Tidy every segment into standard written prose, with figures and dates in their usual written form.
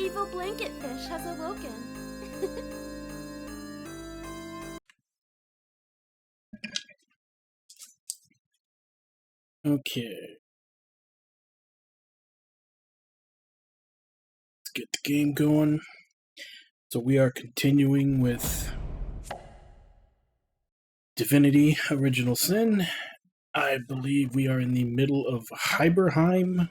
evil blanket fish has awoken. Okay. Let's get the game going. So we are continuing with Divinity Original Sin. I believe we are in the middle of Hyberheim.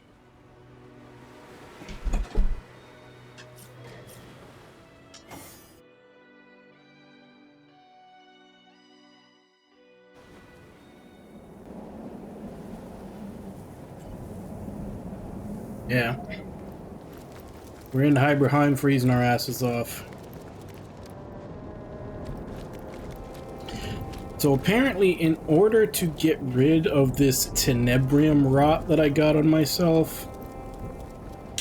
Yeah. We're in Hyberheim, freezing our asses off. So apparently, in order to get rid of this tenebrium rot that I got on myself,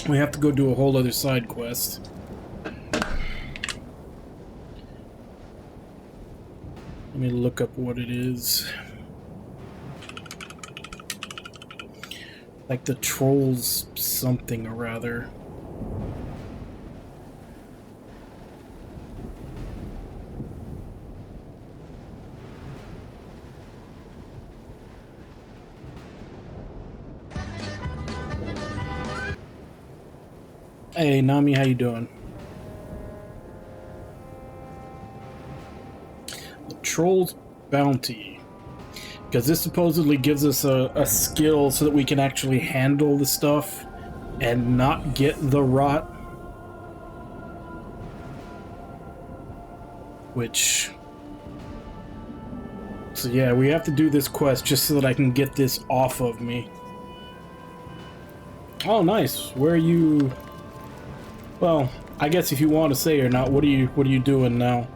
we have to go do a whole other side quest. Let me look up what it is. Like the trolls something or other. Hey Nami, how you doing? The Troll's Bounty. Because this supposedly gives us a skill so that we can actually handle the stuff and not get the rot. Which... So yeah, we have to do this quest just so that I can get this off of me. Oh, nice. Where are you... Well, I guess if you want to say or not, what are you doing now?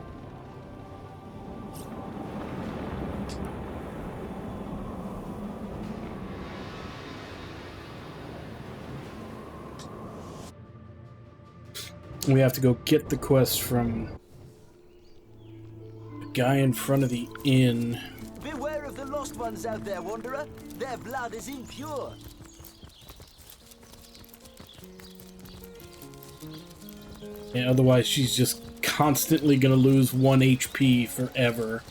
We have to go get the quest from the guy in front of the inn. Beware of the lost ones out there, Wanderer. Their blood is impure. Yeah, otherwise she's just constantly gonna lose 1 HP forever.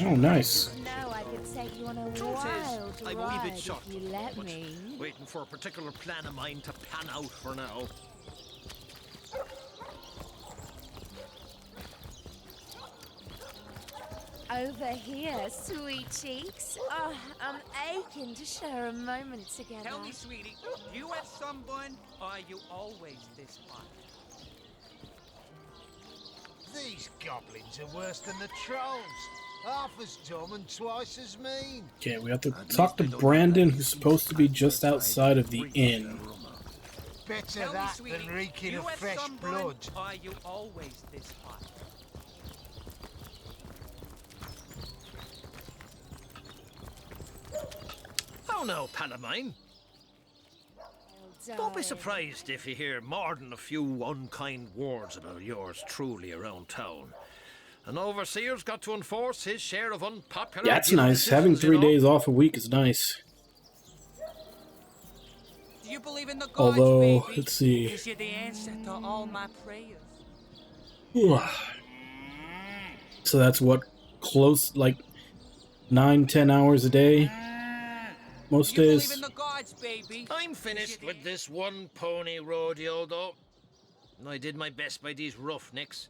Oh, nice. Now I could take you on a wild I'm a ride wee bit short, if you let but me. waiting for a particular plan of mine to pan out for now. Over here, sweet cheeks. Oh, I'm aching to share a moment together. Tell me, sweetie, you have someone, or are you always this hot? These goblins are worse than the trolls. Half as dumb and twice as mean. Okay, we have to talk to Brandon, who's supposed to be just outside of the inn. Better Tell that me, sweetie, than reeking you of have fresh someone, blood. or are you always this hot? Oh no, pal of mine. Don't be surprised if you hear more than a few unkind words about yours truly around town. An overseer's got to enforce his share of unpopular... Yeah, that's nice. Having 3 days off a week is nice. Do you believe in the gods, Although, baby? let's see. Is you the answer to all my prayers? So that's what, close, like 9-10 hours a day? Most You days? believe in the gods, baby? I'm finished with this one pony rodeo, though. I did my best by these roughnecks.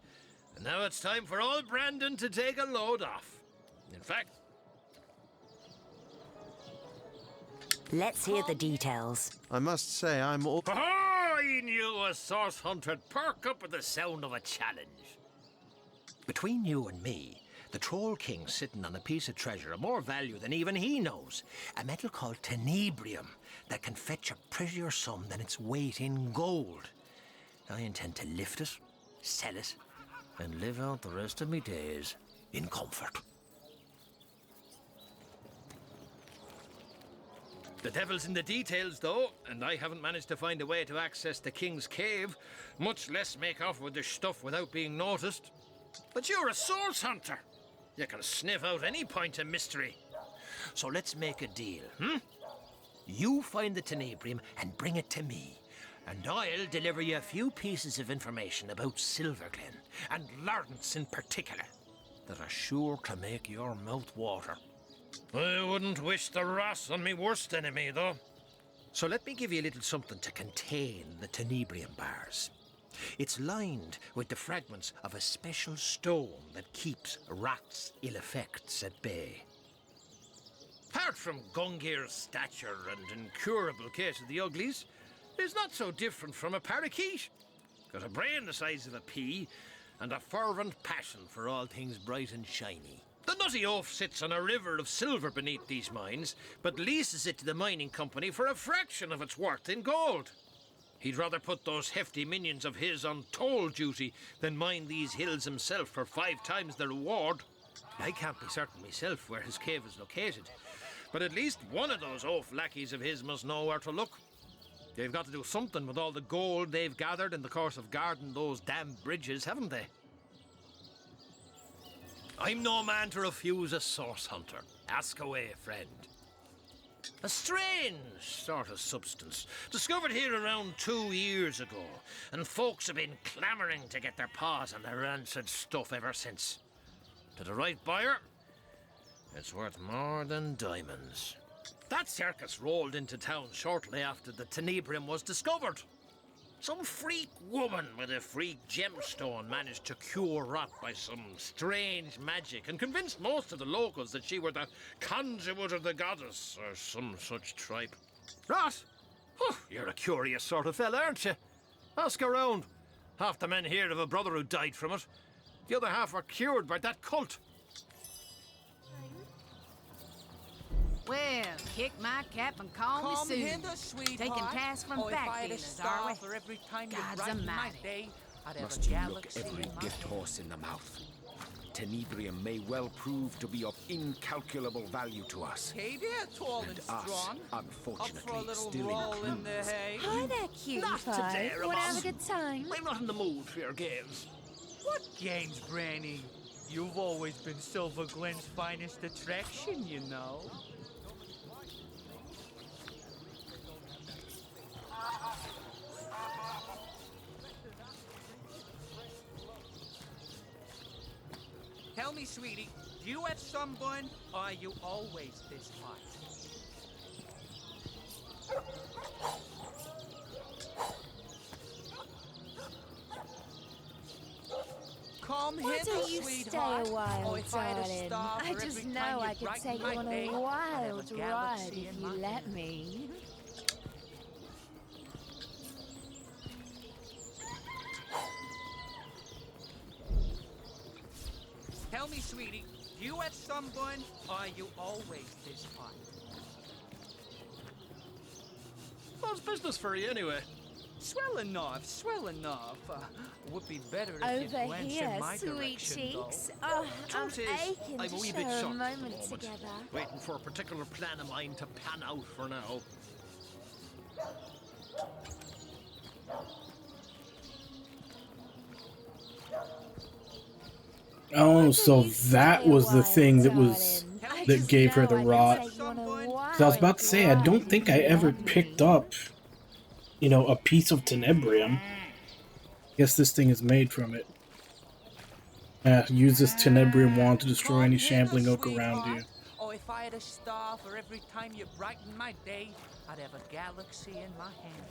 And now it's time for old Brandon to take a load off. In fact... Let's hear the details. I must say, I'm all... Oh, I knew a source hunter'd perk up at the sound of a challenge. Between you and me, the Troll King's sitting on a piece of treasure of more value than even he knows. A metal called tenebrium that can fetch a prettier sum than its weight in gold. I intend to lift it, sell it, and live out the rest of me days in comfort. The devil's in the details, though, and I haven't managed to find a way to access the King's Cave, much less make off with the stuff without being noticed. But you're a source hunter. You can sniff out any point of mystery. So let's make a deal, You find the tenebrium and bring it to me, and I'll deliver you a few pieces of information about Silverglen, and Lawrence in particular, that are sure to make your mouth water. I wouldn't wish the wrath on me worst enemy, though. So let me give you a little something to contain the tenebrium bars. It's lined with the fragments of a special stone that keeps rats' ill effects at bay. Apart from Gungir's stature and incurable case of the uglies, it's not so different from a parakeet. Got a brain the size of a pea, and a fervent passion for all things bright and shiny. The nutty oaf sits on a river of silver beneath these mines, but leases it to the mining company for a fraction of its worth in gold. He'd rather put those hefty minions of his on toll duty than mine these hills himself for 5 times the reward. I can't be certain myself where his cave is located, but at least one of those oaf lackeys of his must know where to look. They've got to do something with all the gold they've gathered in the course of guarding those damn bridges, haven't they? I'm no man to refuse a source hunter. Ask away, friend. A strange sort of substance, discovered here around 2 years ago, and folks have been clamouring to get their paws on the rancid stuff ever since. To the right buyer, it's worth more than diamonds. That circus rolled into town shortly after the tenebrium was discovered. Some freak woman with a freak gemstone managed to cure rot by some strange magic and convinced most of the locals that she were the conduit of the goddess or some such tripe. Rot? Oh, you're a curious sort of fella, aren't you? Ask around. Half the men here have a brother who died from it. The other half were cured by that cult. Well, kick my cap and call Come me Sue. hither, sweetheart. Taking tasks from if I had a backdealers, are we? star for every time you God's brighten my almighty. day, I'd have Must a you look galaxy every in my gift hand. horse in the mouth? Tenebrium may well prove to be of incalculable value to us. Hey there, tall and, And us, strong. Up unfortunately, for a little still roll in includes. the hay. Hi there, cutie Not pie. today, Wanna have a Ramon. good time? I'm not in the mood for your games. What games, Granny? You've always been Silver Glen's finest attraction, you know. Tell me, sweetie, do you have sunburn, or are you always this hot? Come Why hither, don't you sweetheart. stay a while, Oh, if I had a darling? star I for just every know time I you could brighten take you my on day, a I'd have wild a ride galaxy if in you my let hand. me. Tell me, sweetie, do you have sunburn, or are you always this hot? What's business for you, anyway? Swell enough, swell enough. Would be better if you Over glanced here, in my sweet direction, cheeks. though. Oh, I'm Truth is, aching I'm to a wee share bit a shocked at the moment moment. together. Waiting for a particular plan of mine to pan out for now. Oh, so that was the thing that was that gave her the rot. 'Cause I was about to say, I don't think I ever picked up, a piece of tenebrium. Guess this thing is made from it. Use this tenebrium wand to destroy any shambling oak around you. Oh, if I had a star for every time you brighten my day, I'd have a galaxy in my hand.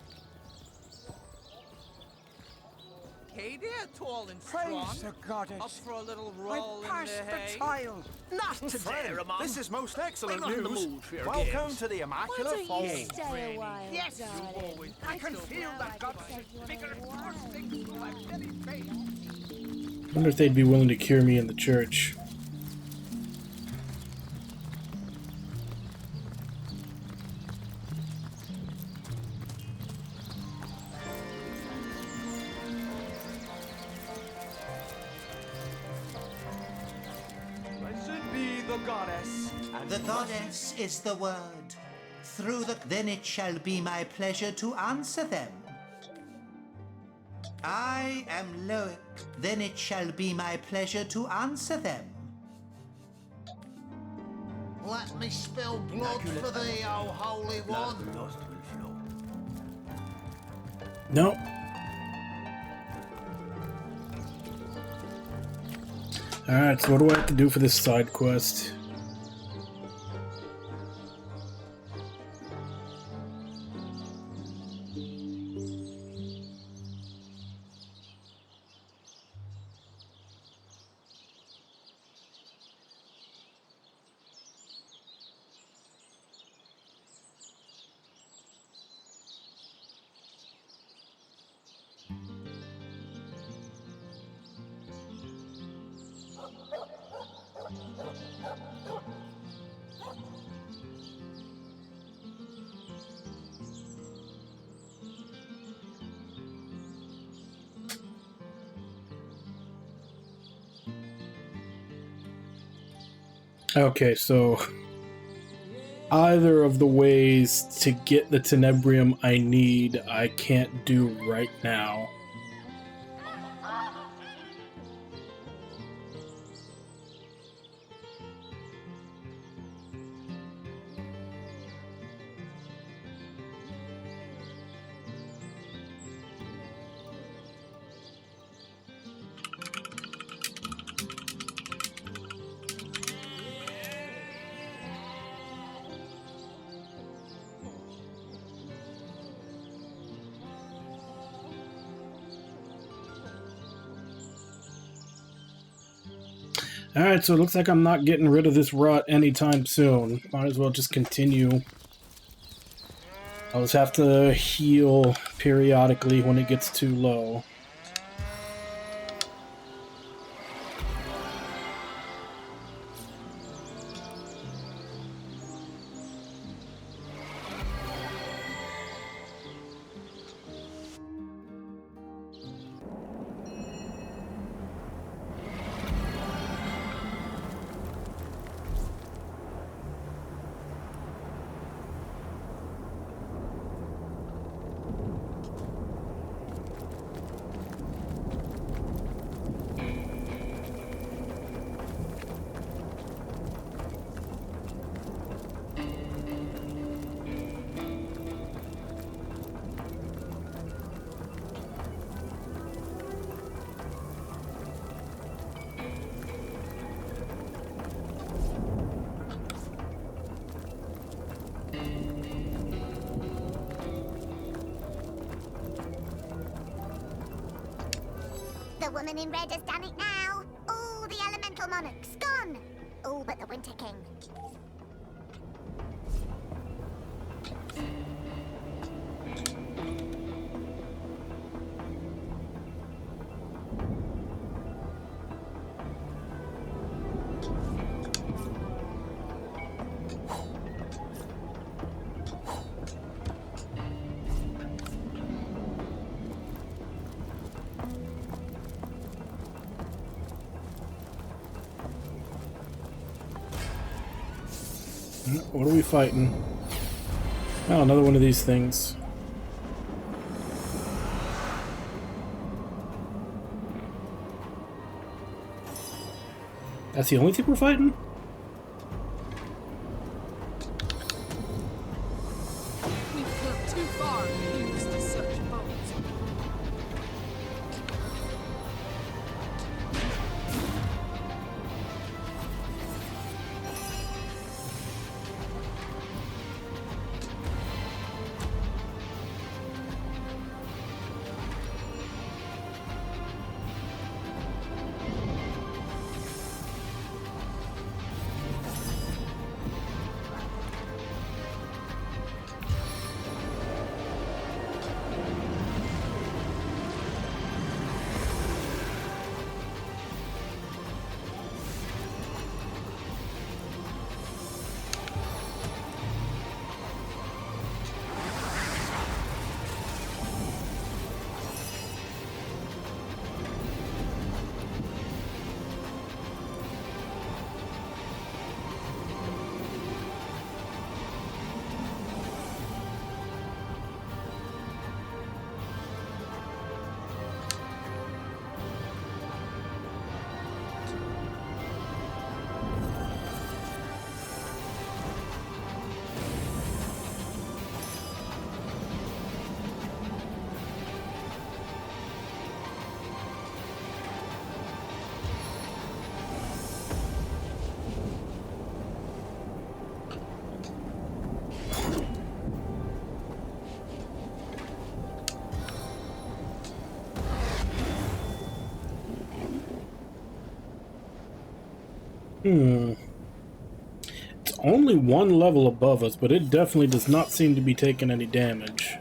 Hey there, tall and strong. Praise the goddess. Up for a little roll I in passed the hay. the trial. Not today, Friend, Ramon. this is most excellent I'm not in the news. mood for your Welcome games. to the Why Immaculate don't you Fold. stay a while, Yes, you darling? always- I can just feel know that I could goddess take you on making a a wild thing through my very face. I wonder if they'd be willing to cure me in the church. Blessed be the goddess. And The goddess is the word. through the... Then it shall be my pleasure to answer them. I am Loic. Then it shall be my pleasure to answer them. Let me spill blood for thee, O Holy One. Nope. Alright, so what do I have to do for this side quest? Okay, so either of the ways to get the Tenebrium I need, I can't do right now. Alright, so it looks like I'm not getting rid of this rot anytime soon. Might as well just continue. I'll just have to heal periodically when it gets too low. The woman in red has done it now. All the elemental monarchs gone. All but the Winter King. What are we fighting? Oh, another one of these things. That's the only thing we're fighting? We've come too far to lose to such boats. It's only one level above us, but it definitely does not seem to be taking any damage.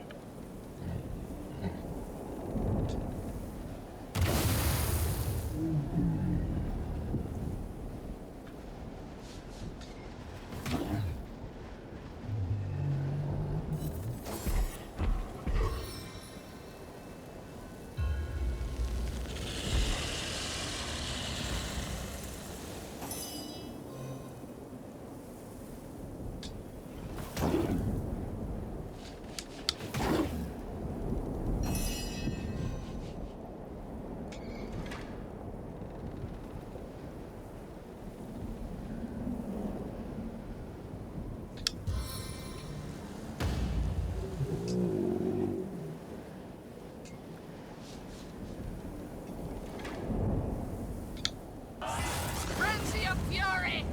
Frenzy of fury!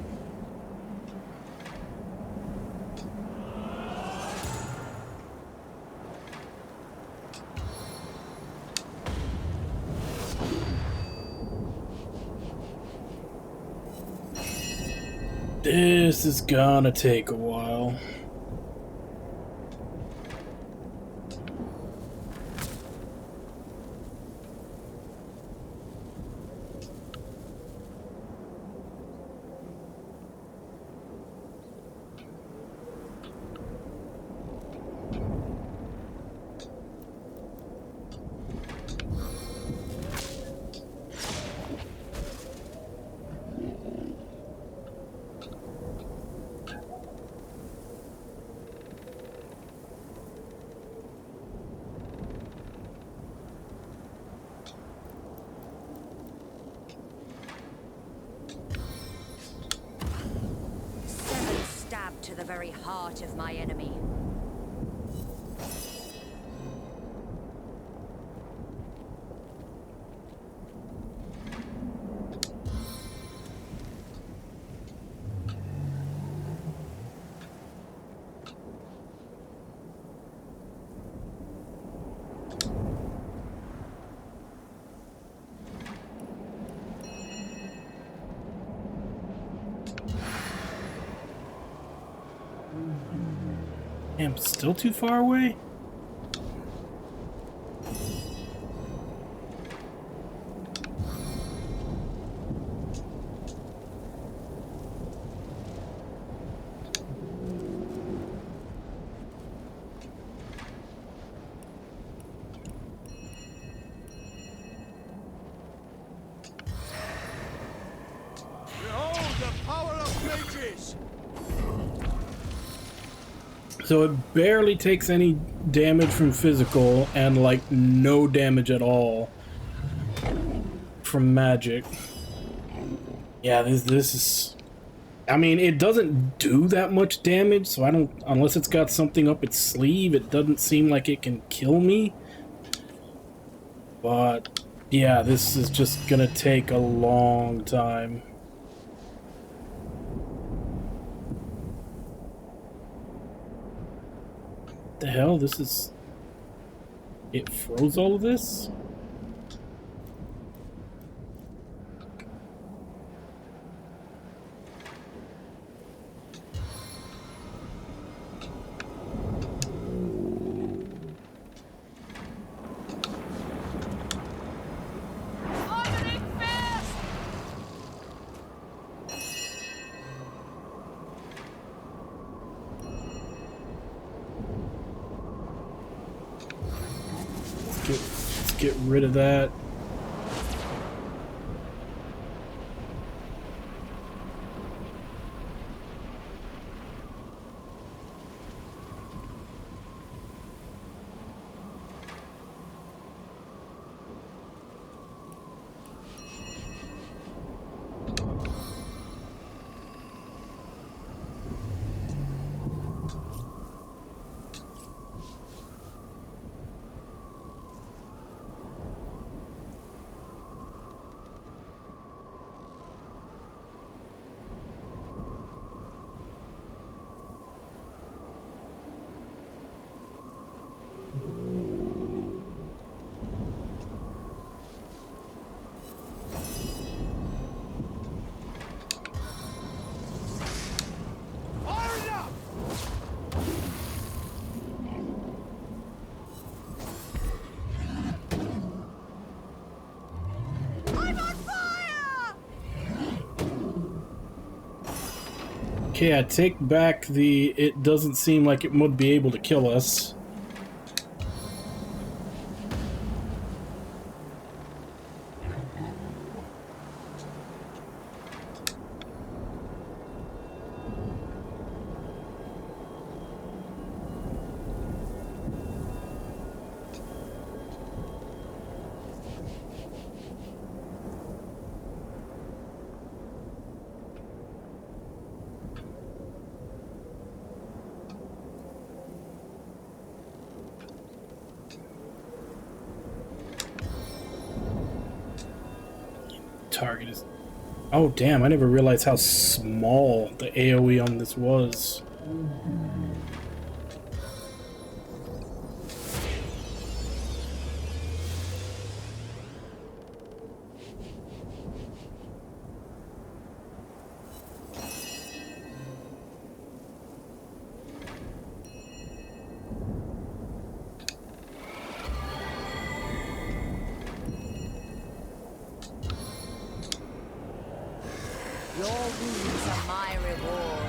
This is gonna take a while. Stab to the very heart of my enemy. Damn, still too far away? Behold the power of mages! So it barely takes any damage from physical and like no damage at all from magic. Yeah, this is... I mean, it doesn't do that much damage, so I don't... Unless it's got something up its sleeve, it doesn't seem like it can kill me. But yeah, this is just gonna take a long time. The hell, this is... It froze all of this? Let's get rid of that. Okay, I take back the... It doesn't seem like it would be able to kill us. Target is... Oh, damn, I never realized how small the AoE on this was. Your wounds are my rewards.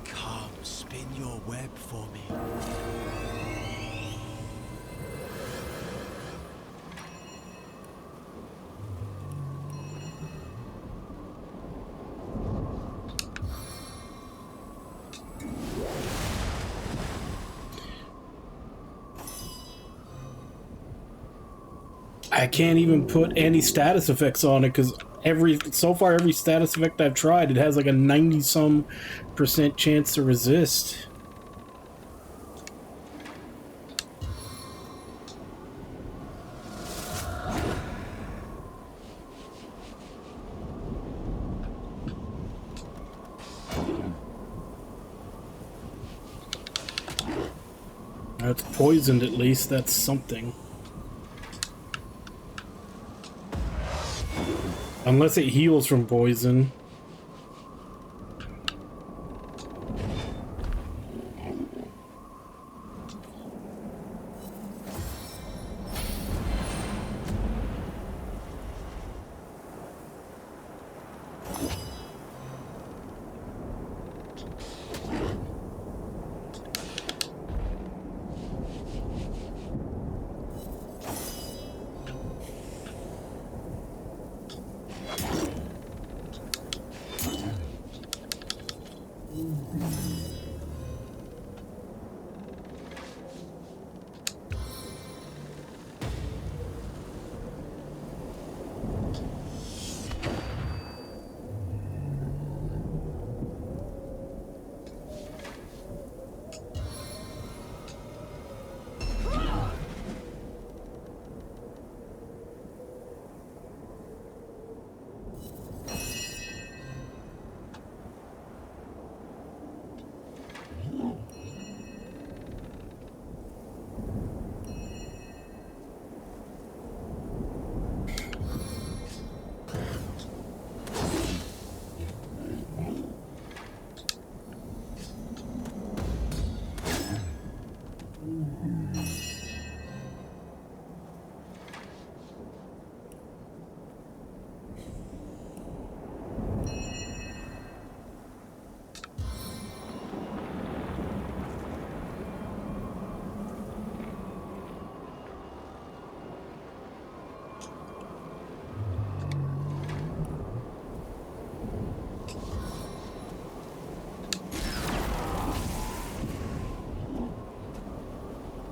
Come, spin your web for me. I can't even put any status effects on it because so far every status effect I've tried, it has like a 90-some% chance to resist. It's poisoned at least, that's something. Unless it heals from poison.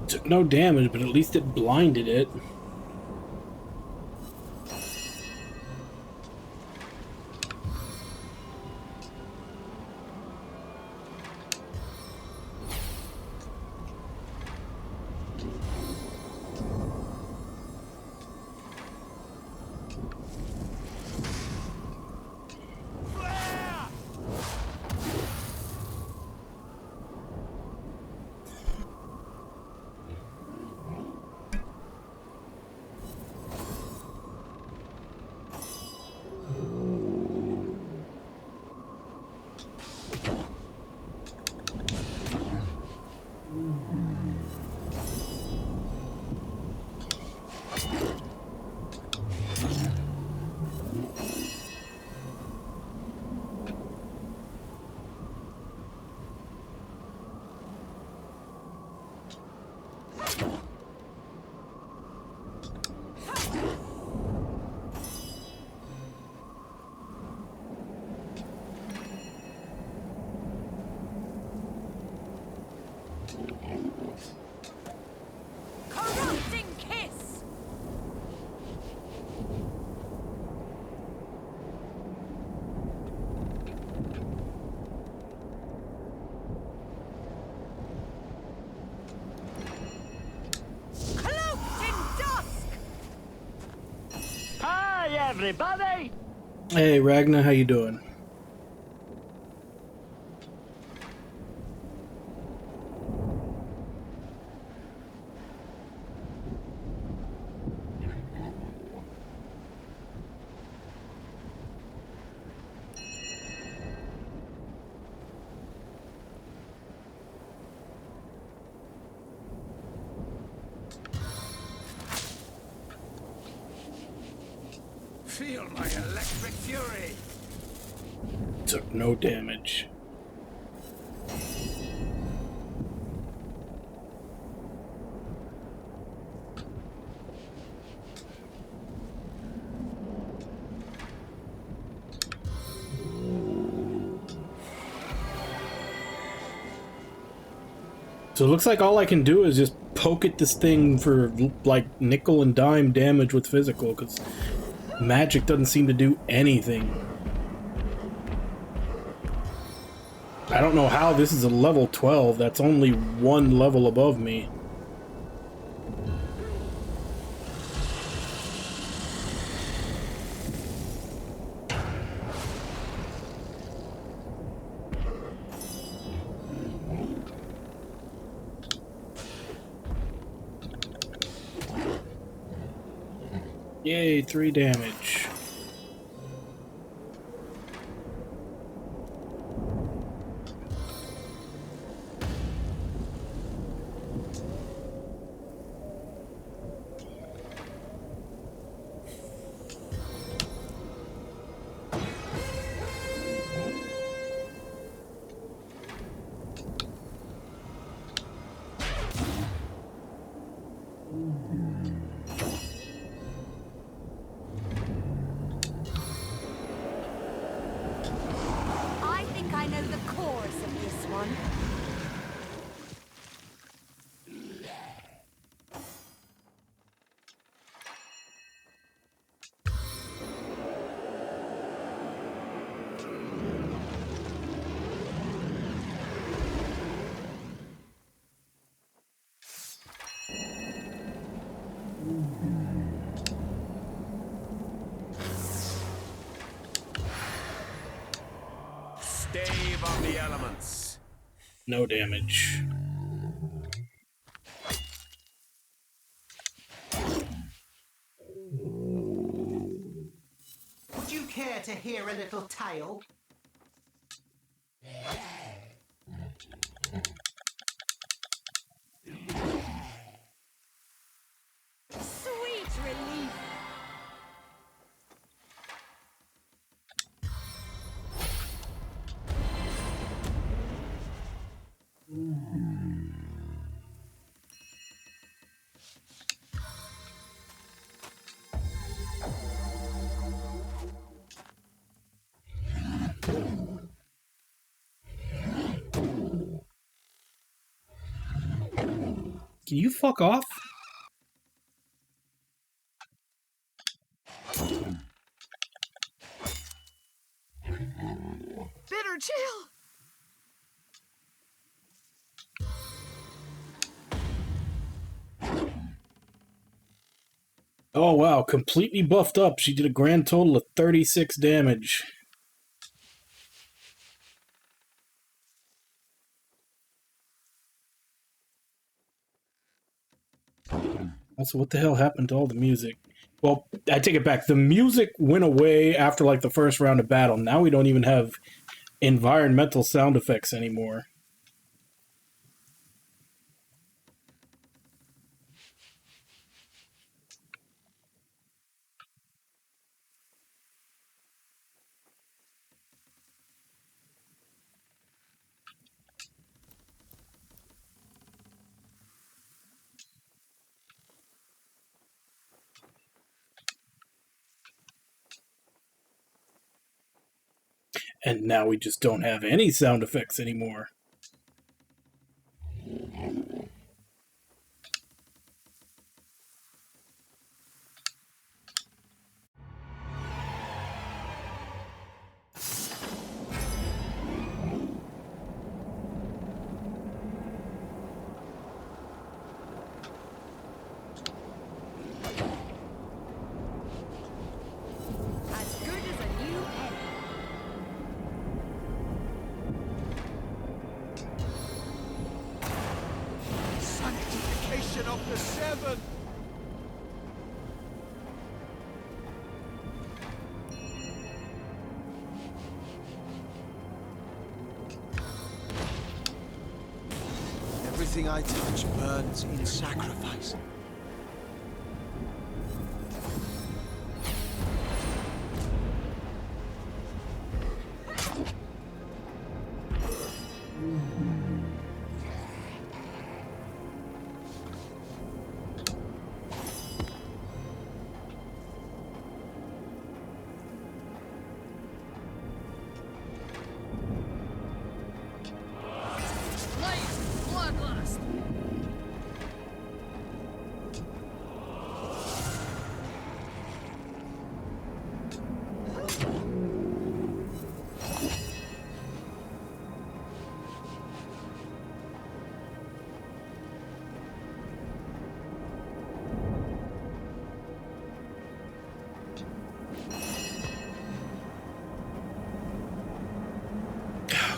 Took no damage, but at least it blinded it. Corrupting kiss! Cloaked in dusk! Hi, everybody! Hey, Ragnar, how you doing? Feel my electric fury! Took no damage. So it looks like all I can do is just poke at this thing for like nickel and dime damage with physical, because magic doesn't seem to do anything. I don't know how this is a level 12. That's only one level above me. Yay, 3 damage. I think I know the chorus of this one. Stave of the elements. No damage. Would you care to hear a little tale? Sweet relief! Can you fuck off? Bitter chill! Oh wow, completely buffed up. She did a grand total of 36 damage. Also, what the hell happened to all the music? Well, I take it back. The music went away after like the first round of battle. Now we don't even have environmental sound effects anymore. And now we just don't have any sound effects anymore. Of the Seven! Everything I touch burns in sacrifice.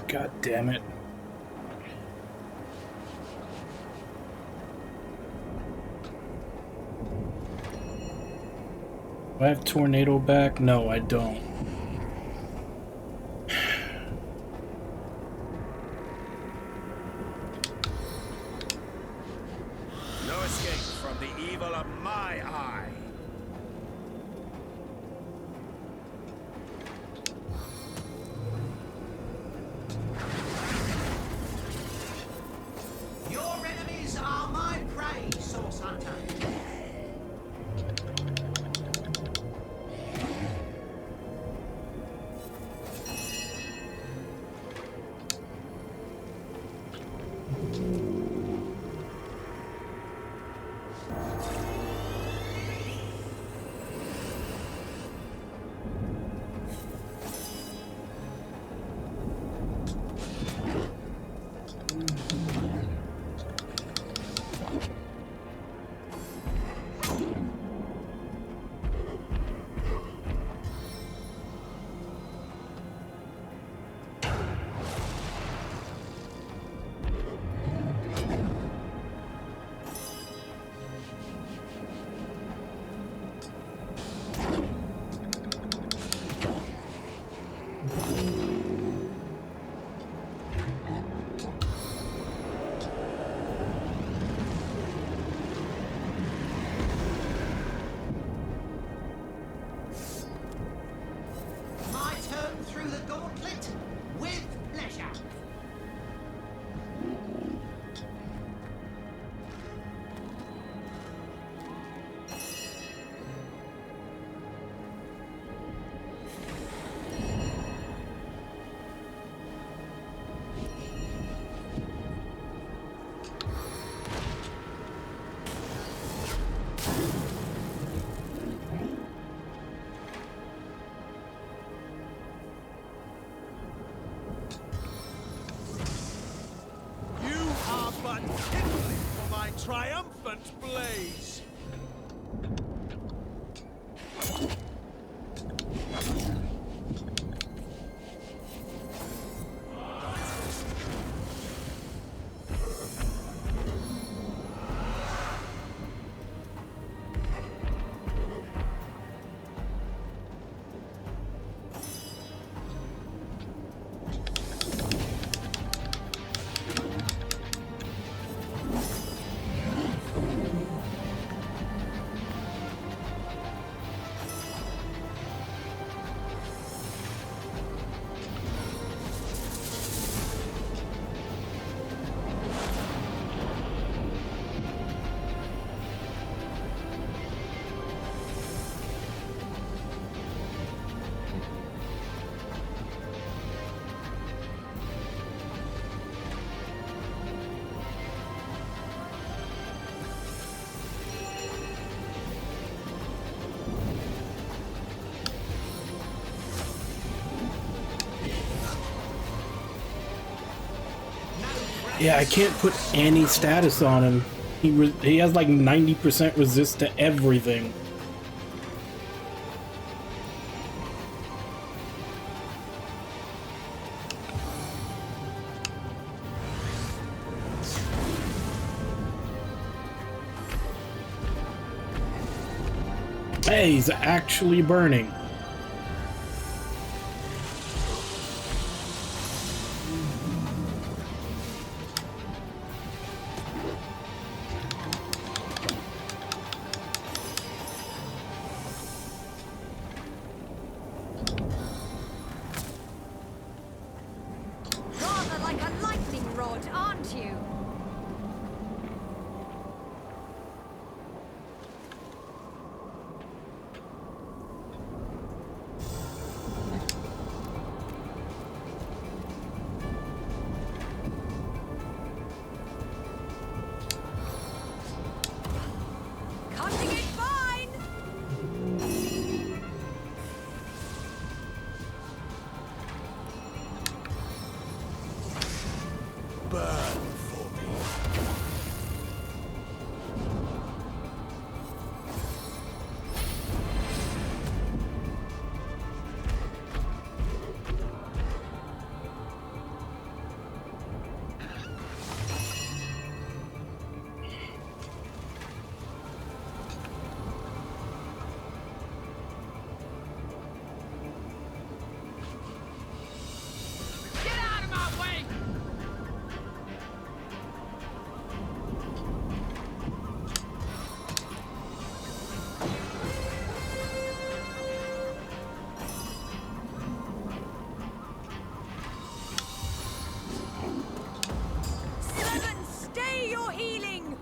God damn it. Do I have Tornado back? No, I don't. No escape from the evil of my eye. Your enemies are my prey, Source Hunter. My turn through the gauntlet with pleasure. You are but kindling for my triumphant blaze! Yeah, I can't put any status on him. He has like 90% resist to everything. Hey, he's actually burning. Rather like a lightning rod, aren't you? Cutting it fine! Burn for me. Get out of my way! Seven, stay your healing!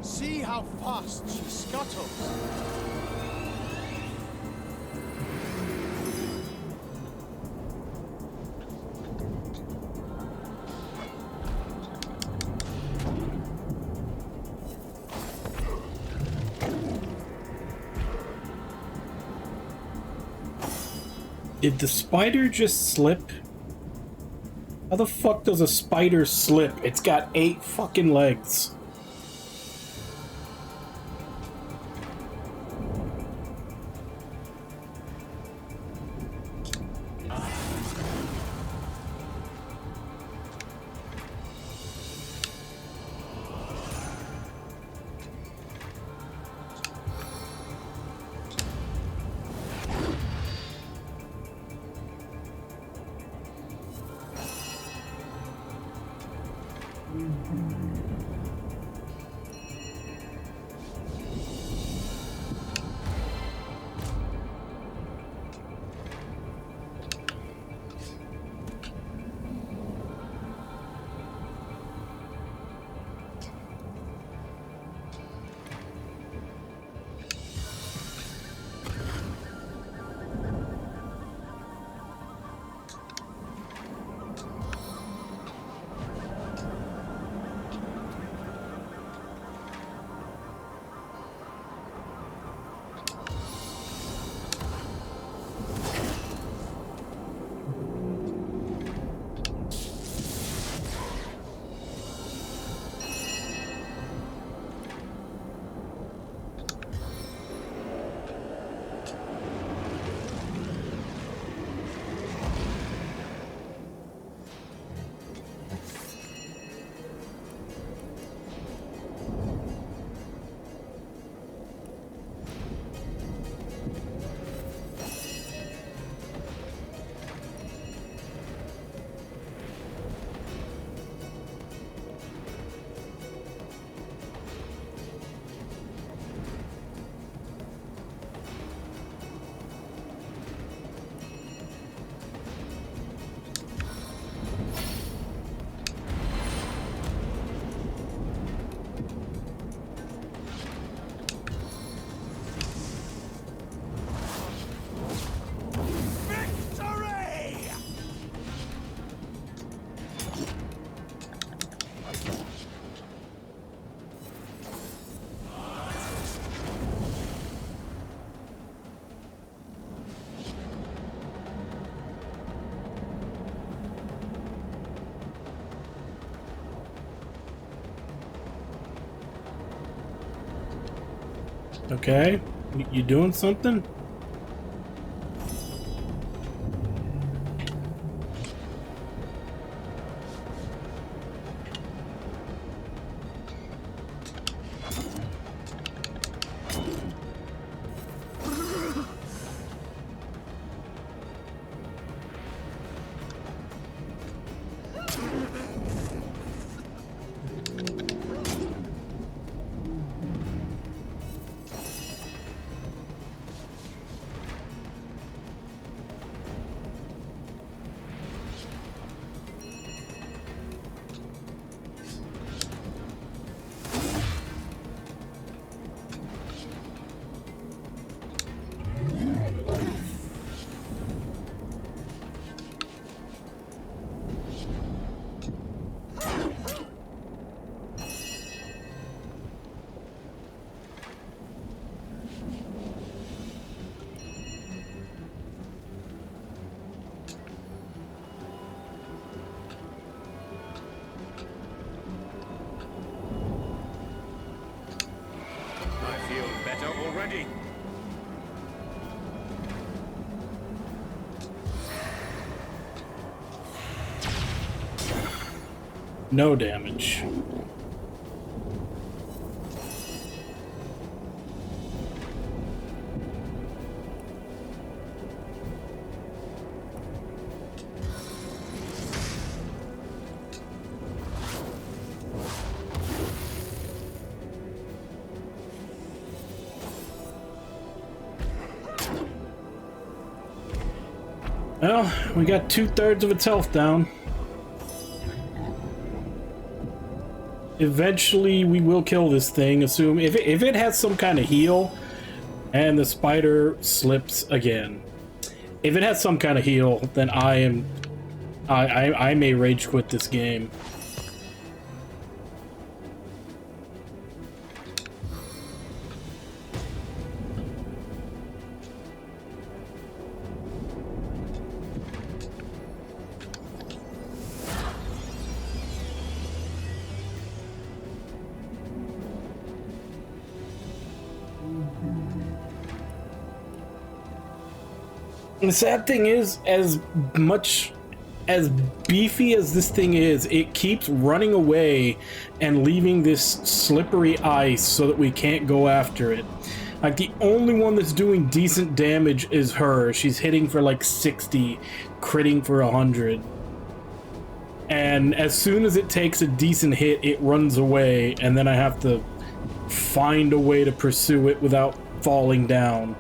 See how fast she scuttles. Did the spider just slip? How the fuck does a spider slip? It's got 8 fucking legs. Okay, you doing something? No damage. Well, we got 2/3 of its health down. Eventually, we will kill this thing. Assume if it has some kind of heal, and the spider slips again. If it has some kind of heal, then I may rage quit this game. And the sad thing is, as beefy as this thing is, it keeps running away and leaving this slippery ice so that we can't go after it. Like, the only one that's doing decent damage is her. She's hitting for like 60, critting for 100. And as soon as it takes a decent hit, it runs away, and then I have to find a way to pursue it without falling down.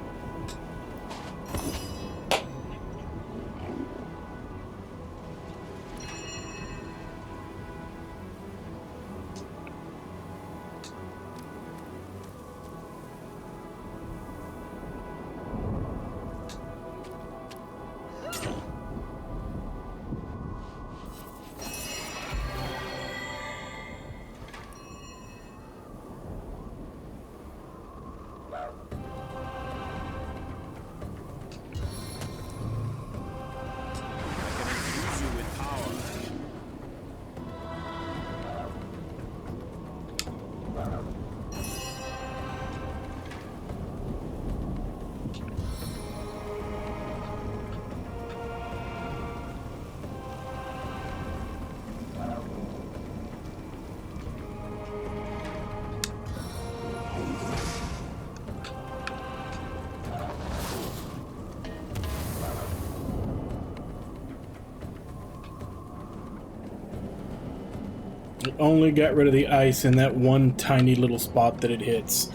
It only got rid of the ice in that one tiny little spot that it hits.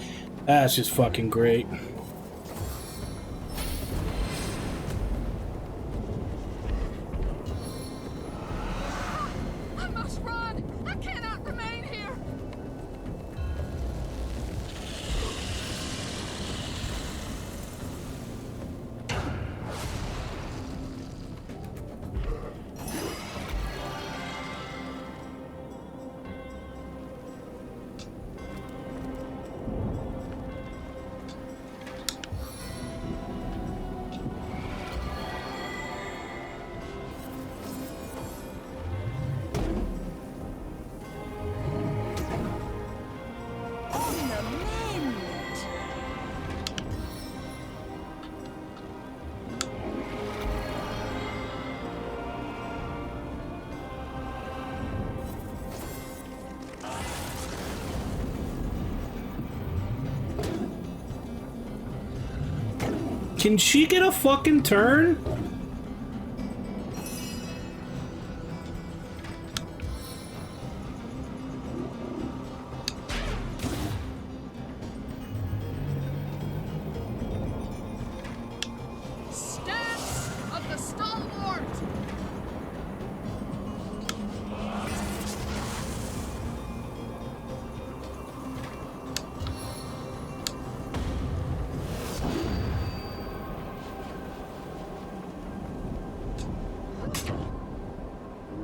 That's just fucking great. I must run! I cannot remain here! Can she get a fucking turn? Stance of the stalwart!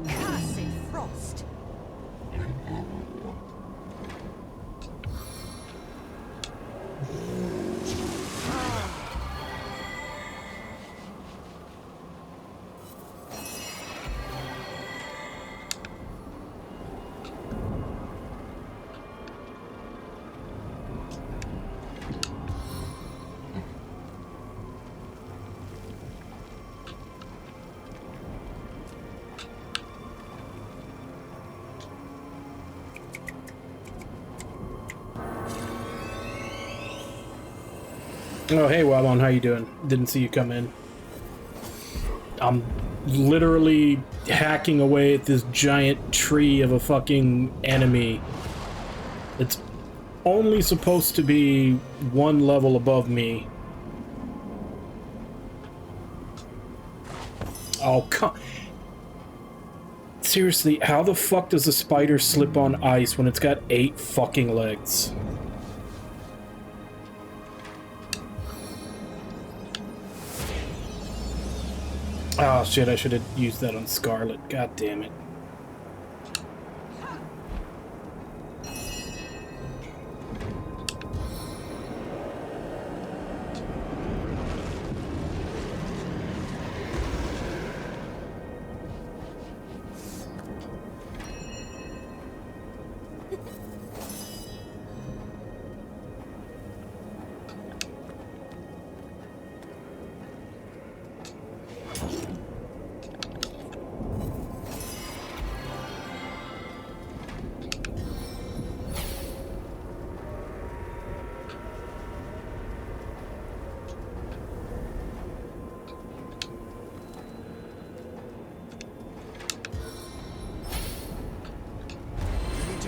Cursed frost. Oh, hey, Wabon, how you doing? Didn't see you come in. I'm literally hacking away at this giant tree of a fucking enemy. It's only supposed to be one level above me. Oh, come... Seriously, how the fuck does a spider slip on ice when it's got 8 fucking legs? Oh shit, I should have used that on Scarlet. God damn it.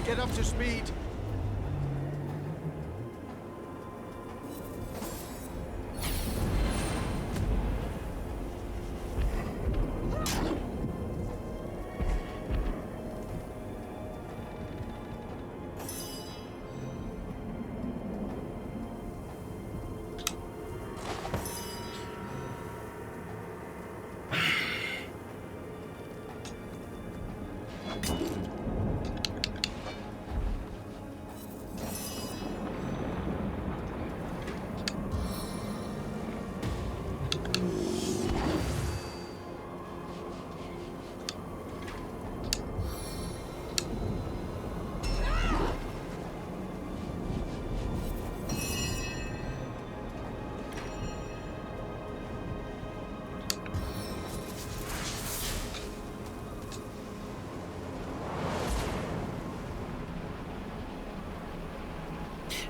Get up to speed.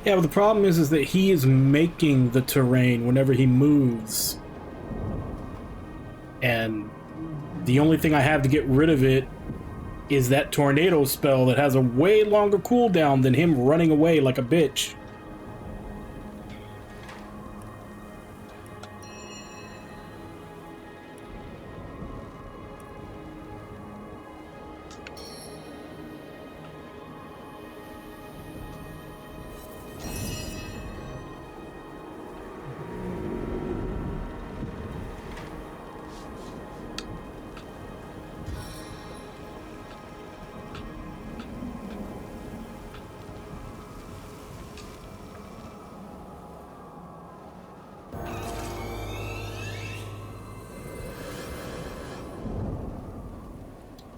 Yeah, but the problem is that he is making the terrain whenever he moves. And the only thing I have to get rid of it is that tornado spell that has a way longer cooldown than him running away like a bitch.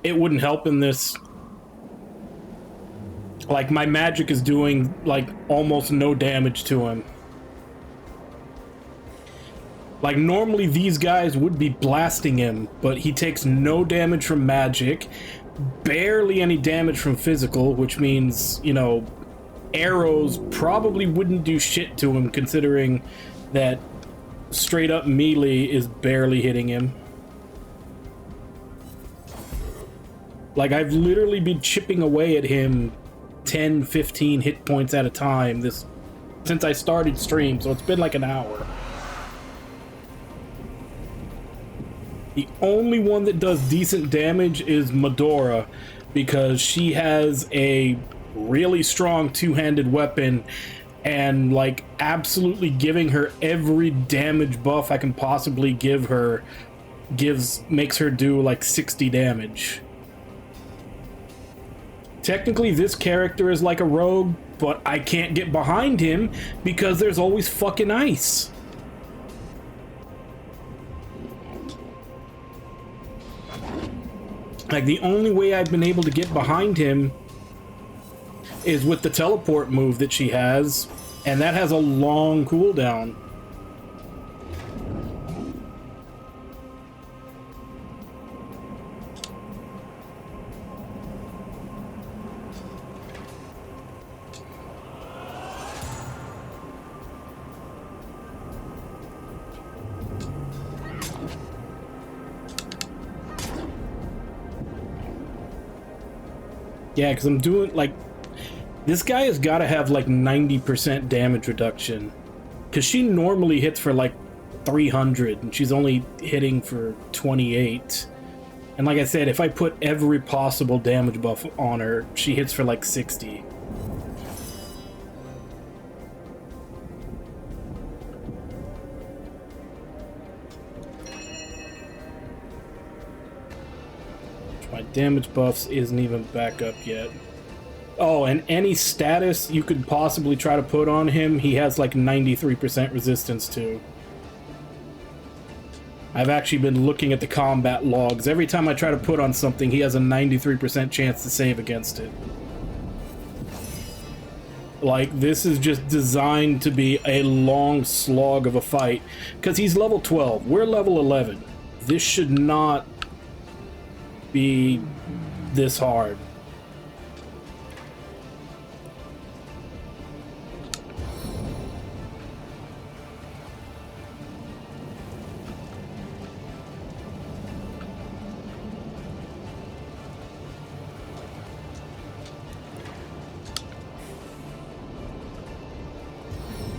It wouldn't help in this. Like, my magic is doing, like, almost no damage to him. Like, normally these guys would be blasting him, but he takes no damage from magic, barely any damage from physical, which means, you know, arrows probably wouldn't do shit to him, considering that straight up melee is barely hitting him. Like, I've literally been chipping away at him 10, 15 hit points at a time since I started stream, so it's been like an hour. The only one that does decent damage is Medora, because she has a really strong two-handed weapon, and like absolutely giving her every damage buff I can possibly give her makes her do like 60 damage. Technically, this character is like a rogue, but I can't get behind him because there's always fucking ice. Like, the only way I've been able to get behind him is with the teleport move that she has, and that has a long cooldown. Yeah, because I'm doing, like, this guy has got to have, like, 90% damage reduction. Because she normally hits for, like, 300, and she's only hitting for 28. And like I said, if I put every possible damage buff on her, she hits for, like, 60. My damage buffs isn't even back up yet. Oh, and any status you could possibly try to put on him, he has like 93% resistance to. I've actually been looking at the combat logs. Every time I try to put on something, he has a 93% chance to save against it. Like, this is just designed to be a long slog of a fight. Because he's level 12. We're level 11. This should not be this hard.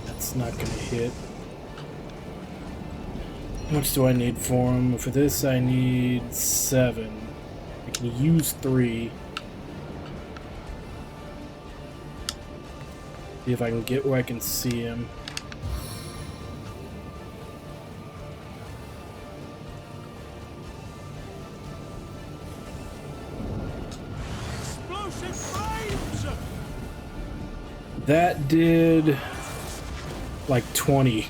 That's not gonna hit. How much do I need for him? For this I need 7. I can use 3. See if I can get where I can see him. Explosive flames! That did like 20.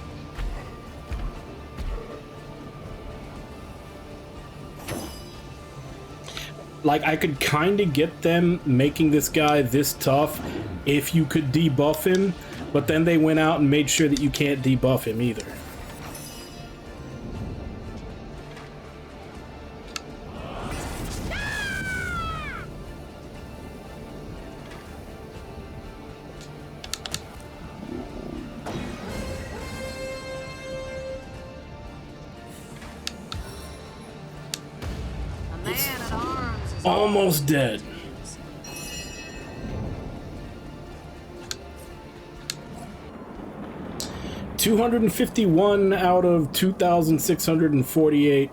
Like, I could kind of get them making this guy this tough if you could debuff him, but then they went out and made sure that you can't debuff him either. Almost dead. $251 out of 2,648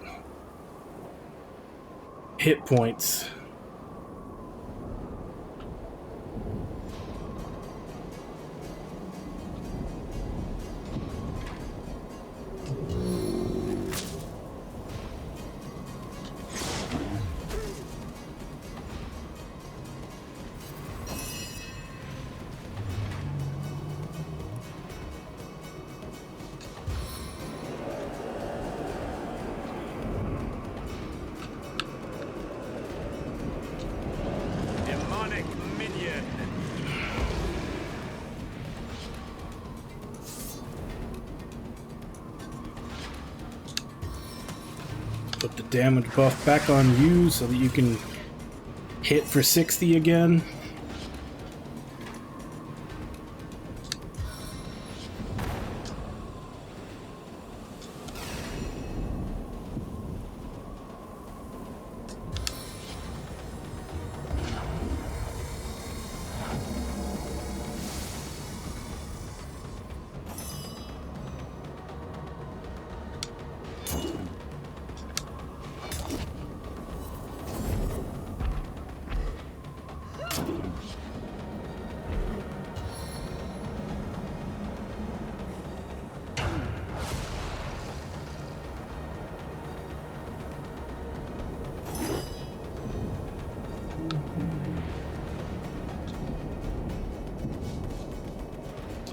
hit points. Put the damage buff back on you so that you can hit for 60 again.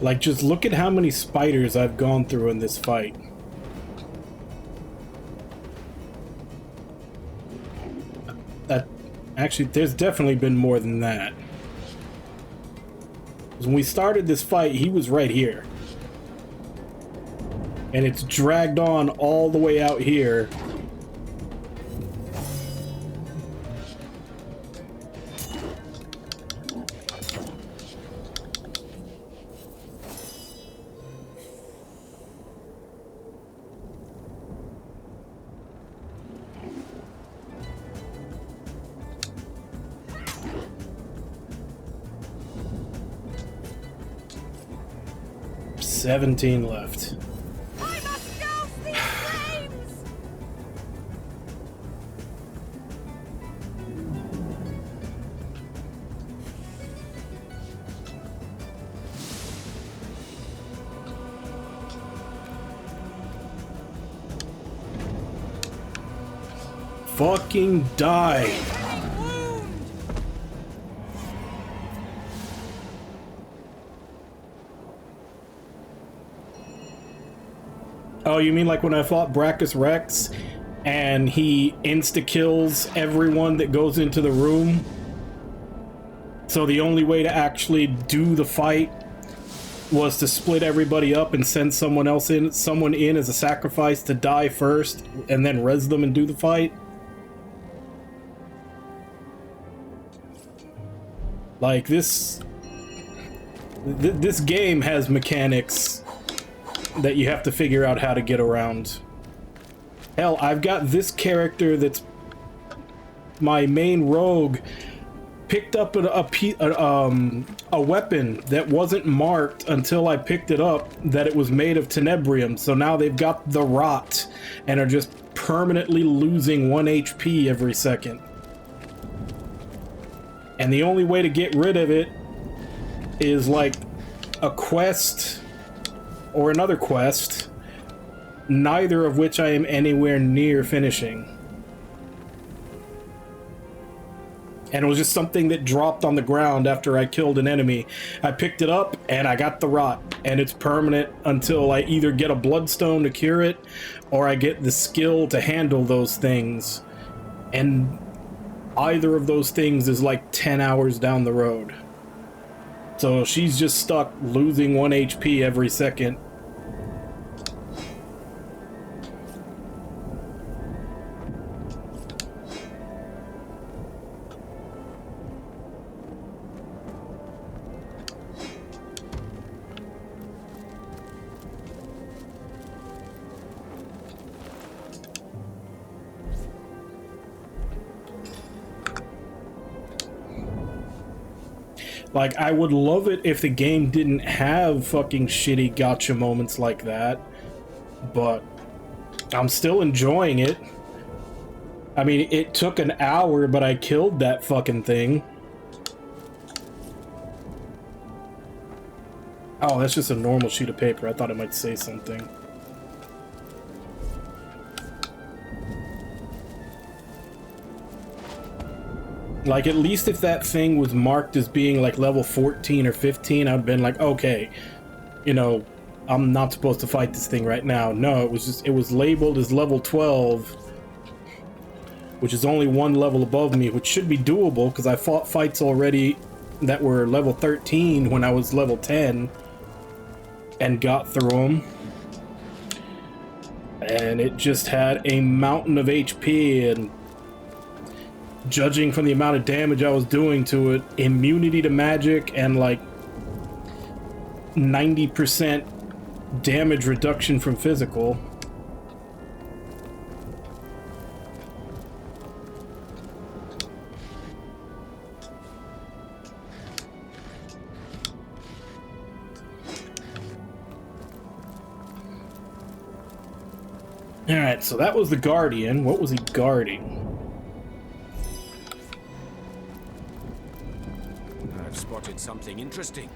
Like, just look at how many spiders I've gone through in this fight. Actually, there's definitely been more than that. When we started this fight, he was right here. And it's dragged on all the way out here. $17 left. I must douse these flames! Fucking die. Oh, you mean like when I fought Brachus Rex and he insta-kills everyone that goes into the room? So the only way to actually do the fight was to split everybody up and send someone in as a sacrifice to die first and then res them and do the fight? Like, this game has mechanics that you have to figure out how to get around. Hell, I've got this character that's my main rogue picked up a weapon that wasn't marked until I picked it up that it was made of tenebrium. So now they've got the rot and are just permanently losing 1 HP every second. And the only way to get rid of it is like a quest or another quest, neither of which I am anywhere near finishing. And it was just something that dropped on the ground after I killed an enemy. I picked it up and I got the rot, and it's permanent until I either get a bloodstone to cure it or I get the skill to handle those things. And either of those things is like 10 hours down the road. So she's just stuck losing 1 HP every second. Like, I would love it if the game didn't have fucking shitty gotcha moments like that, but I'm still enjoying it. I mean, it took an hour, but I killed that fucking thing. Oh, that's just a normal sheet of paper. I thought it might say something. Like, at least if that thing was marked as being like level 14 or 15, I'd been like, okay, you know, I'm not supposed to fight this thing right now. No, it was labeled as level 12, which is only one level above me, which should be doable because I fought fights already that were level 13 when I was level 10 and got through them. And it just had a mountain of HP, and judging from the amount of damage I was doing to it, immunity to magic and like 90% damage reduction from physical. Alright, so that was the Guardian. What was he guarding? I've spotted something interesting.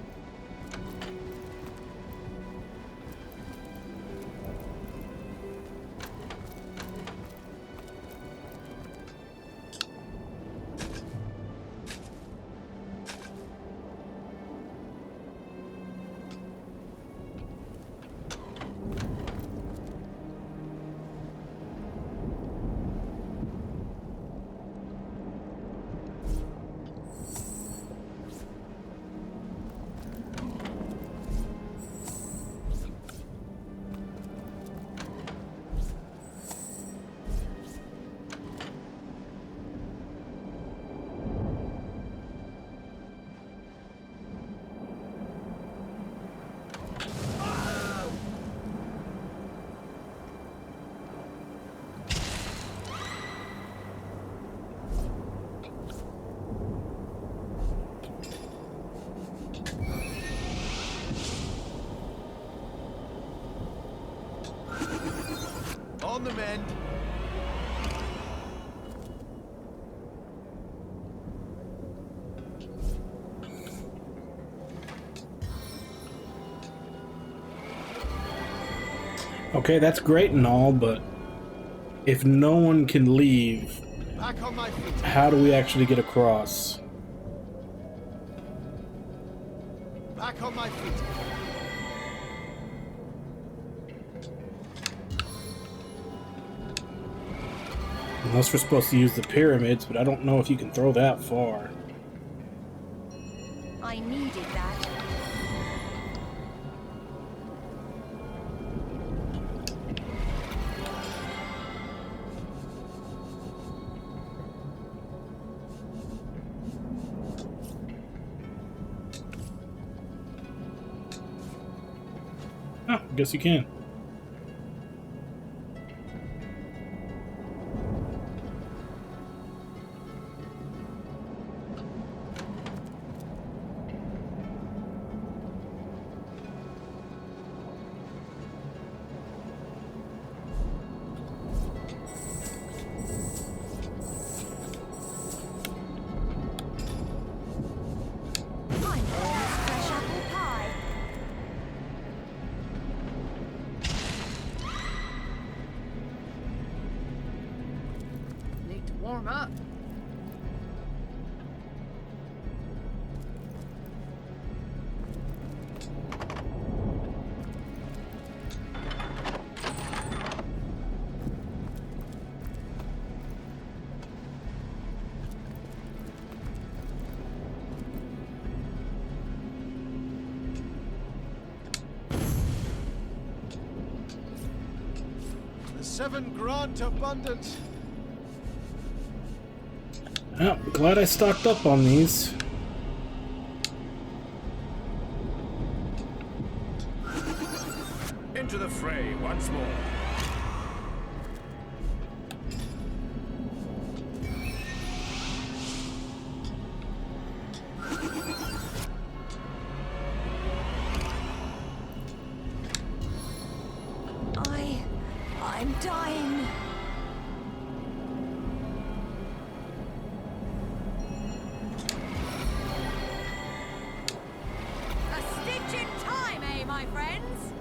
On the mend. Okay, that's great and all, but if no one can leave, Back on my feet. how do we actually get across? Back on my feet. Unless we're supposed to use the pyramids, but I don't know if you can throw that far. I needed that. Oh, I guess you can. Warm up. The seven grant abundant. Oh, glad I stocked up on these. Into the fray once more. I'm dying. A stitch in time, eh, my friends?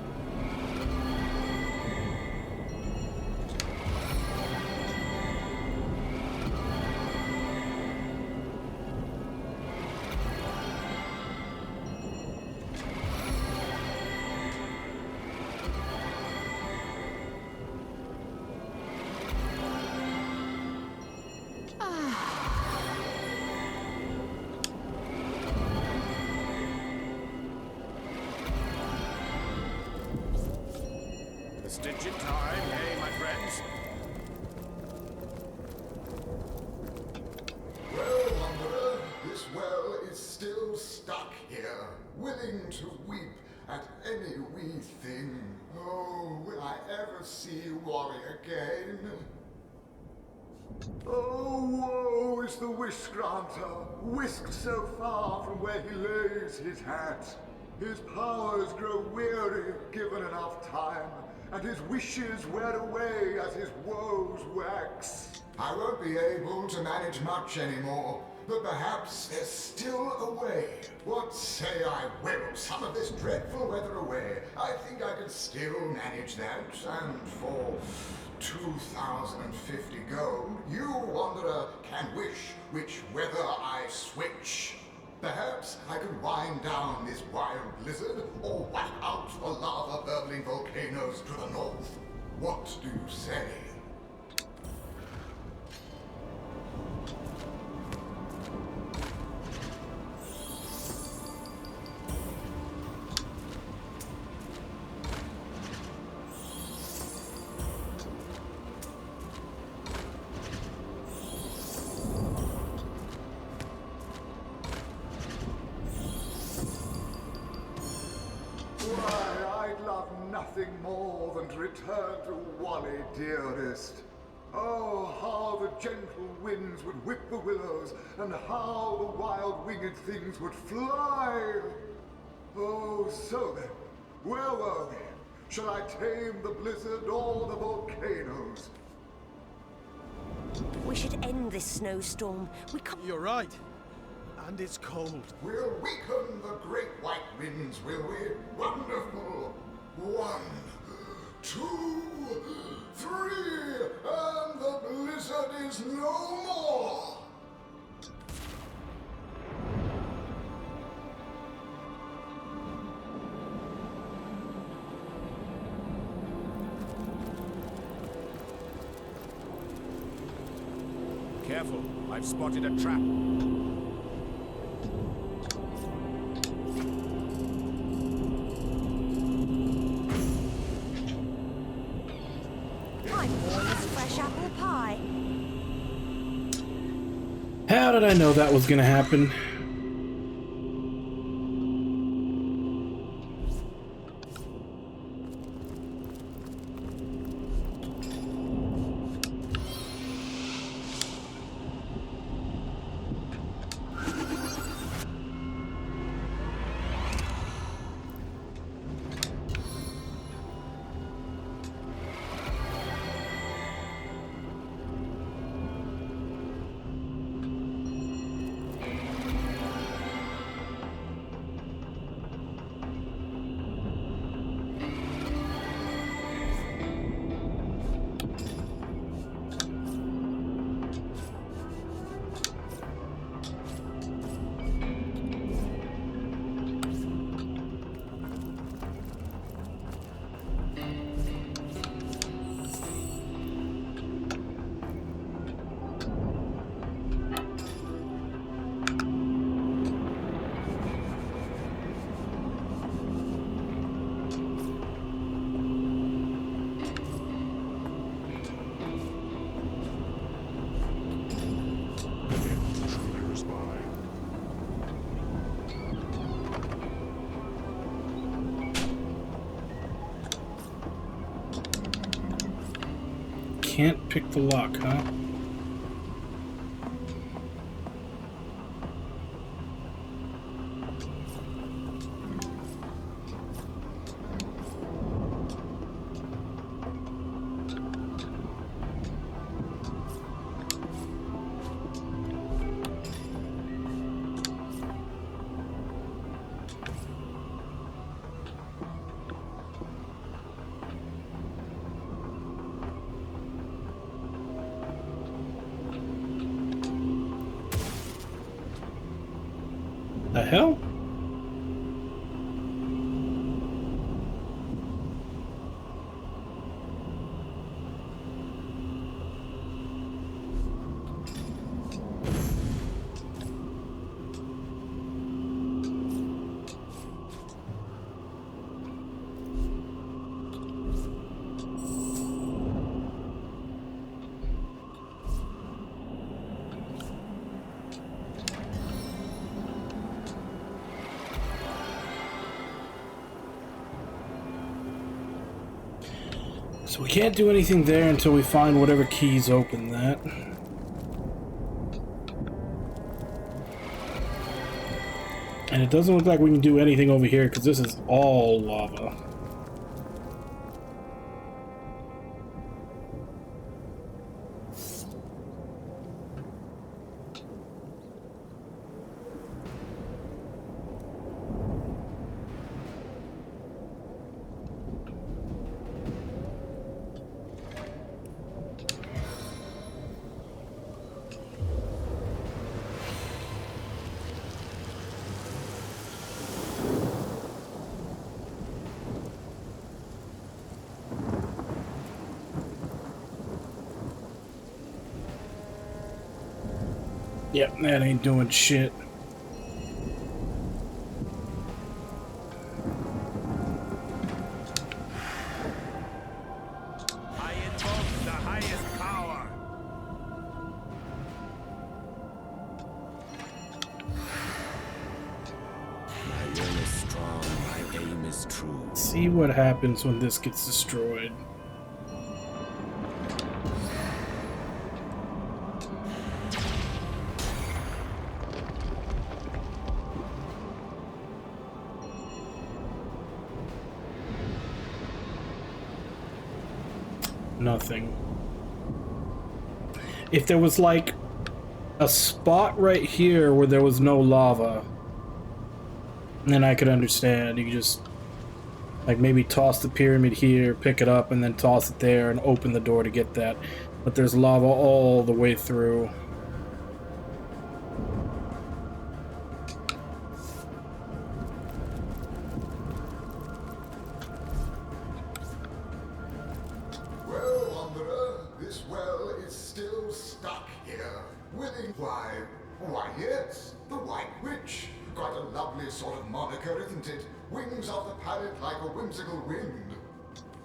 A stitch in time, eh, my friends? Well, Wanderer, this well is still stuck here, willing to weep at any wee thing. Oh, will I ever see Wally again? Oh, woe is the wish-granter, whisked so far from where he lays his hat. His powers grow weary, given enough time, and his wishes wear away as his woes wax. I won't be able to manage much anymore, but perhaps there's still a way. What say I whittle some of this dreadful weather away? I think I could still manage that, and for 2,050 gold, you, Wanderer, can wish which weather I switch. Perhaps I could wind down this wild blizzard, or wipe out the lava-burbling volcanoes to the north. What do you say? Nothing more than to return to Wally, dearest. Oh, how the gentle winds would whip the willows, and how the wild winged things would fly! Oh, so then, where were we? Shall I tame the blizzard or the volcanoes? We should end this snowstorm. We can't. You're right. And it's cold. We'll weaken the great white winds, will we? Wonderful! 1, 2, 3, and the blizzard is no more! Careful, I've spotted a trap. I'm warm as fresh apple pie. How did I know that was gonna happen? Can't pick the lock, huh? The hell? So we can't do anything there until we find whatever keys open that. And it doesn't look like we can do anything over here because this is all lava. Yep, that ain't doing shit. I invoke the highest power. My will is strong, my aim is true. See what happens when this gets destroyed. Nothing. If there was like a spot right here where there was no lava, then I could understand. You could just like maybe toss the pyramid here, pick it up, and then toss it there and open the door to get that. But there's lava all the way through. Well, Wanderer, this well is still stuck here. Willing? Why, yes, the White Witch. Quite a lovely sort of moniker, isn't it? Wings off the palate like a whimsical wind.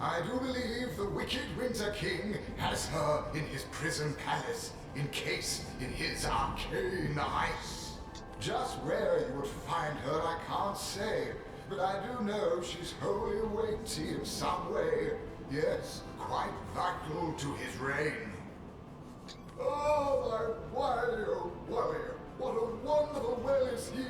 I do believe the wicked Winter King has her in his prison palace, encased in his arcane ice. Just where you would find her, I can't say, but I do know she's wholly weighty in some way. Yes, quite vital to his reign. Oh, my Wily, oh Wally, what a wonderful well is he!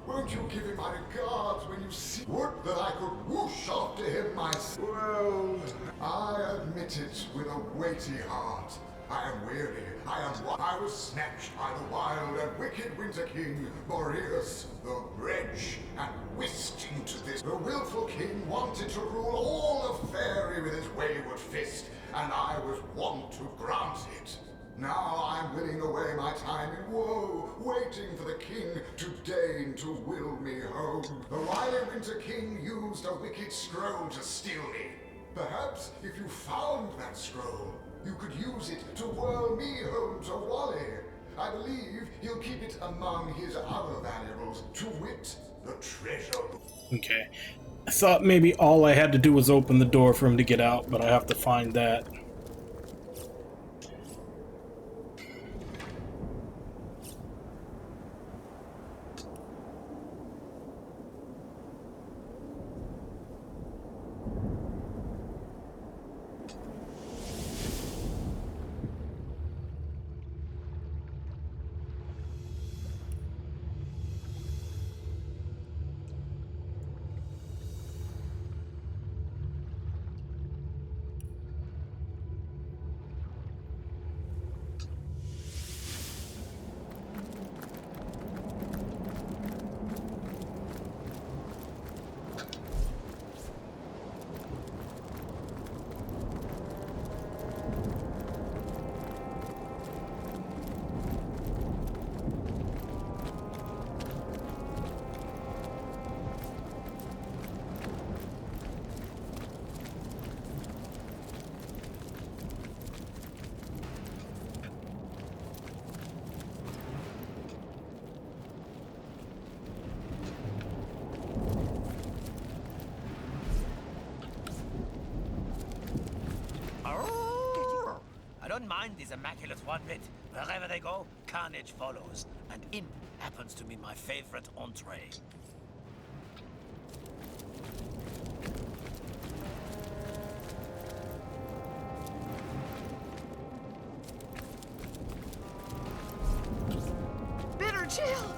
Won't you give him my regards when you see? Would that I could whoosh after him myself. Well, I admit it with a weighty heart. I am weary, I was snatched by the wild and wicked Winter King, Boreas the Wretch, and whisked into this. The willful king wanted to rule all of Fairy with his wayward fist, and I was wont to grant it. Now I'm willing away my time in woe, waiting for the king to deign to will me home. The wily Winter King used a wicked scroll to steal me. Perhaps if you found that scroll, you could use it to whirl me home to Wally. I believe he'll keep it among his other valuables, to wit, the treasure. Okay. I thought maybe all I had to do was open the door for him to get out, but I have to find that. I don't mind these immaculate one bit. Wherever they go, carnage follows. And imp happens to be my favorite entree. Bitter chill!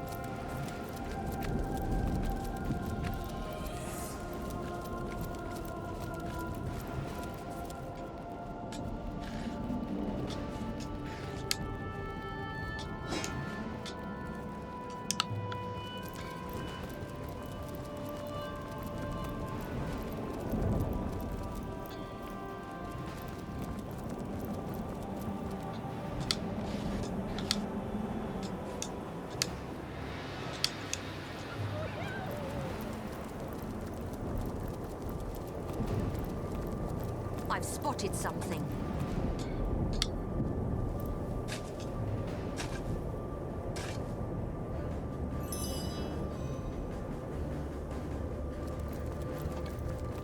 I've spotted something.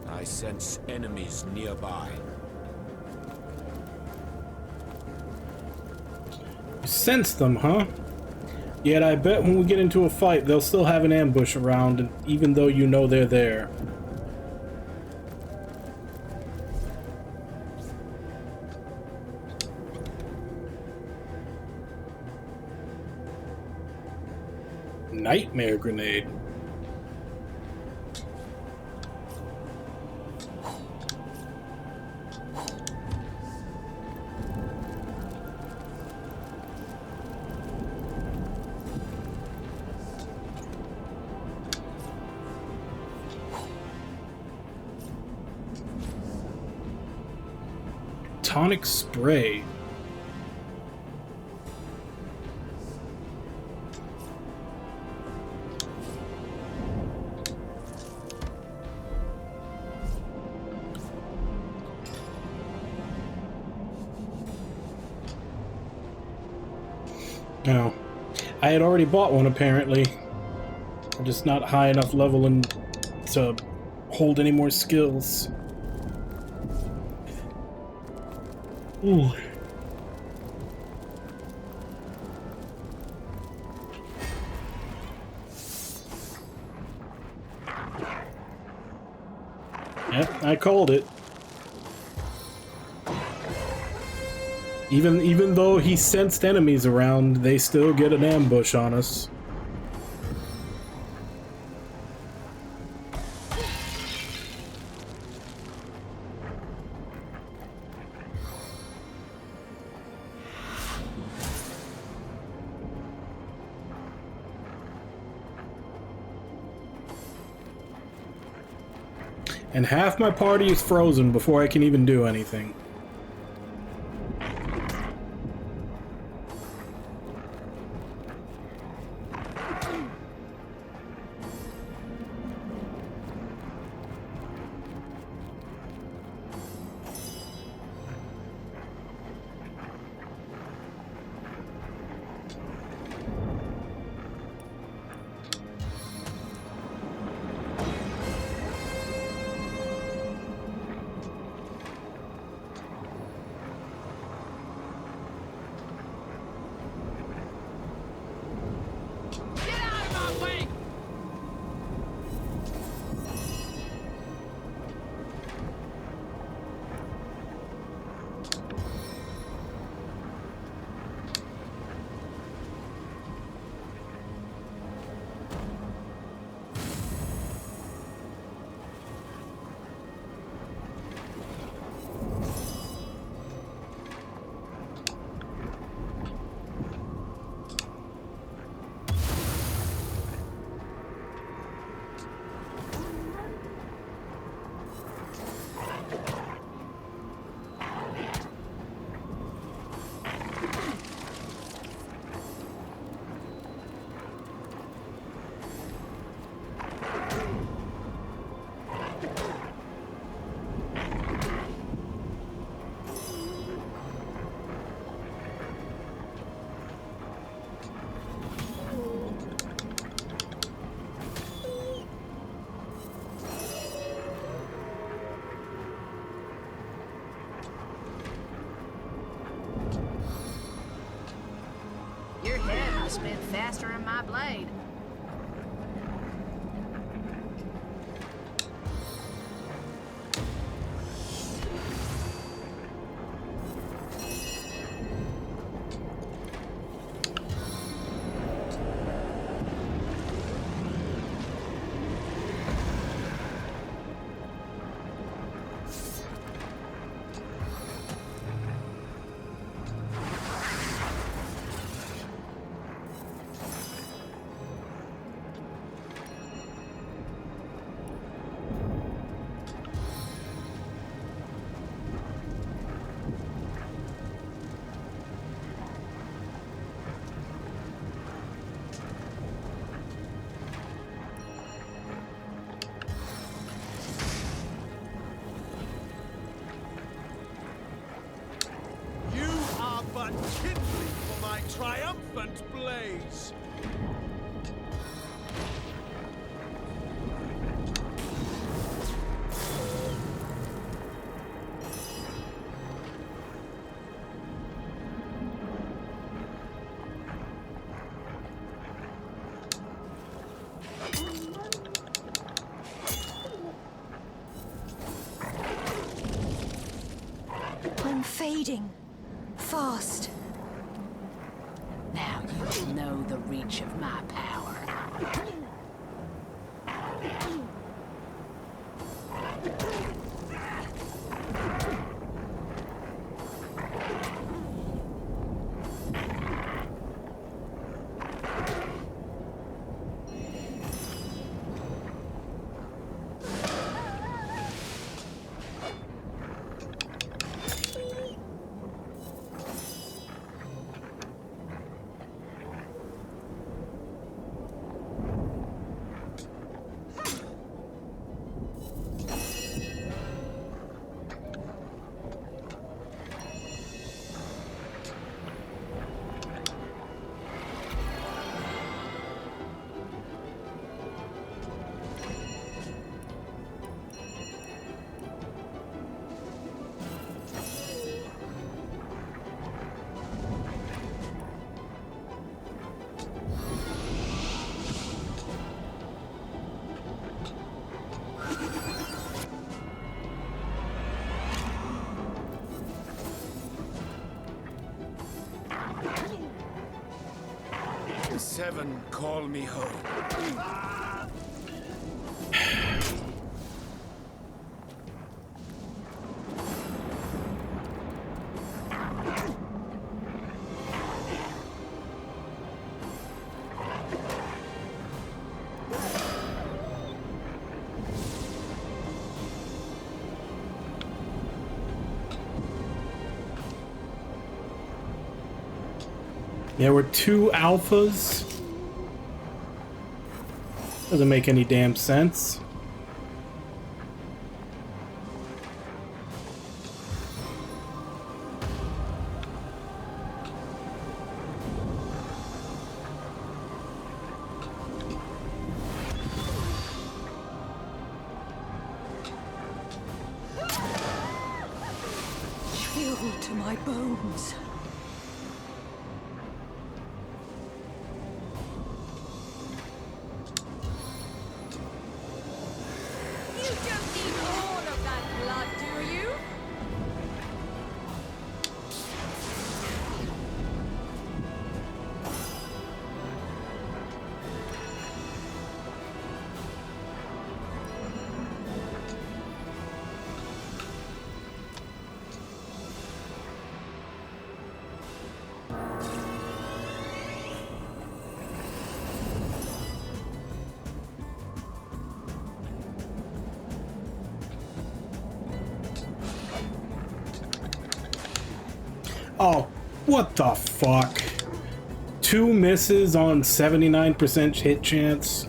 I sense enemies nearby. You sense them, huh? Yet I bet when we get into a fight, they'll still have an ambush around, even though you know they're there. Nightmare grenade. tonic spray. No. I had already bought one, apparently. I'm just not high enough level and to hold any more skills. Ooh. Yep, I called it. Even though he sensed enemies around, they still get an ambush on us. And half my party is frozen before I can even do anything. Your head must spin faster than my blade. But kindling for my triumphant blaze. I'm fading. Fast. Now you will know the reach of my power. The Seven call me home. There were 2 alphas. Doesn't make any damn sense. Chill to my bones. Oh, what the fuck? 2 misses on 79% hit chance.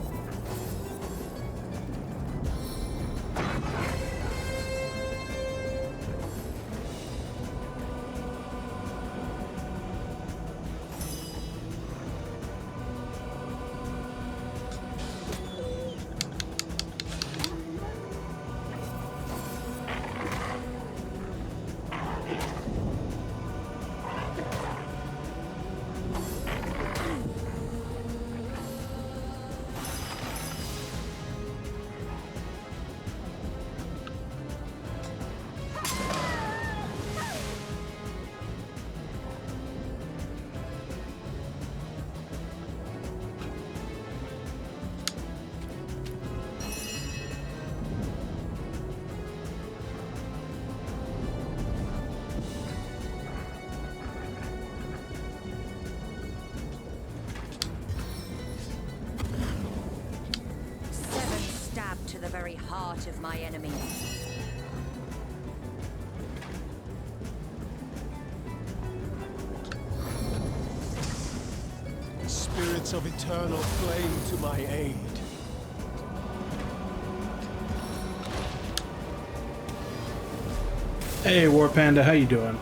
To the very heart of my enemy. Spirits of eternal flame to my aid. Hey, War Panda, how you doing?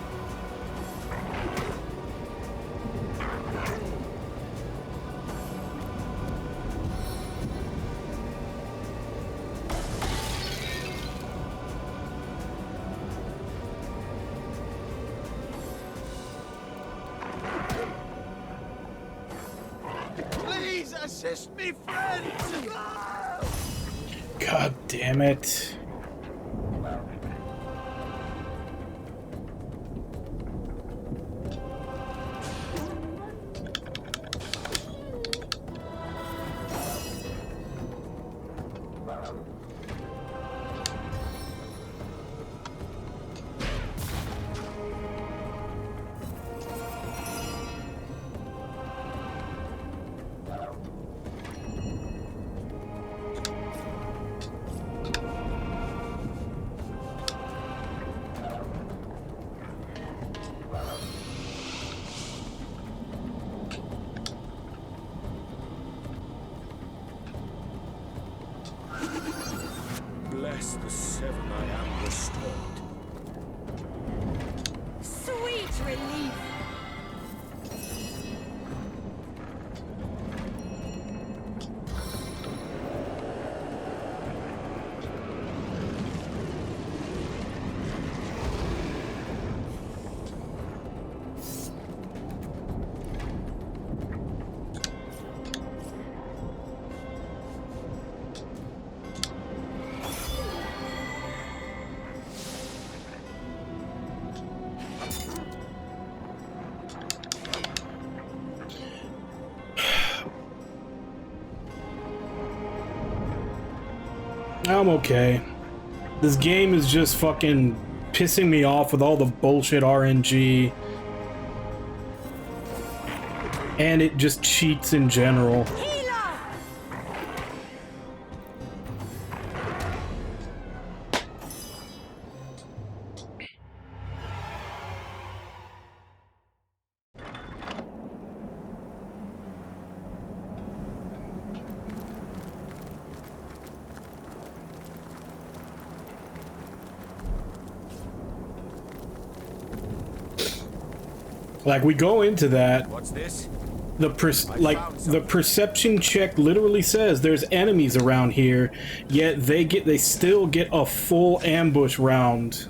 Assist me, friends! God damn it. I'm okay. This game is just fucking pissing me off with all the bullshit RNG. And it just cheats in general. Like, we go into that. What's this? The perception check literally says there's enemies around here, yet they still get a full ambush round.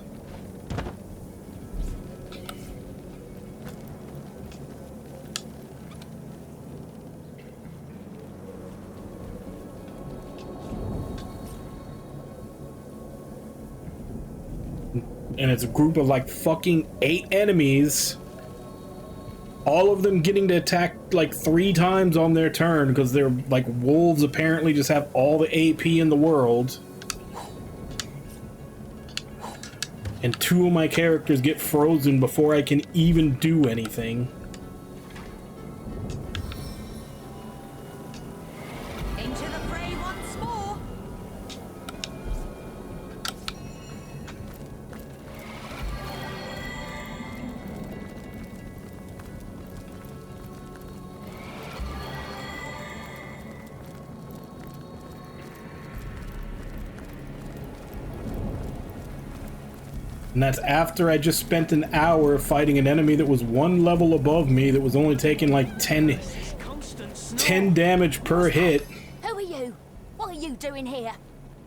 And it's a group of like fucking 8 enemies. All of them getting to attack like 3 times on their turn because they're like wolves apparently just have all the AP in the world. And 2 of my characters get frozen before I can even do anything. Into the fray once more. And that's after I just spent an hour fighting an enemy that was 1 level above me that was only taking like 10 damage per hit. Who are you? What are you doing here?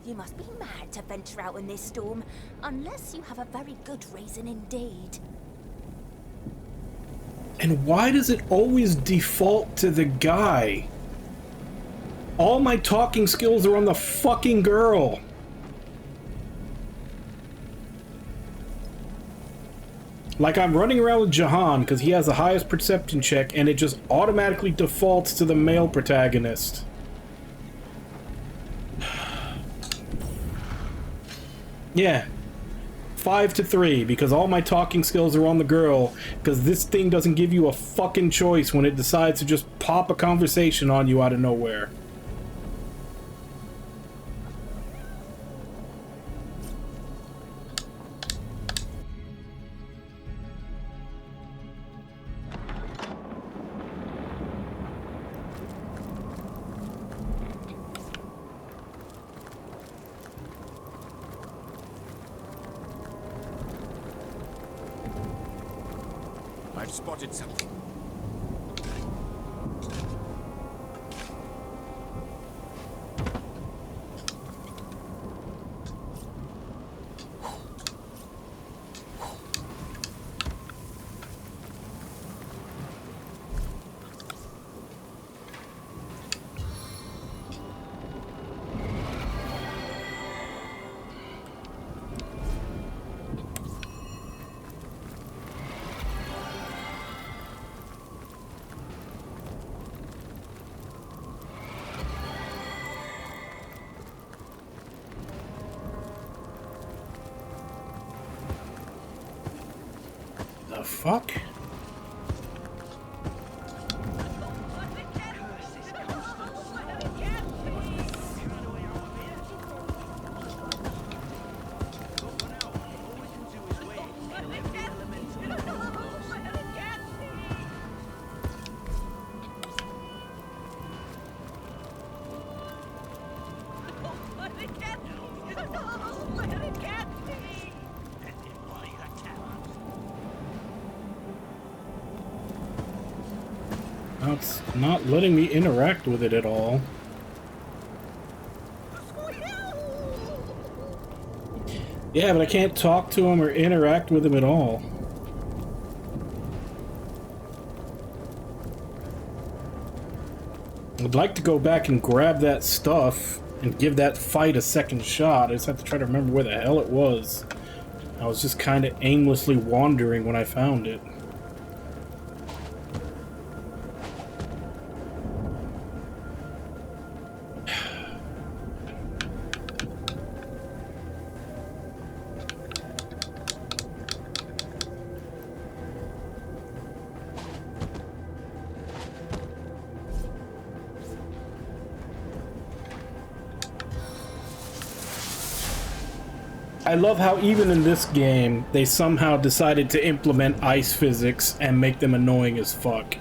You must be mad to venture out in this storm, unless you have a very good reason indeed. And why does it always default to the guy? All my talking skills are on the fucking girl. Like, I'm running around with Jahan because he has the highest perception check and it just automatically defaults to the male protagonist. Yeah. 5-3 because all my talking skills are on the girl because this thing doesn't give you a fucking choice when it decides to just pop a conversation on you out of nowhere. I've spotted something. The fuck? Now it's not letting me interact with it at all. Yeah, but I can't talk to him or interact with him at all. I'd like to go back and grab that stuff and give that fight a second shot. I just have to try to remember where the hell it was. I was just kind of aimlessly wandering when I found it. I love how even in this game, they somehow decided to implement ice physics and make them annoying as fuck.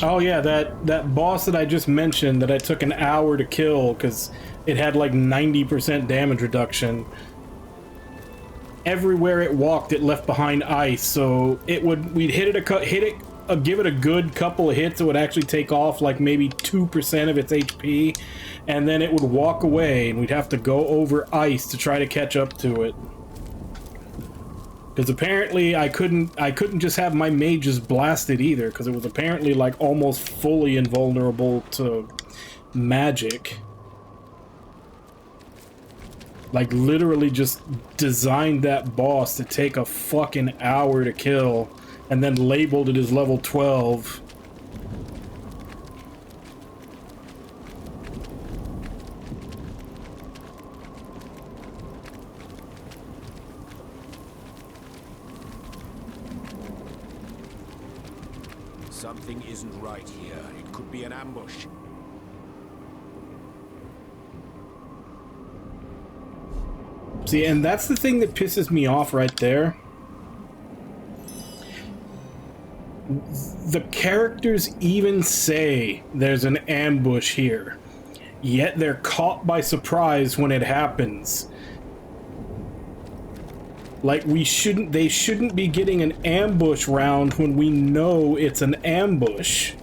Oh yeah, that boss that I just mentioned that I took an hour to kill because it had like 90% damage reduction. Everywhere it walked, it left behind ice, so we'd give it a good couple of hits. It would actually take off like maybe 2% of its HP, and then it would walk away, and we'd have to go over ice to try to catch up to it. Because apparently I couldn't just have my mages blasted either, because it was apparently like almost fully invulnerable to magic. Like literally just designed that boss to take a fucking hour to kill, and then labeled it as level 12. Something isn't right here. It could be an ambush. See, and that's the thing that pisses me off right there. The characters even say there's an ambush here, yet they're caught by surprise when it happens. Like, they shouldn't be getting an ambush round when we know it's an ambush.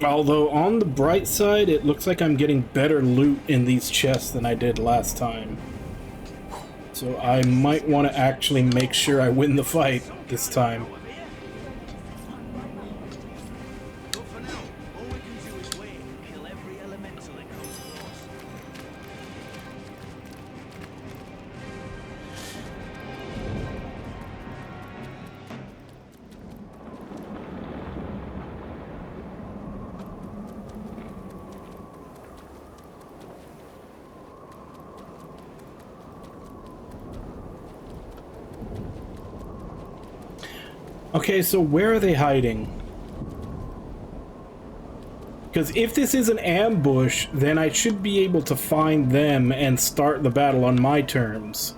Although, on the bright side, it looks like I'm getting better loot in these chests than I did last time. So I might want to actually make sure I win the fight this time. Okay, so where are they hiding? Because if this is an ambush, then I should be able to find them and start the battle on my terms.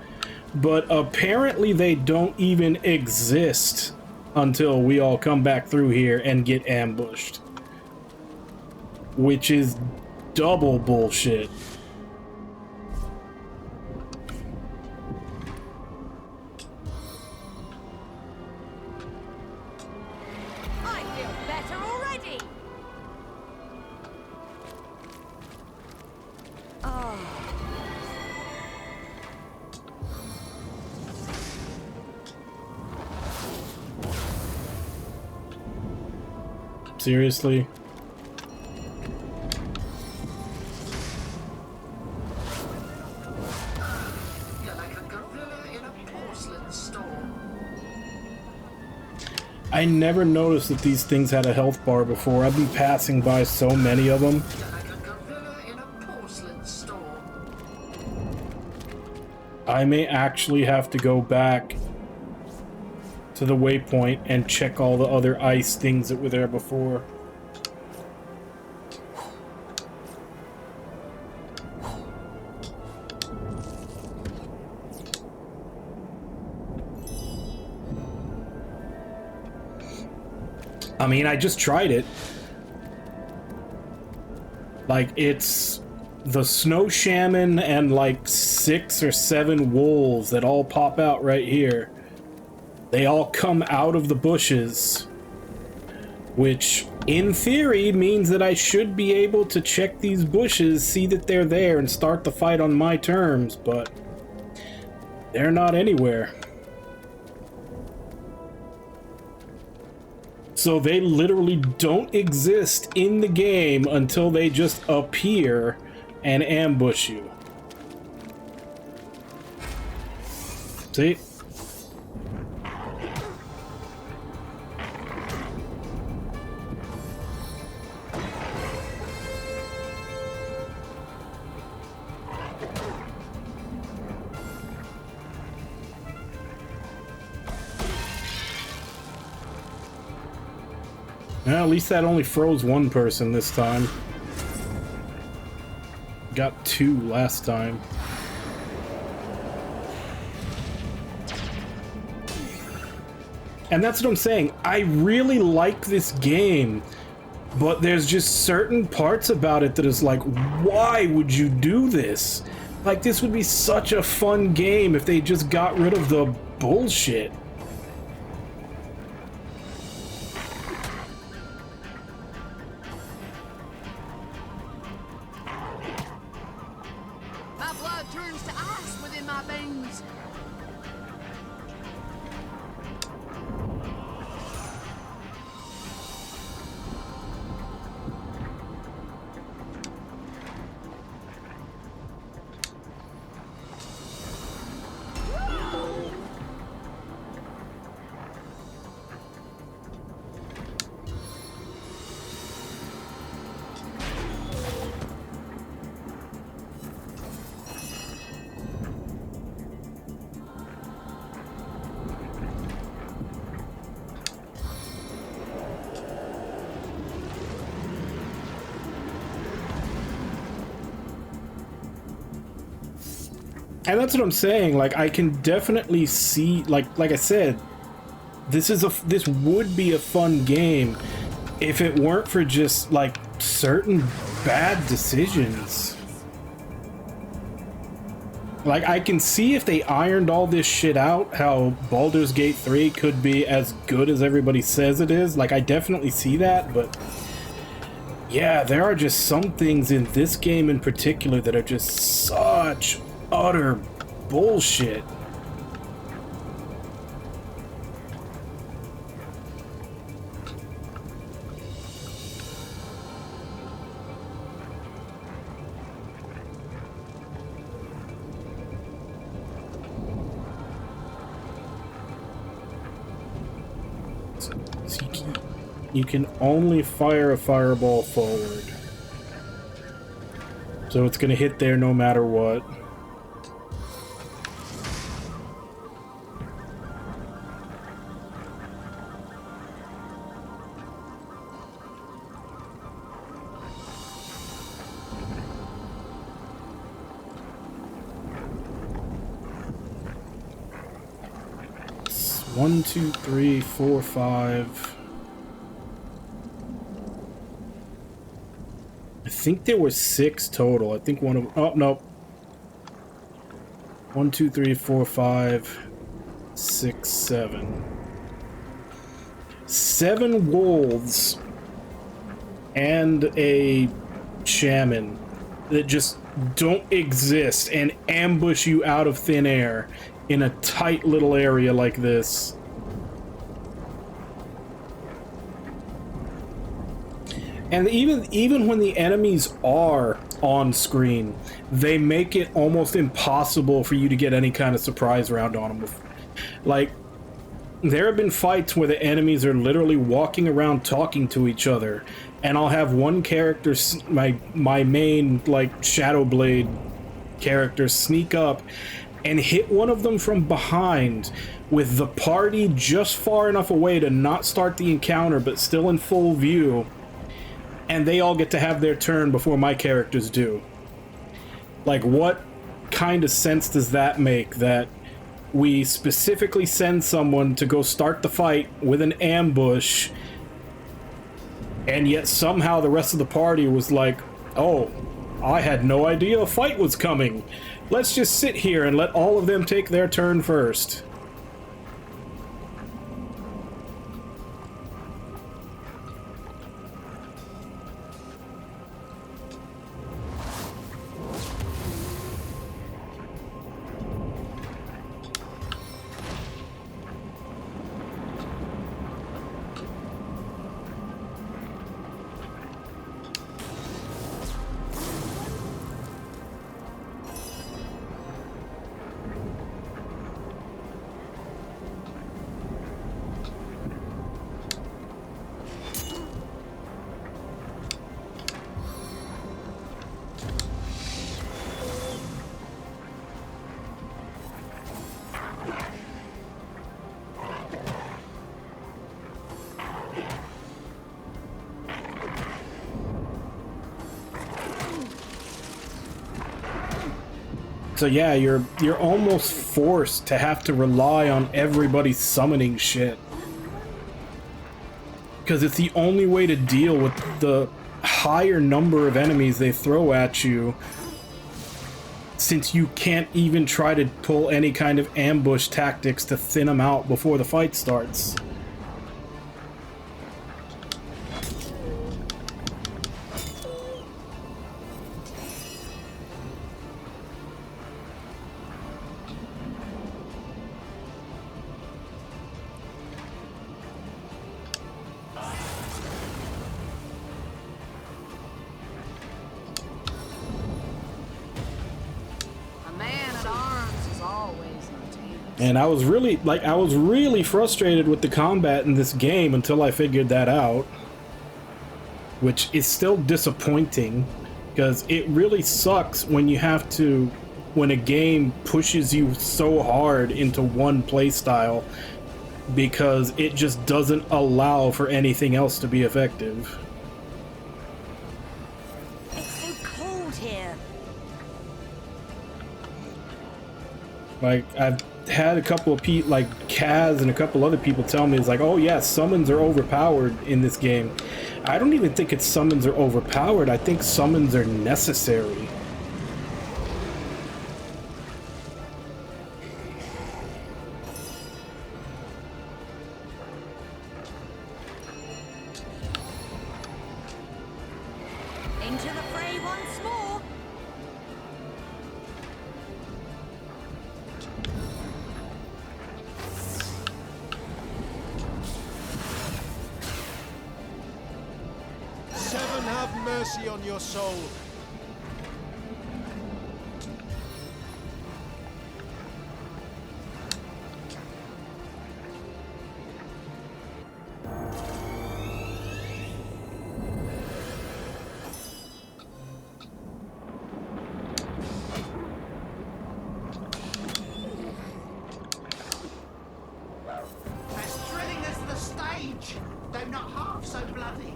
But apparently they don't even exist until we all come back through here and get ambushed. Which is double bullshit. Seriously? I never noticed that these things had a health bar before. I've been passing by so many of them. I may actually have to go back to the waypoint and check all the other ice things that were there before. I mean, I just tried it. Like, it's the snow shaman and like 6 or 7 wolves that all pop out right here. They all come out of the bushes, which in theory means that I should be able to check these bushes, see that they're there, and start the fight on my terms, but they're not anywhere. So they literally don't exist in the game until they just appear and ambush you. See? Well, at least that only froze one person this time. Got 2 last time. And that's what I'm saying. I really like this game, but there's just certain parts about it that is like, why would you do this? Like, this would be such a fun game if they just got rid of the bullshit. My blood turns to ice within my veins. And that's what I'm saying. Like, I can definitely see, like I said, this would be a fun game if it weren't for just like certain bad decisions. Like, I can see if they ironed all this shit out, how Baldur's Gate 3 could be as good as everybody says it is. Like, I definitely see that, but yeah, there are just some things in this game in particular that are just such utter bullshit. So you can only fire a fireball forward. So it's gonna hit there no matter what. One, two, three, four, 5. I think there were 6 total. I think one of... Oh, no. 1, 2, 3, 4, 5, 6, 7. 7 wolves and a shaman that just don't exist and ambush you out of thin air in a tight little area like this. And even when the enemies are on screen, they make it almost impossible for you to get any kind of surprise round on them. Like, there have been fights where the enemies are literally walking around talking to each other, and I'll have one character, my main, like, Shadow Blade character, sneak up and hit one of them from behind with the party just far enough away to not start the encounter but still in full view, and they all get to have their turn before my characters do. Like, what kind of sense does that make, that we specifically send someone to go start the fight with an ambush, And yet somehow the rest of the party was like, oh, I had no idea a fight was coming. Let's just sit here and let all of them take their turn first. So yeah, you're almost forced to have to rely on everybody summoning shit. Because it's the only way to deal with the higher number of enemies they throw at you, since you can't even try to pull any kind of ambush tactics to thin them out before the fight starts. And I was really frustrated with the combat in this game until I figured that out. Which is still disappointing, because it really sucks when when a game pushes you so hard into one playstyle, because it just doesn't allow for anything else to be effective. It's so cold here. Like, I've had a couple of like Kaz and a couple other people tell me, it's like, oh yeah, summons are overpowered in this game. I don't even think it's summons are overpowered. I think summons are necessary. Into the fray once more. Seven, have mercy on your soul. As thrilling as the stage, though not half so bloody.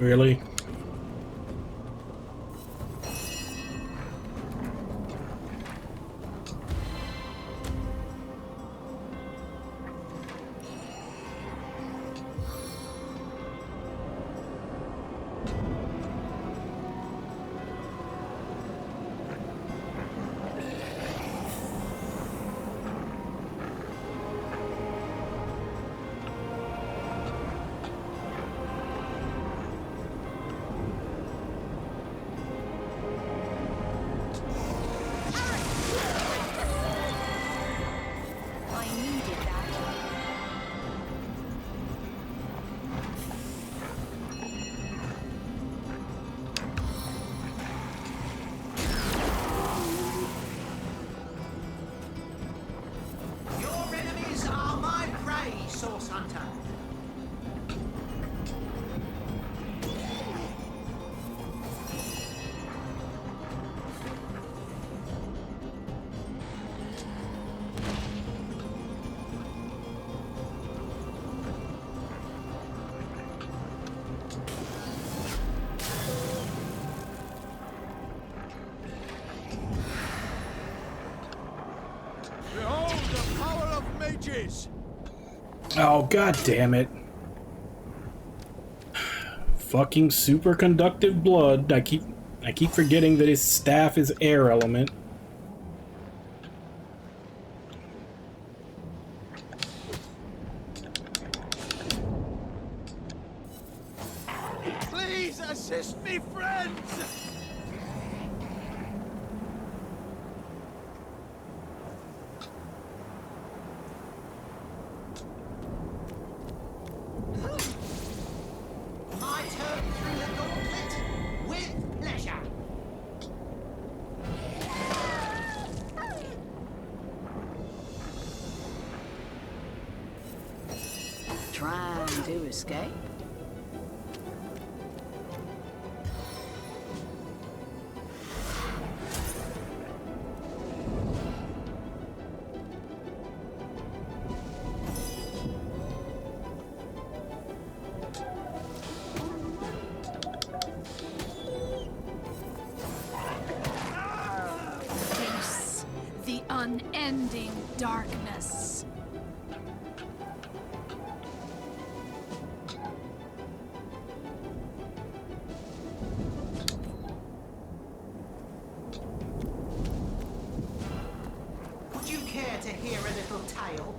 Really? is. Oh, god damn it. Fucking superconductive blood. I keep forgetting that his staff is air element. Please assist me, friends. My turn through the gauntlet with pleasure. Trying to escape? Face the unending darkness. Would you care to hear a little tale?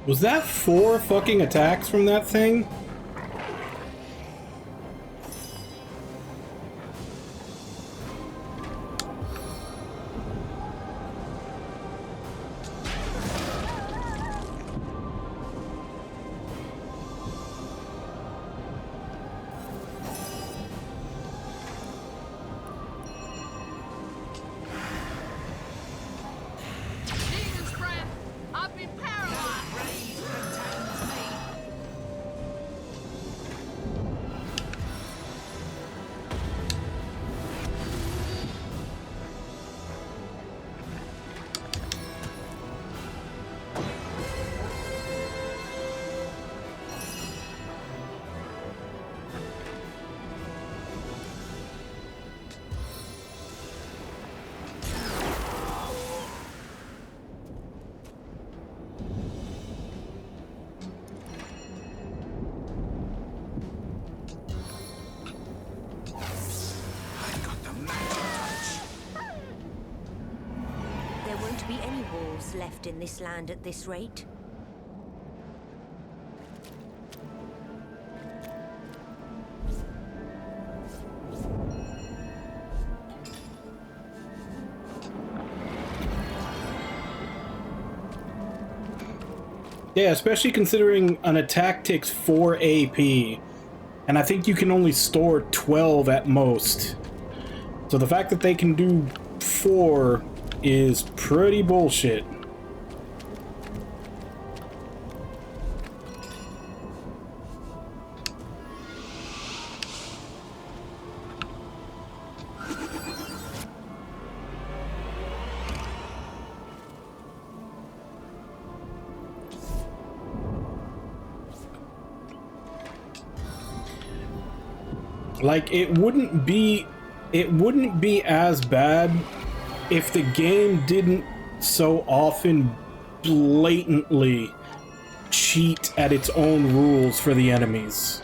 Was that 4 fucking attacks from that thing? Demon's breath! I've been paralyzed! Rage contains me. I've got the magic touch. There won't be any wolves left in this land at this rate. Yeah, especially considering an attack takes 4 AP, and I think you can only store 12 at most. So the fact that they can do 4 is pretty bullshit. Like, it wouldn't be as bad if the game didn't so often blatantly cheat at its own rules for the enemies.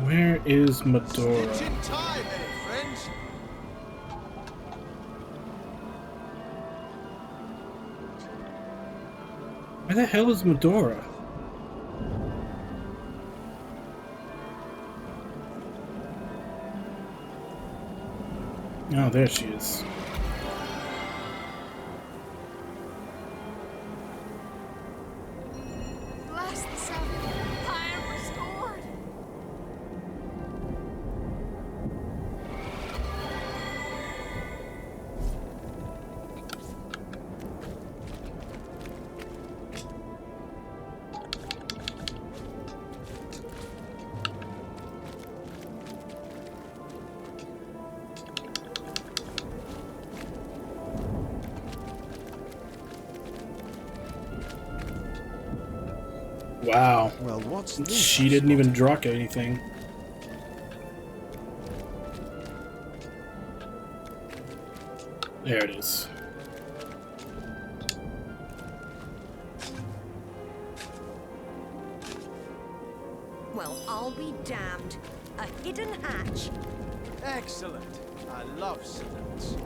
Where is Medora? It's in time, friends. Where the hell is Medora? Oh, there she is. Bless the Seven. I am restored. Wow. Well, what's this? She didn't even drop anything. There it is. Well, I'll be damned. A hidden hatch. Excellent. I love civils.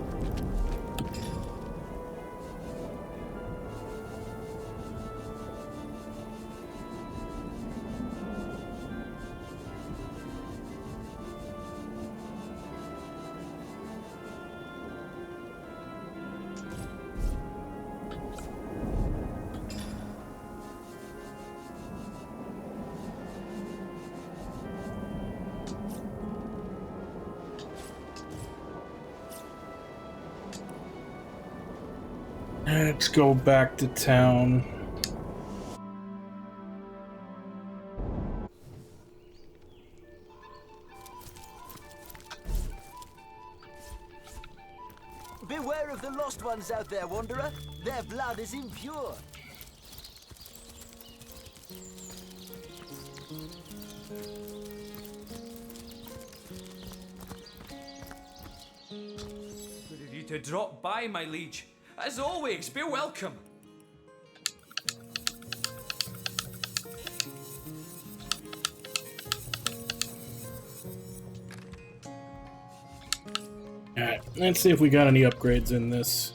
Let's go back to town. Beware of the lost ones out there, Wanderer. Their blood is impure. Good of you to drop by, my liege. As always, be welcome. Alright, let's see if we got any upgrades in this.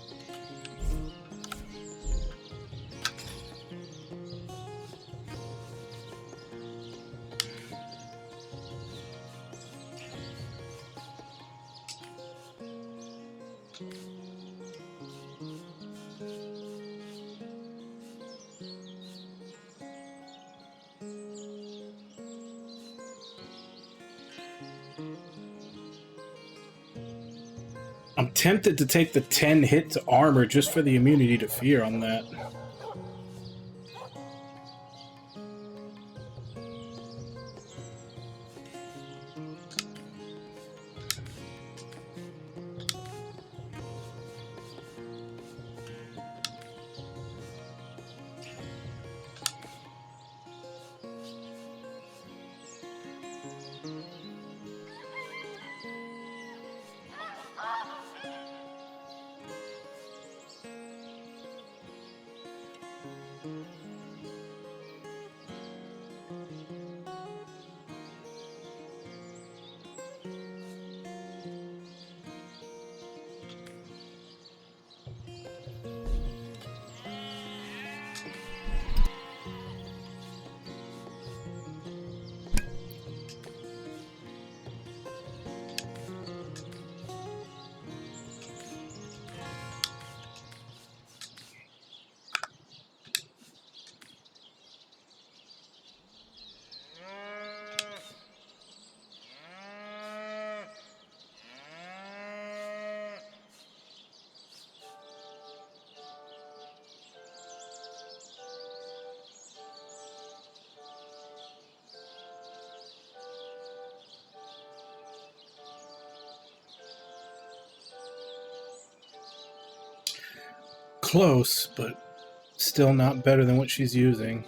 I'm tempted to take the 10 hit to armor just for the immunity to fear on that. Close, but still not better than what she's using.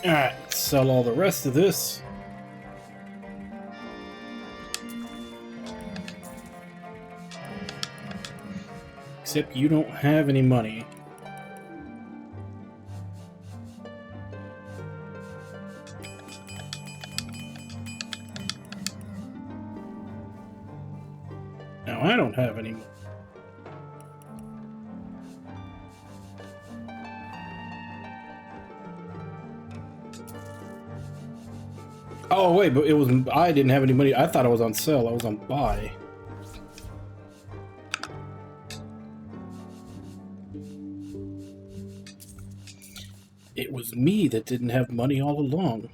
Alright, sell all the rest of this. Except you don't have any money. Now I don't have any money. Oh wait, but it was I didn't have any money. I thought I was on sale. I was on buy. It was me that didn't have money all along.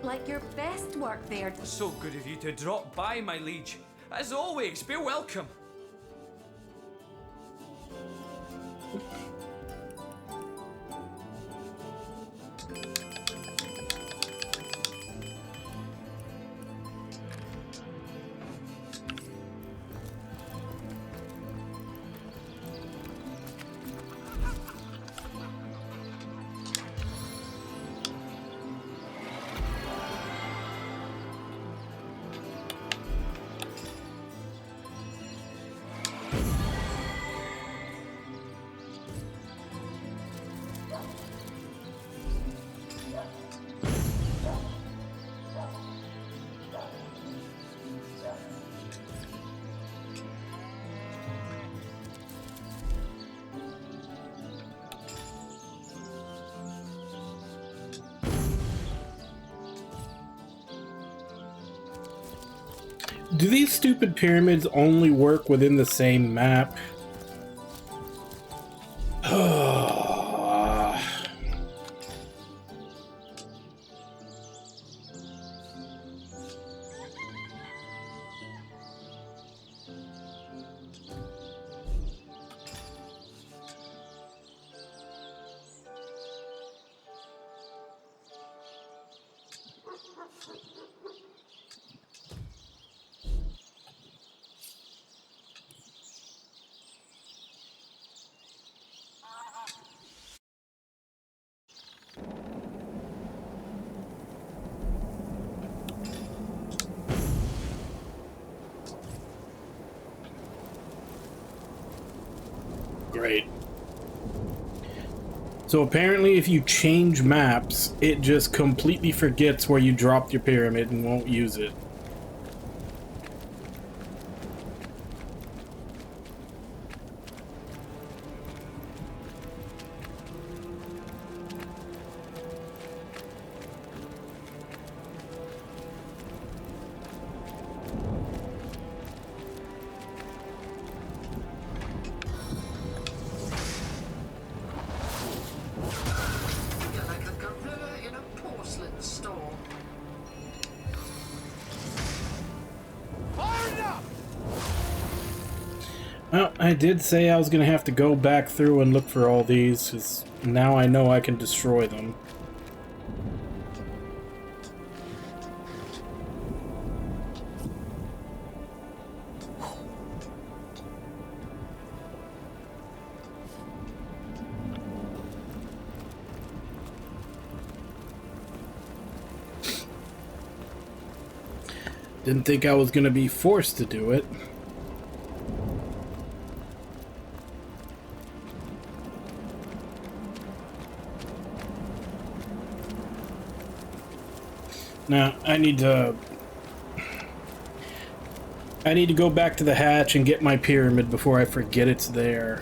Like your best work there. So good of you to drop by, my liege. As always, be welcome. Do these stupid pyramids only work within the same map? Great. So apparently if you change maps, it just completely forgets where you dropped your pyramid and won't use it. Well, I did say I was going to have to go back through and look for all these, 'cause Now I know I can destroy them. Didn't think I was gonna be forced to do it. Now, I need to go back to the hatch and get my pyramid before I forget it's there.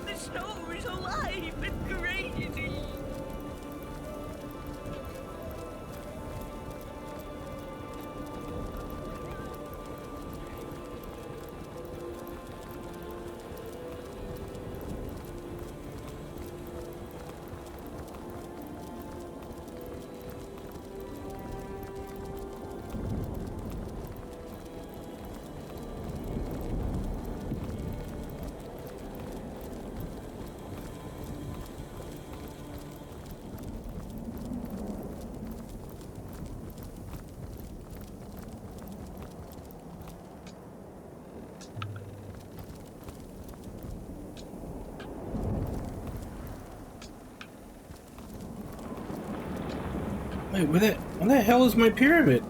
The snow is alive and crazy. Wait, where the hell is my pyramid?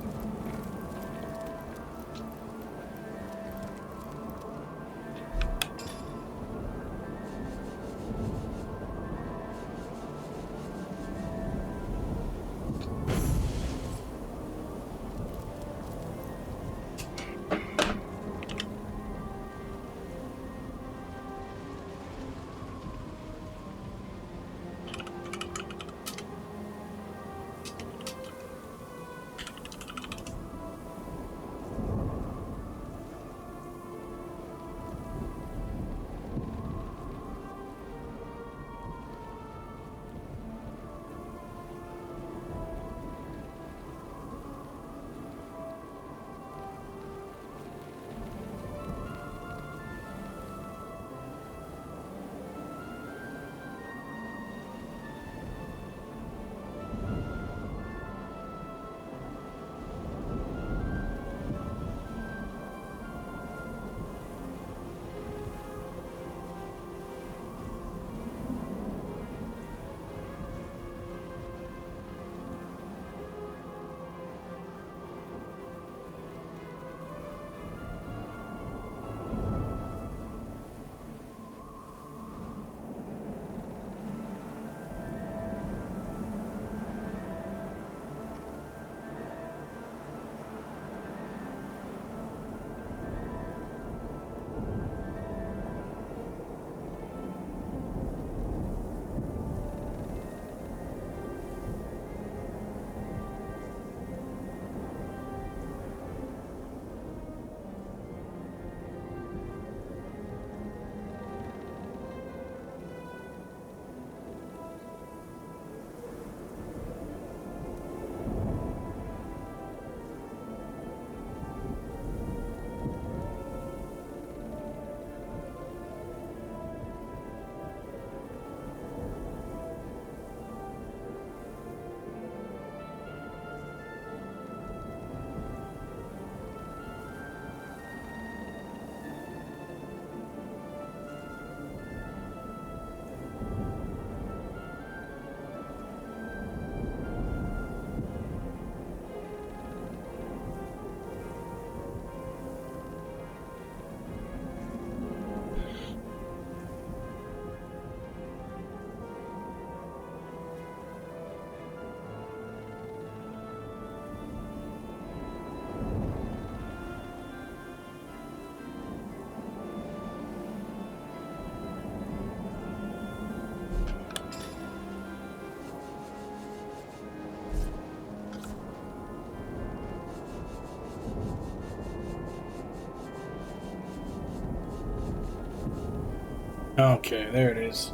Okay, there it is.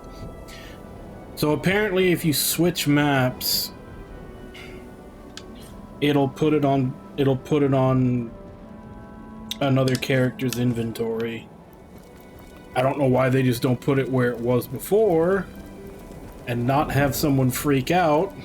So apparently if you switch maps, it'll put it on another character's inventory. I don't know why they just don't put it where it was before and not have someone freak out.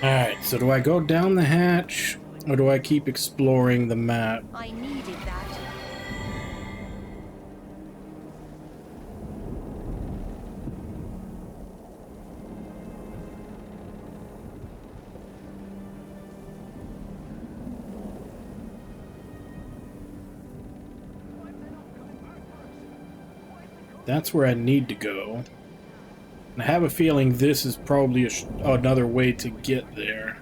Alright, so do I go down the hatch, or do I keep exploring the map? I needed that. That's where I need to go. I have a feeling this is probably another way to get there.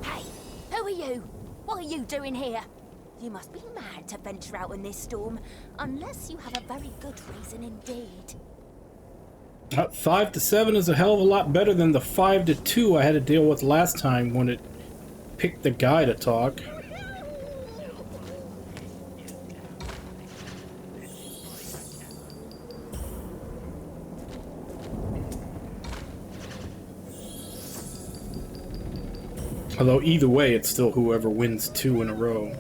Hey, who are you? What are you doing here? You must be mad to venture out in this storm, unless you have a very good reason indeed. 5 to 7 is a hell of a lot better than the 5 to 2 I had to deal with last time when it picked the guy to talk. Although either way, it's still whoever wins 2 in a row.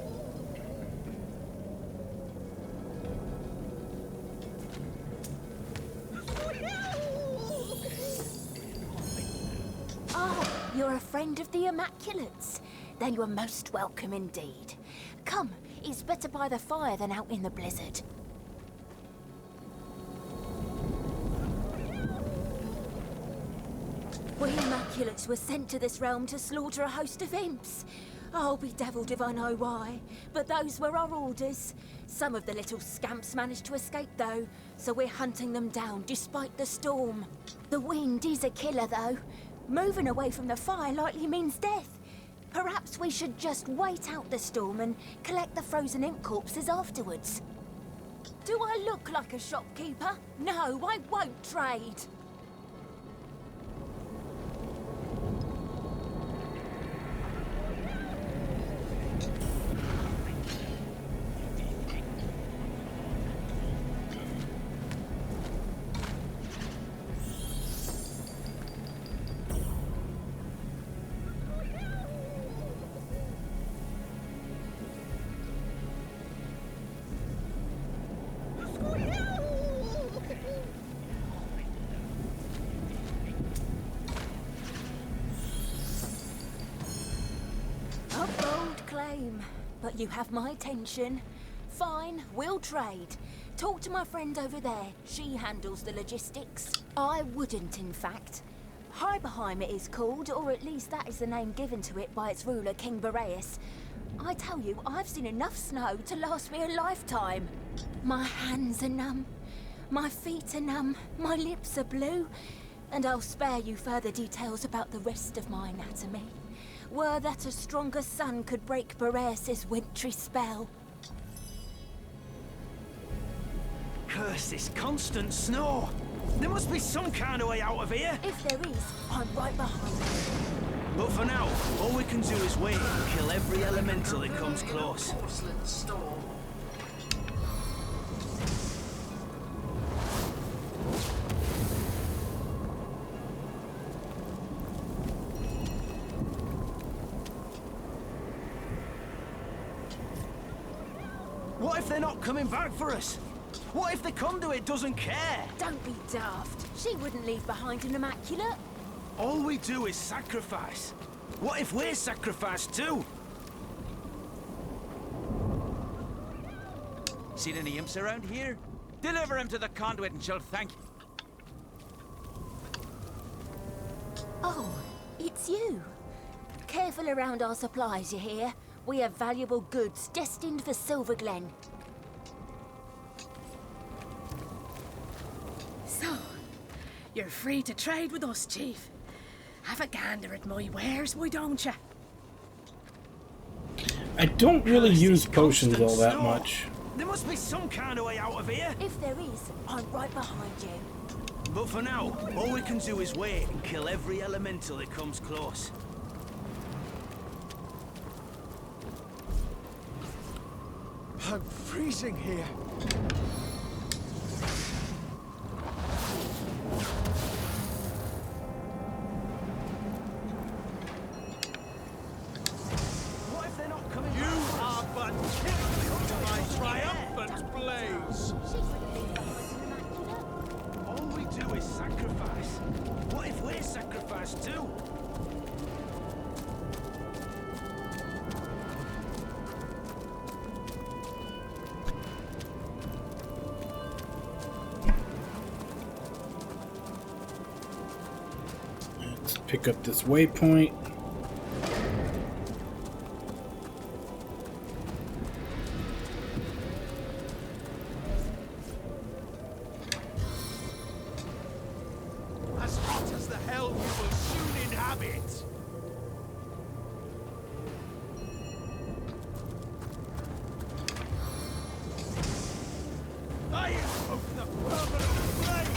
You're a friend of the Immaculates. Then you are most welcome indeed. Come, it's better by the fire than out in the blizzard. We Immaculates were sent to this realm to slaughter a host of imps. I'll be devilled if I know why, but those were our orders. Some of the little scamps managed to escape though, so we're hunting them down despite the storm. The wind is a killer though. Moving away from the fire likely means death. Perhaps we should just wait out the storm and collect the frozen imp corpses afterwards. Do I look like a shopkeeper? No, I won't trade. But you have my attention. Fine, we'll trade. Talk to my friend over there. She handles the logistics. I wouldn't, in fact. Hyberheim it is called, or at least that is the name given to it by its ruler, King Boreas. I tell you, I've seen enough snow to last me a lifetime. My hands are numb. My feet are numb. My lips are blue. And I'll spare you further details about the rest of my anatomy. Were that a stronger sun could break Boreas' wintry spell. Curse this constant snow! There must be some kind of way out of here! If there is, I'm right behind you. But for now, all we can do is wait and kill every elemental that comes close. What if they're not coming back for us? What if the conduit doesn't care? Don't be daft. She wouldn't leave behind an immaculate. All we do is sacrifice. What if we're sacrificed too? Seen any imps around here? Deliver him to the conduit and she'll thank you. Oh, it's you. Careful around our supplies, you hear? We have valuable goods destined for Silver Glen. So, You're free to trade with us, Chief. Have a gander at my wares, why don't you? I don't really use potions all that much. There must be some kind of way out of here. If there is, I'm right behind you. But for now, all we can do is wait and kill every elemental that comes close. I'm freezing here. What if they're not coming You back? are but killed to my triumphant blaze. All we do is sacrifice. What if we're sacrificed too? Let's pick up this waypoint. As hot as the hell we will soon inhabit. I invoke the permanent flame.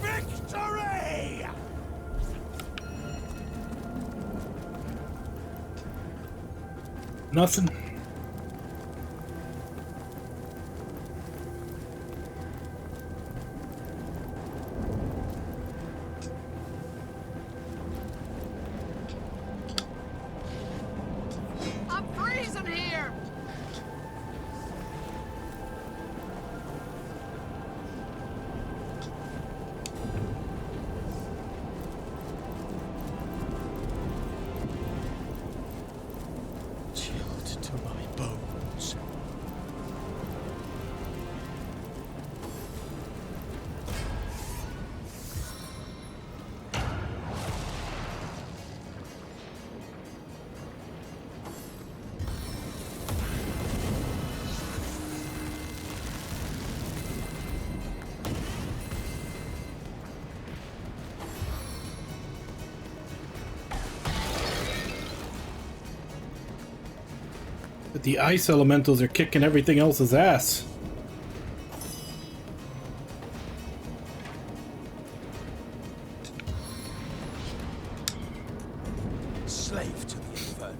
Victory! Nothing. I'm freezing here! Chilled to my bones. But the ice elementals are kicking everything else's ass. Slave to the inferno.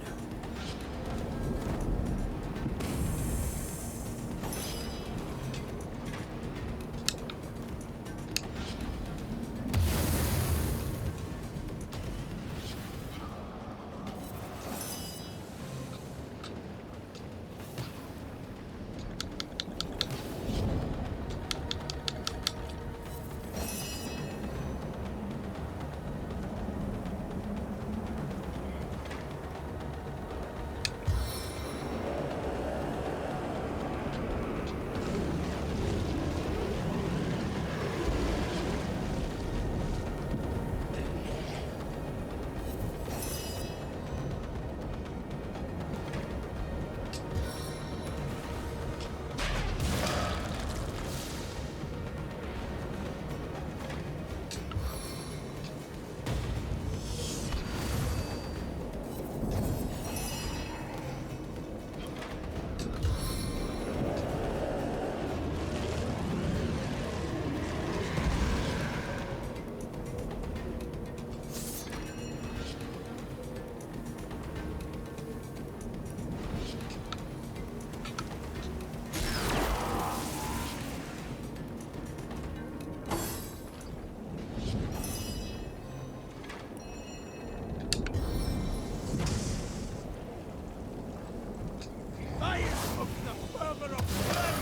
I invoke the permanent flame.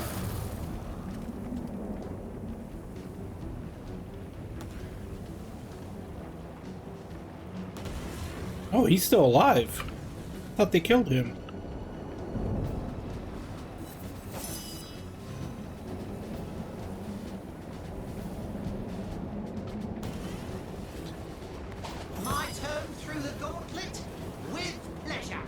Oh, he's still alive. Thought they killed him. My turn through the gauntlet with pleasure.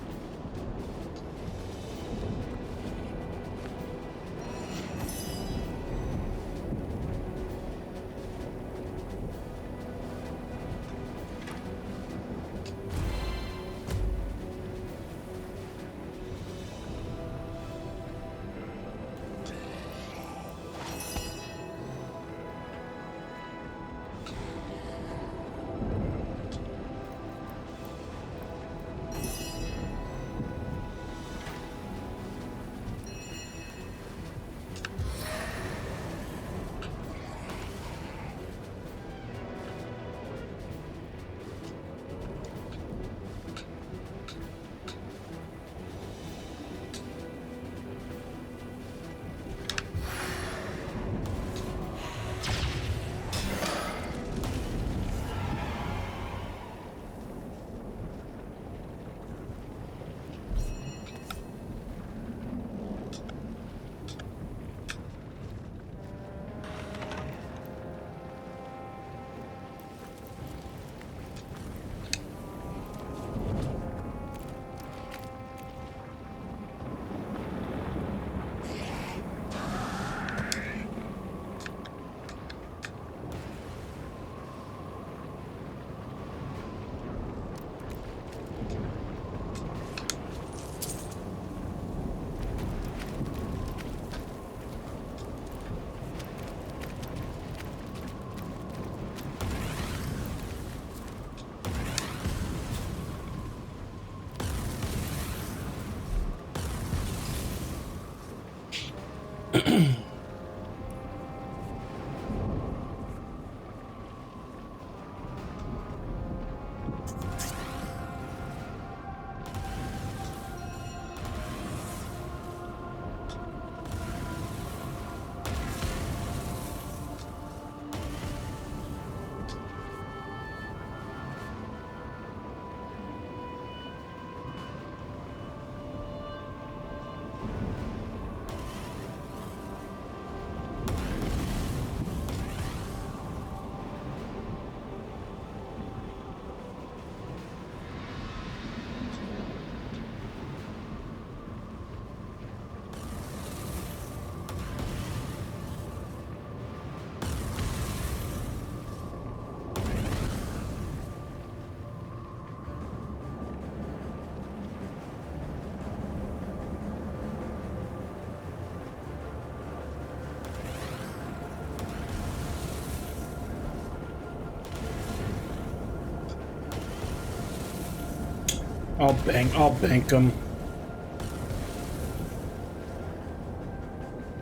I'll bank them.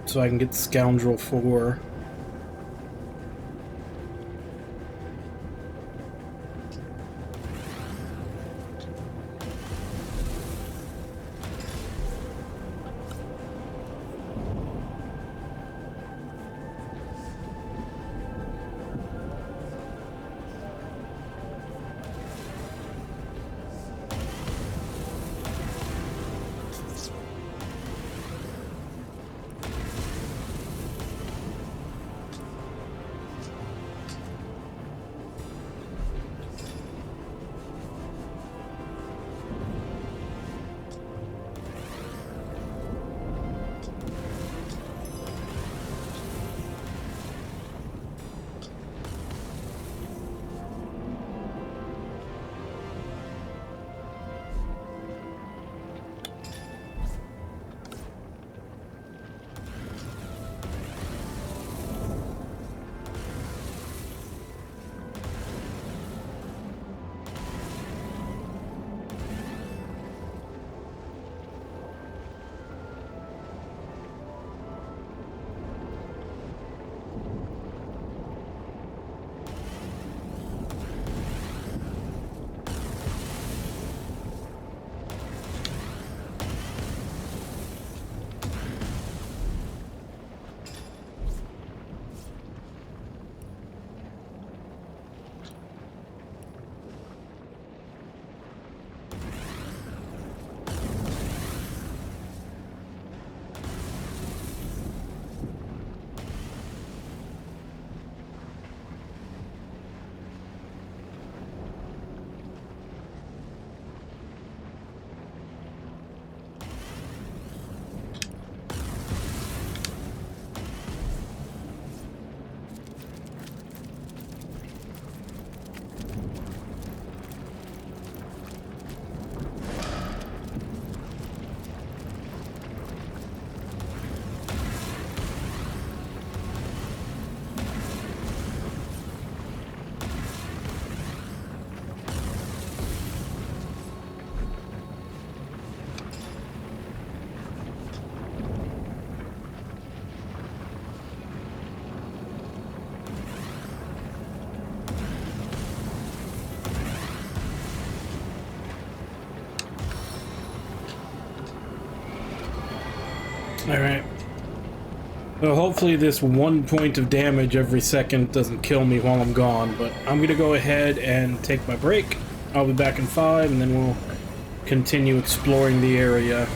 So I can get Scoundrel 4. Alright. So hopefully this 1 point of damage every second doesn't kill me while I'm gone, but I'm gonna go ahead and take my break. I'll be back in 5, and then we'll continue exploring the area.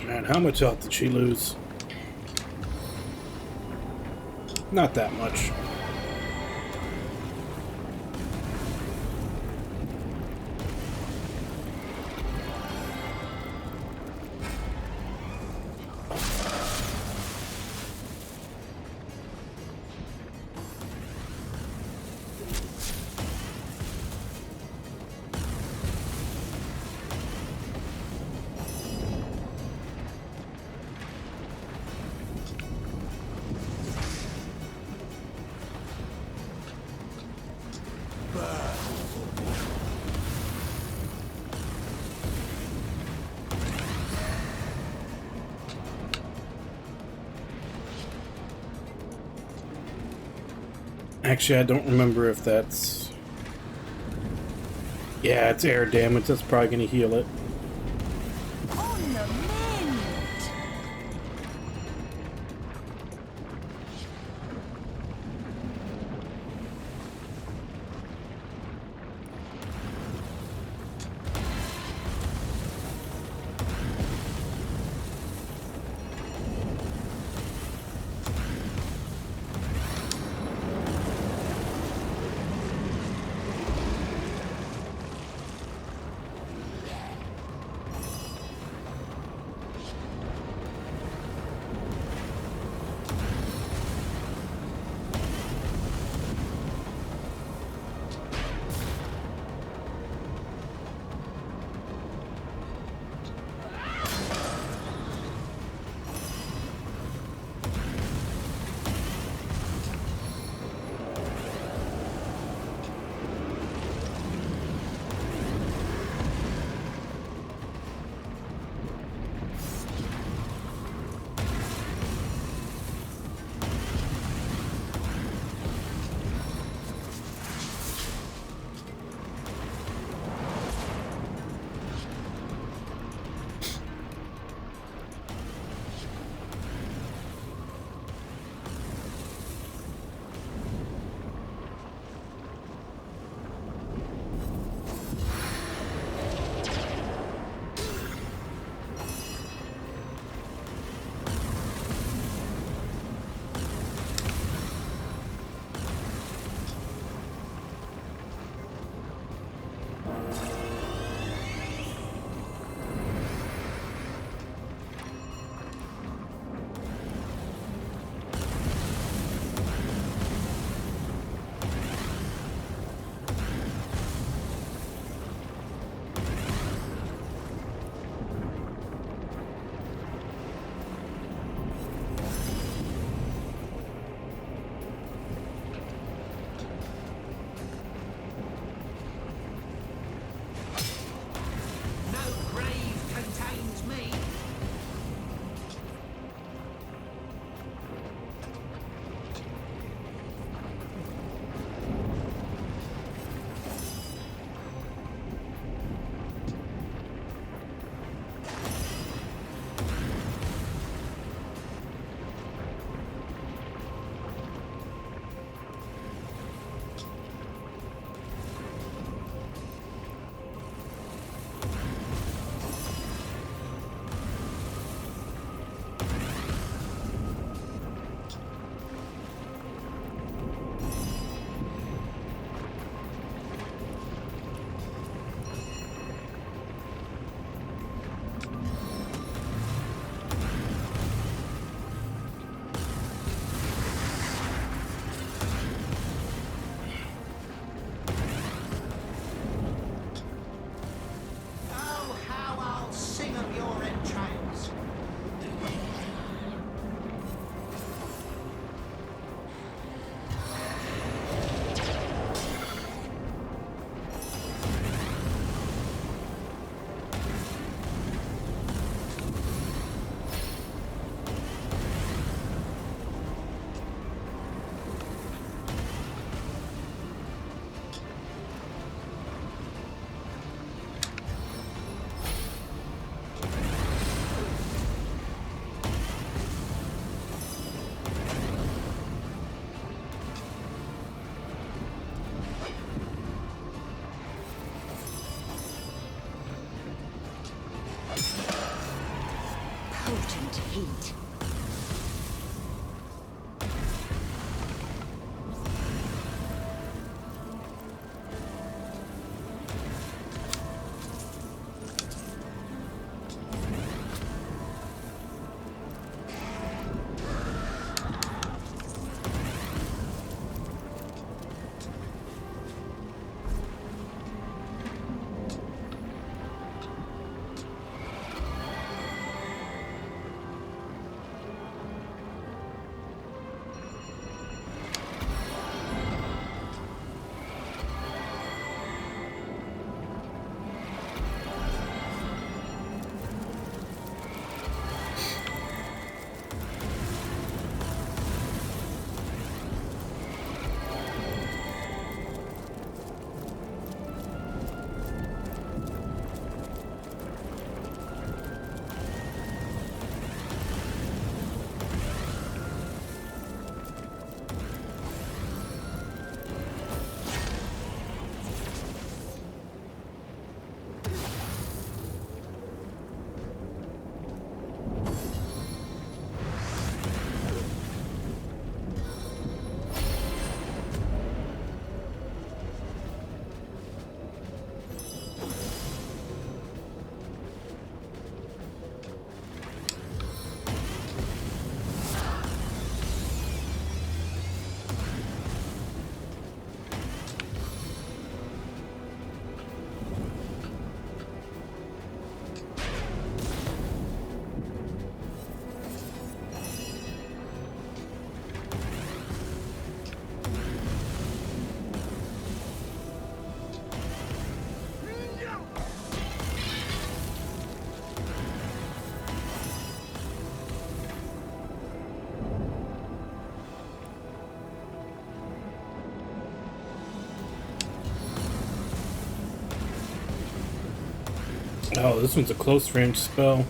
Man, how much health did she lose? Not that much. Actually, I don't remember if that's... Yeah, it's air damage. That's probably going to heal it. On the mend! ancient heat. Oh, this one's a close range spell.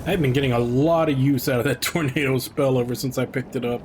I've been getting a lot of use out of that tornado spell ever since I picked it up.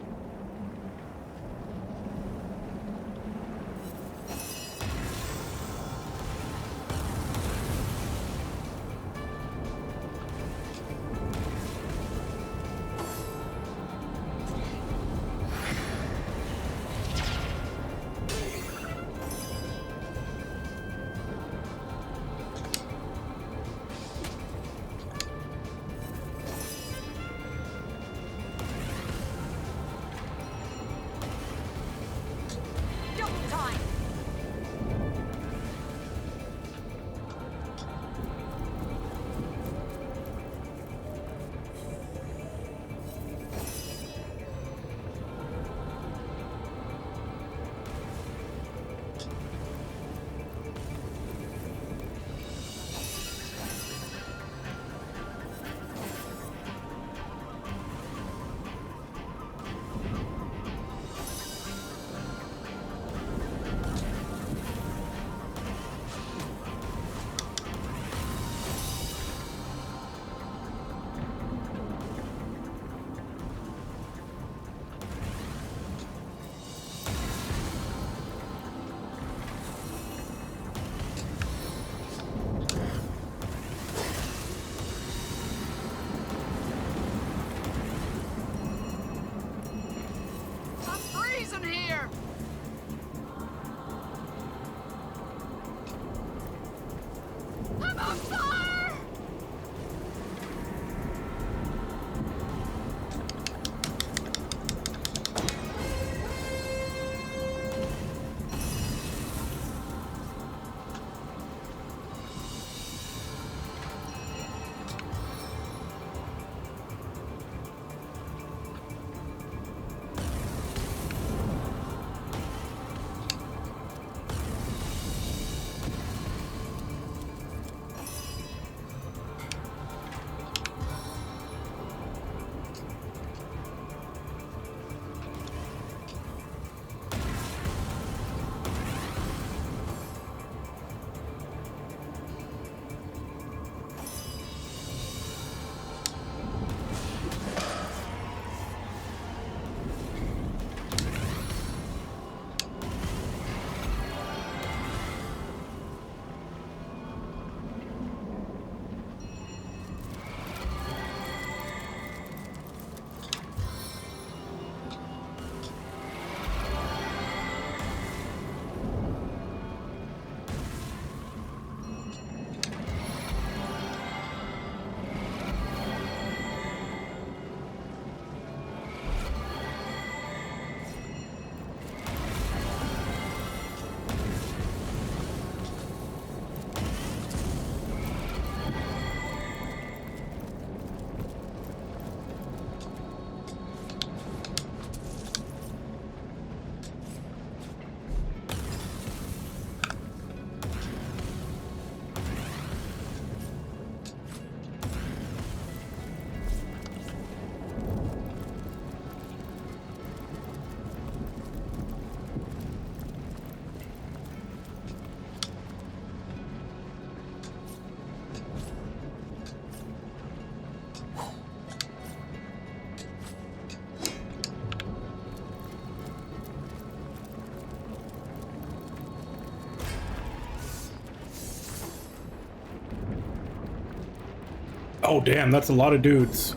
Oh, damn, that's a lot of dudes.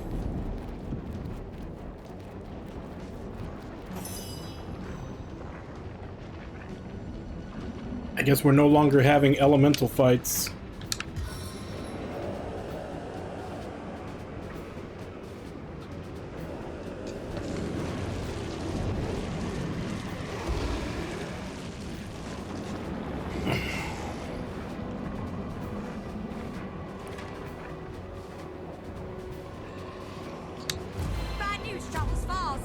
I guess we're no longer having elemental fights. Bad news travels fast.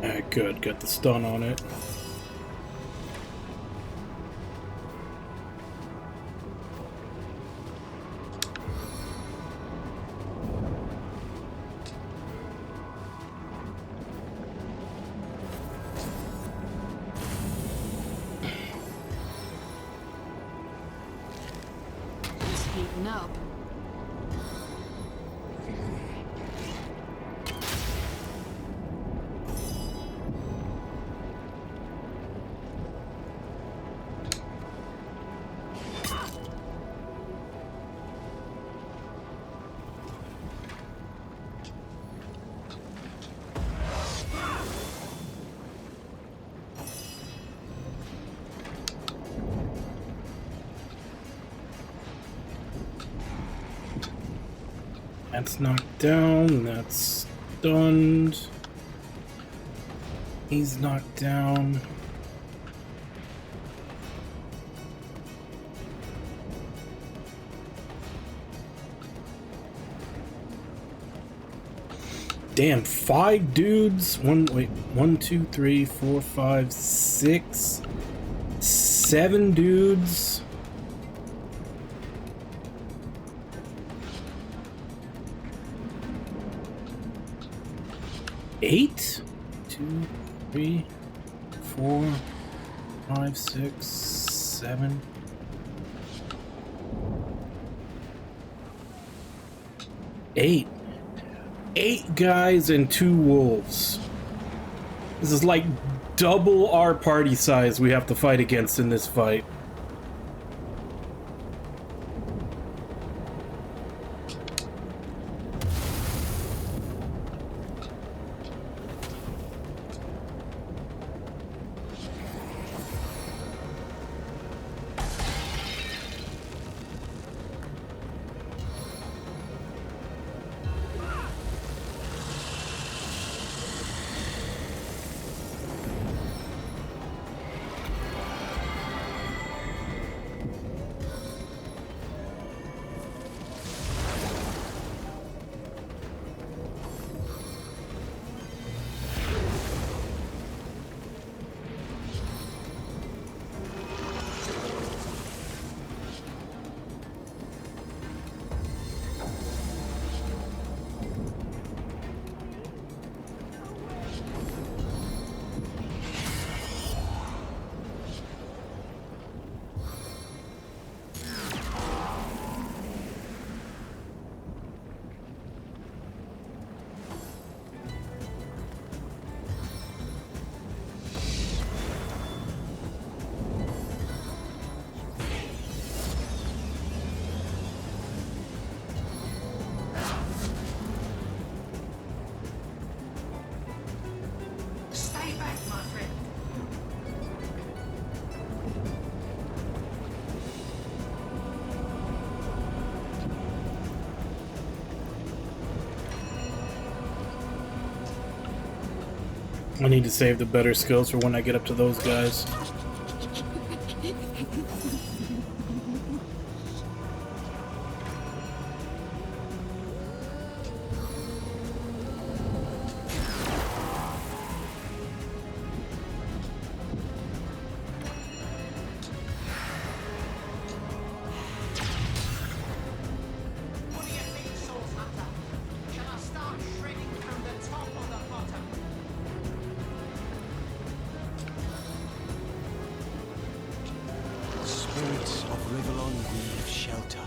Alright, good. Got the stun on it. It's heating up. That's knocked down, that's stunned. He's knocked down. Damn, 5 dudes. Wait, 1, 2, 3, 4, 5, 6, 7 dudes. Eight? 2, 3, 4, 5, 6, 7. 8. 8 guys and 2 wolves. This is like double our party size we have to fight against in this fight. I need to save the better skills for when I get up to those guys. Spirits of Rivellon weave shelter.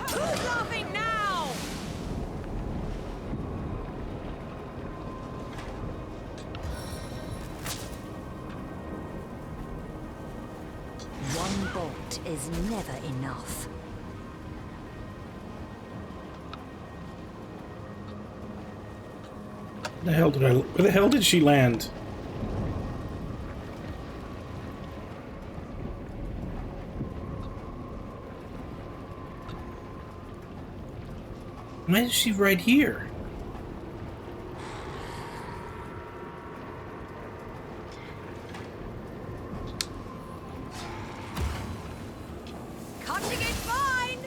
Who's laughing now? One bolt is never enough. Where the hell did she land? Why is she right here? Cutting it fine!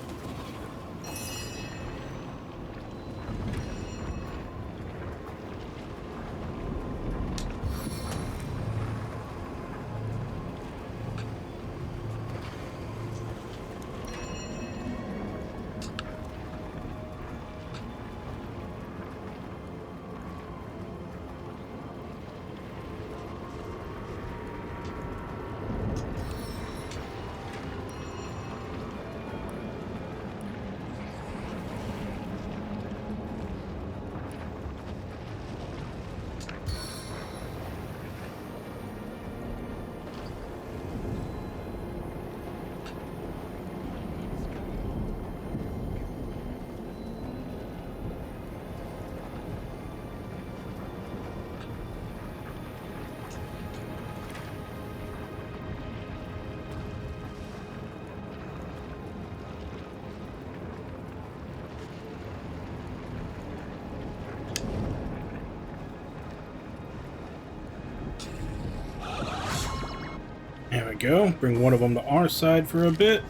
There we go. Bring one of them to our side for a bit.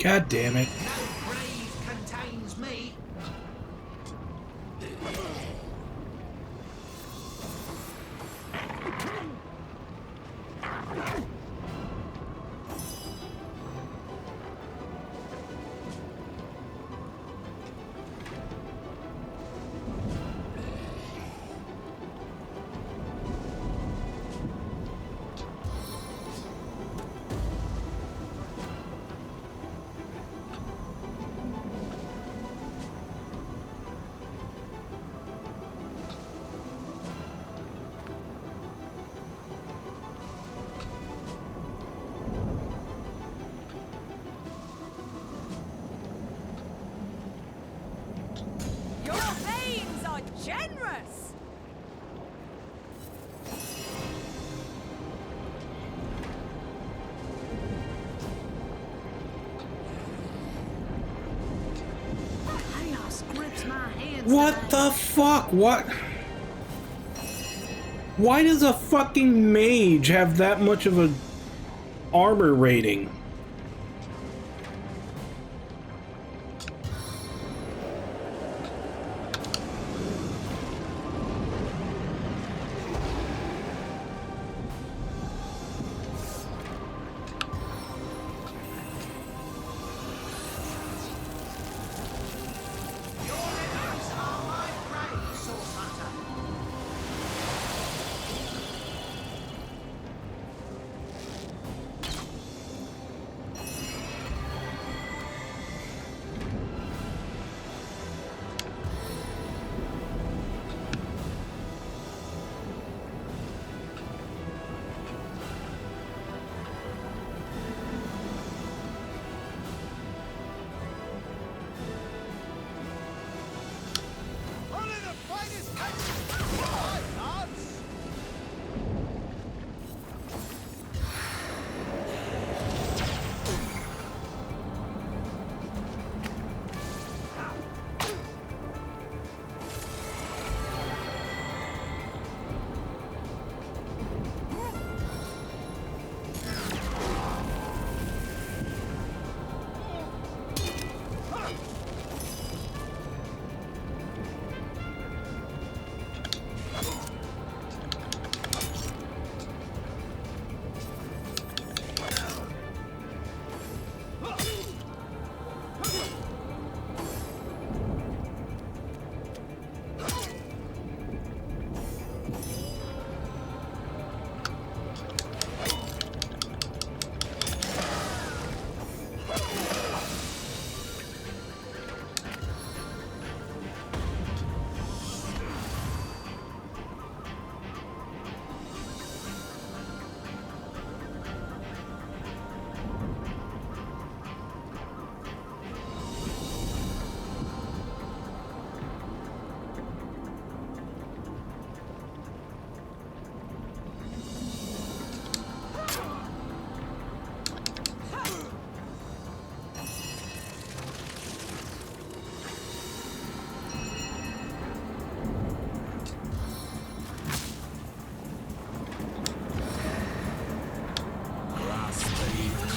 God damn it. No grave contains me. Your veins are generous! Chaos grips my hands. What the fuck? What? Why does a fucking mage have that much of a armor rating?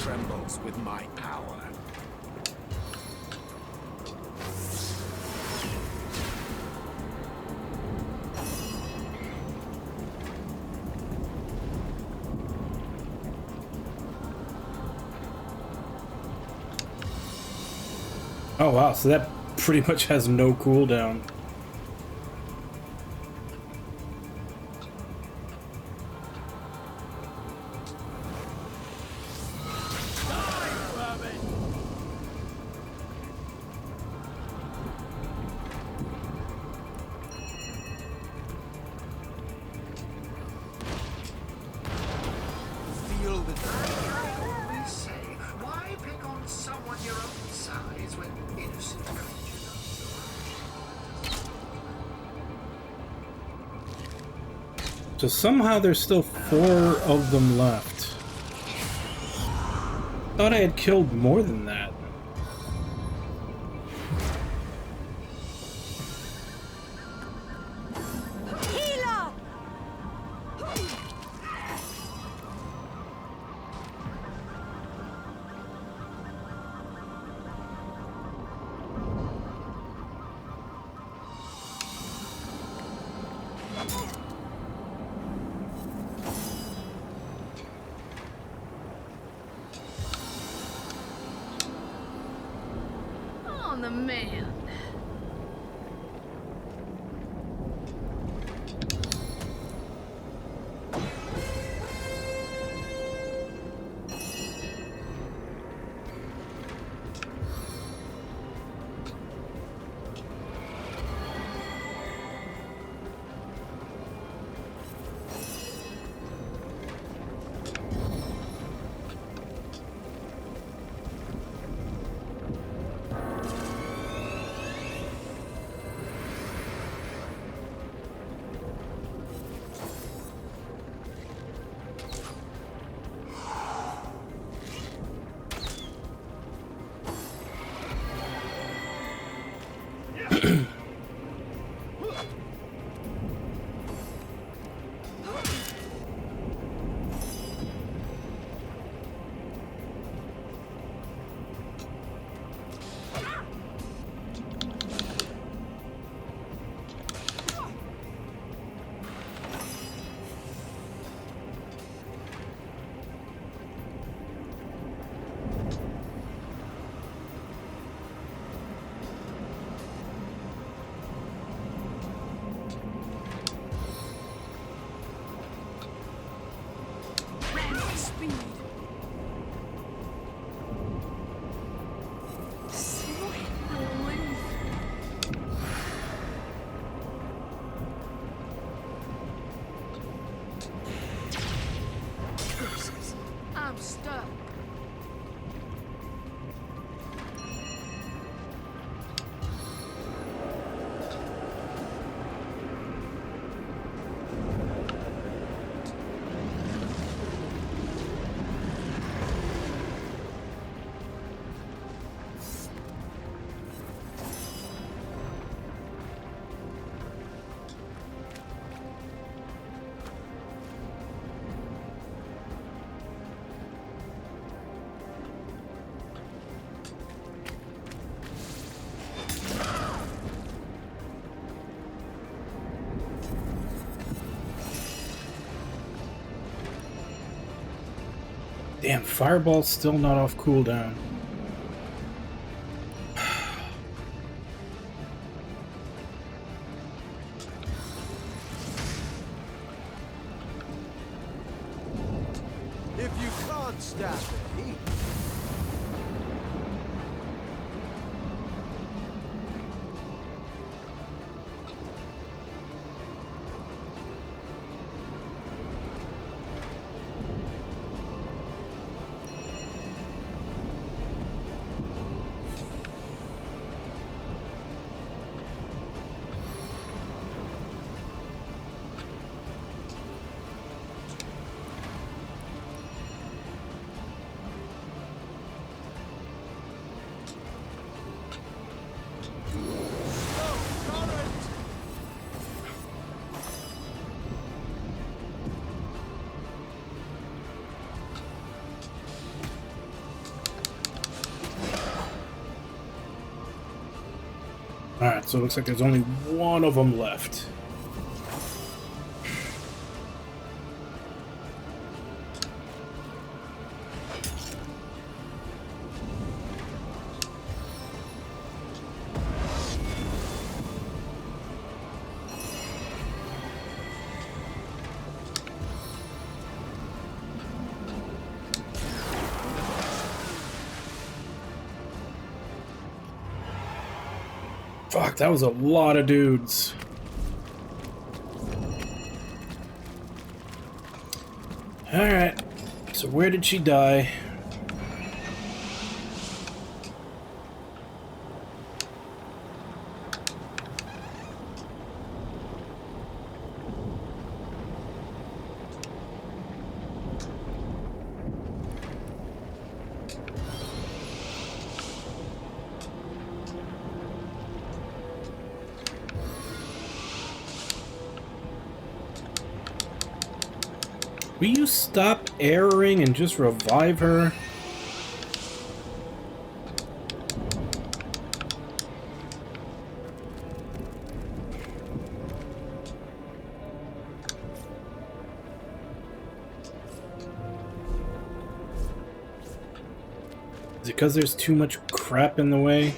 Trembles with my power. Oh wow, so that pretty much has no cooldown. Feel the I always say, why pick on someone your own size when innocent creatures are so So somehow there's still 4 of them left. Thought I had killed more than that. the man. I'm stuck. Damn, Fireball's still not off cooldown. If you can't stop me, Alright, so it looks like there's only one of them left. Fuck, that was a lot of dudes. Alright, so where did she die? Will you stop erroring and just revive her? Is it because there's too much crap in the way?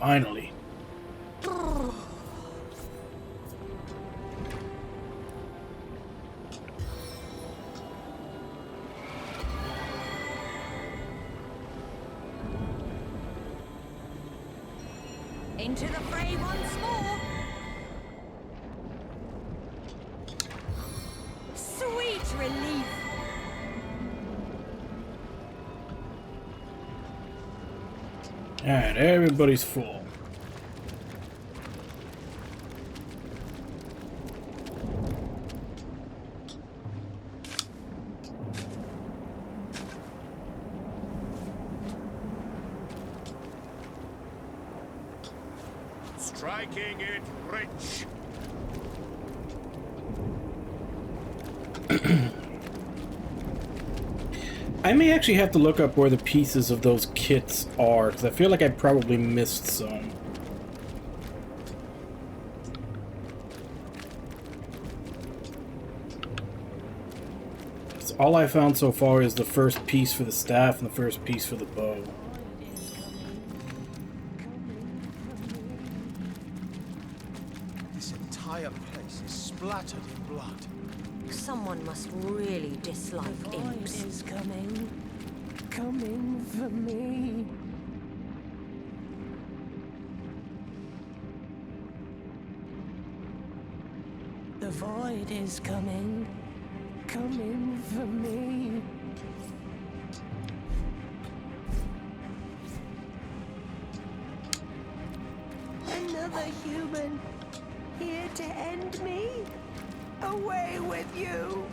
Finally. Into the fray once more. Sweet relief. Alright, everybody's full. Striking it rich. I may actually have to look up where the pieces of those kits are, because I feel like I probably missed some. All I found so far is the first piece for the staff and the first piece for the bow. This entire place is splattered in blood. Someone must really dislike imps. Is coming for me. The void is coming for me. Another human here to end me? Away with you!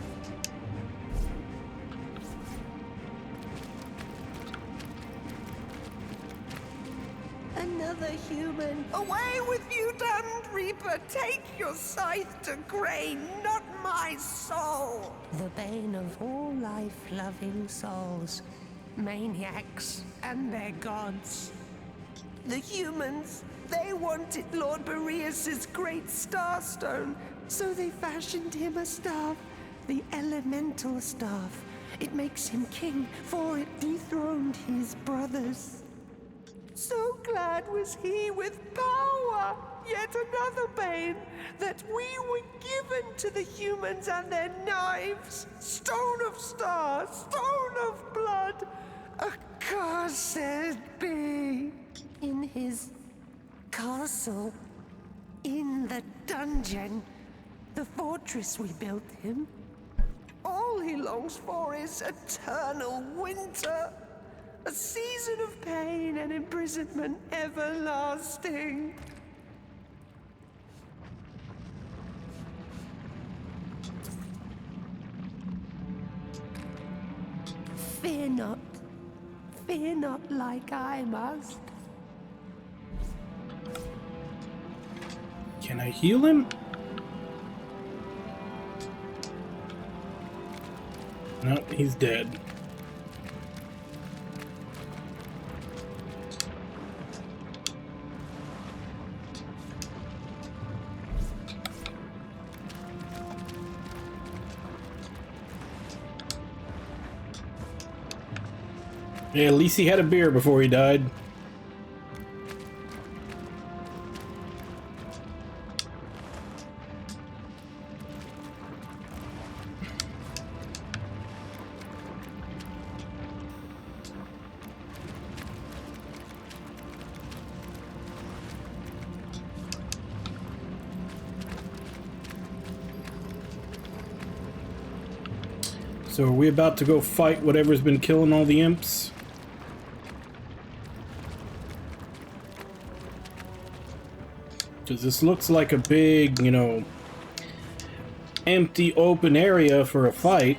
Another human. Away with you, damned Reaper! Take your scythe to grain, not my soul! The bane of all life-loving souls. Maniacs and their gods. The humans, they wanted Lord Boreas's great starstone, so they fashioned him a staff, the elemental staff. It makes him king, for it dethroned his brothers. So glad was he with power, yet another bane, that we were given to the humans and their knives. Stone of star, stone of blood, accursed be. In his castle, in the dungeon, the fortress we built him, all he longs for is eternal winter. A season of pain and imprisonment everlasting. Fear not like I must. Can I heal him? No, he's dead. Yeah, at least he had a beer before he died. So are we about to go fight whatever's been killing all the imps? Because this looks like a big, you know, empty open area for a fight.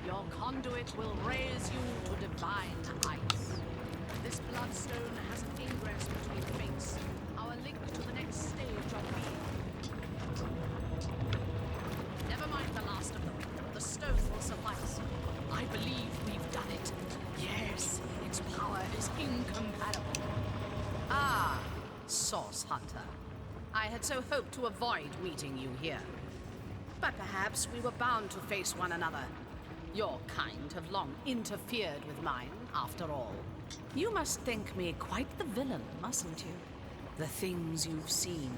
Your conduit will raise you to divine heights. This bloodstone has an ingress between fates, our link to the next stage of being. Never mind the last of them. The stone will suffice. I believe we've done it. Yes, its power is incomparable. Ah, Source Hunter. I had so hoped to avoid meeting you here. But perhaps we were bound to face one another. Your kind have long interfered with mine, after all. You must think me quite the villain, mustn't you? The things you've seen.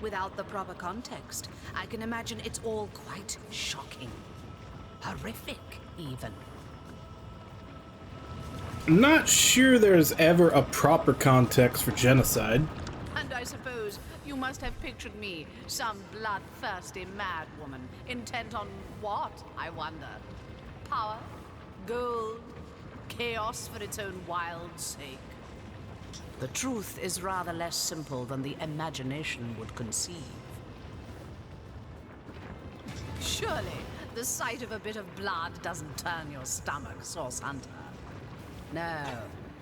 Without the proper context, I can imagine it's all quite shocking. Horrific, even. I'm not sure there's ever a proper context for genocide. And I suppose you must have pictured me, some bloodthirsty madwoman, intent on what, I wonder? Power? Gold? Chaos for its own wild sake? The truth is rather less simple than the imagination would conceive. Surely, the sight of a bit of blood doesn't turn your stomach, Source Hunter. No,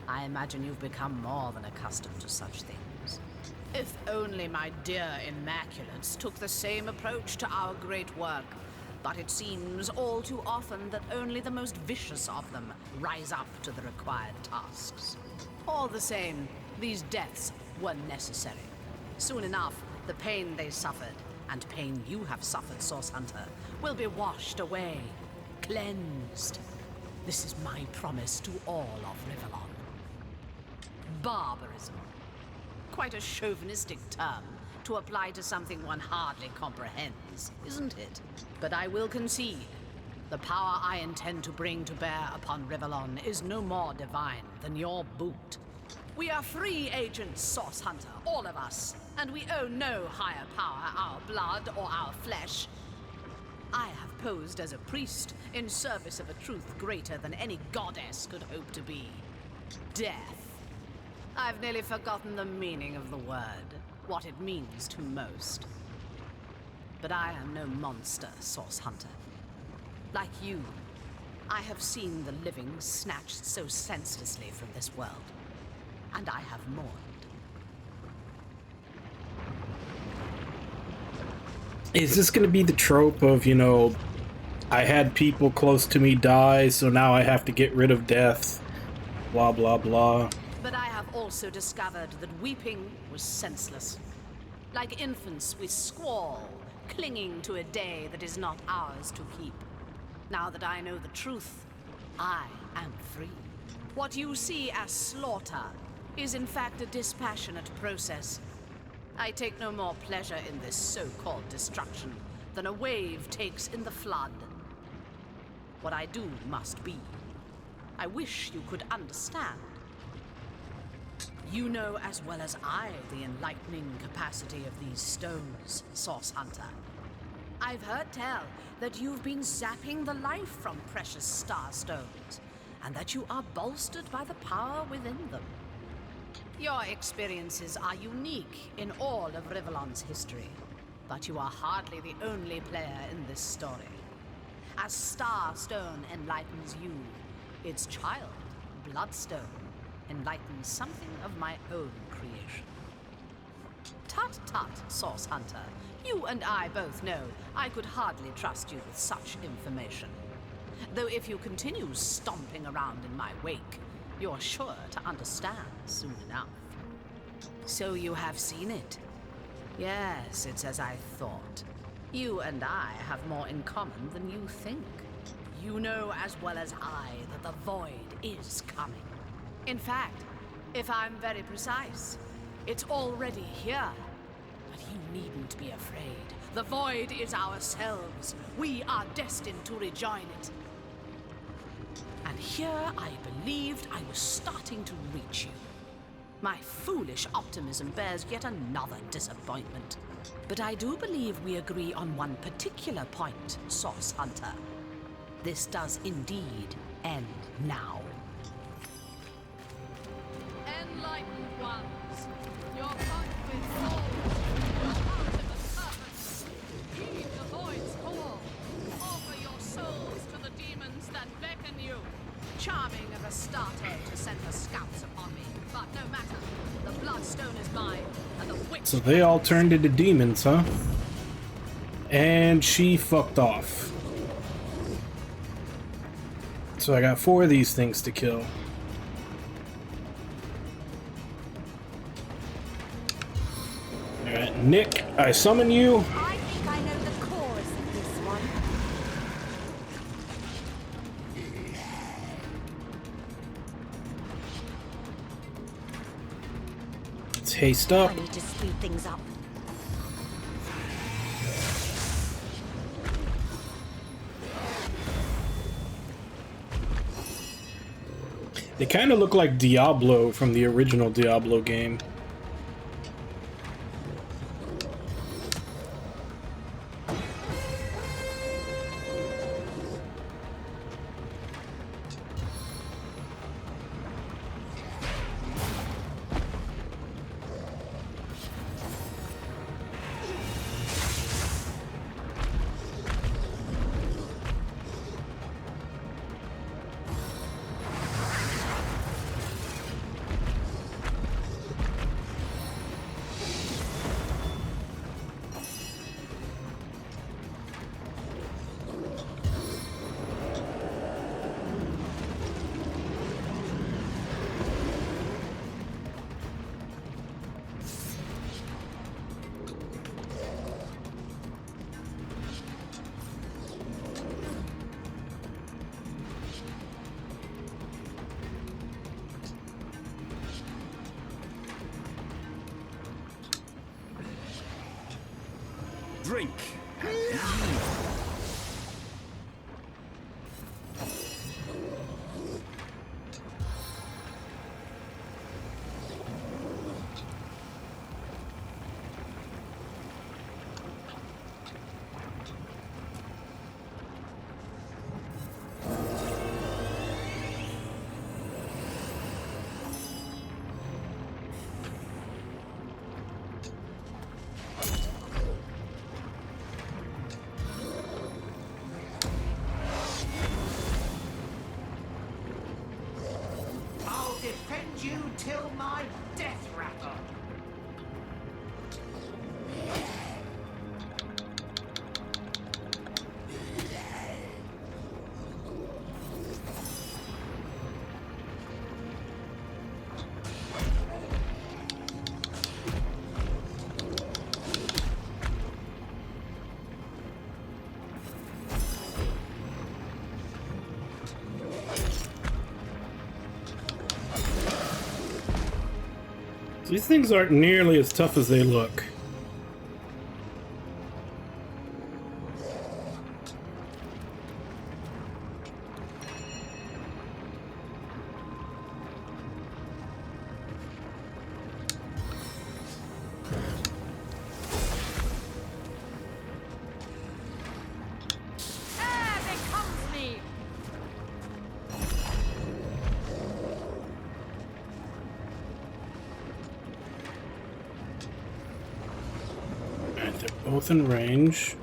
I imagine you've become more than accustomed to such things. If only my dear Immaculates took the same approach to our great work. But it seems all too often that only the most vicious of them rise up to the required tasks. All the same, these deaths were necessary. Soon enough, the pain they suffered, and pain you have suffered, Source Hunter, will be washed away, cleansed. This is my promise to all of Rivellon. Barbarism. Quite a chauvinistic term to apply to something one hardly comprehends, isn't it? But I will concede, the power I intend to bring to bear upon Rivellon is no more divine than your boot. We are free agents, Source Hunter, all of us, and we own no higher power, our blood or our flesh. I have posed as a priest in service of a truth greater than any goddess could hope to be. Death. I've nearly forgotten the meaning of the word, what it means to most. But I am no monster, Source Hunter. Like you, I have seen the living snatched so senselessly from this world, and I have mourned. Is this going to be the trope of, you know, I had people close to me die, so now I have to get rid of death, blah, blah, blah? But I have also discovered that weeping was senseless. Like infants, we squall, clinging to a day that is not ours to keep. Now that I know the truth, I am free. What you see as slaughter is in fact a dispassionate process. I take no more pleasure in this so-called destruction than a wave takes in the flood. What I do must be. I wish you could understand. You know as well as I the enlightening capacity of these stones, Source Hunter. I've heard tell that you've been zapping the life from precious star stones, and that you are bolstered by the power within them. Your experiences are unique in all of Rivellon's history, but you are hardly the only player in this story. As Starstone enlightens you, its child, Bloodstone, enlightens something of my own creation. Tut-tut, Source Hunter. You and I both know I could hardly trust you with such information. Though if you continue stomping around in my wake, you're sure to understand soon enough. So you have seen it? Yes, it's as I thought. You and I have more in common than you think. You know as well as I that the void is coming. In fact, if I'm very precise, it's already here. But you needn't be afraid. The void is ourselves. We are destined to rejoin it. And here I believed I was starting to reach you. My foolish optimism bears yet another disappointment. But I do believe we agree on one particular point, Source Hunter. This does indeed end now. Enlightened ones, your conquest souls, your ultimate purpose. Heed the void's call. Offer your souls to the demons that beckon you. Charming of Astarte to send her scouts upon me, but no matter. The Bloodstone is mine, and the witch... So they all turned into demons, huh? And she fucked off. So I got 4 of these things to kill. Alright, Nick, I summon you. I think I know the chorus of this one. Let's haste up. I need to speed things up. They kind of look like Diablo from the original Diablo game. Drink. Defend you till my death rattle. These things aren't nearly as tough as they look. Both in range.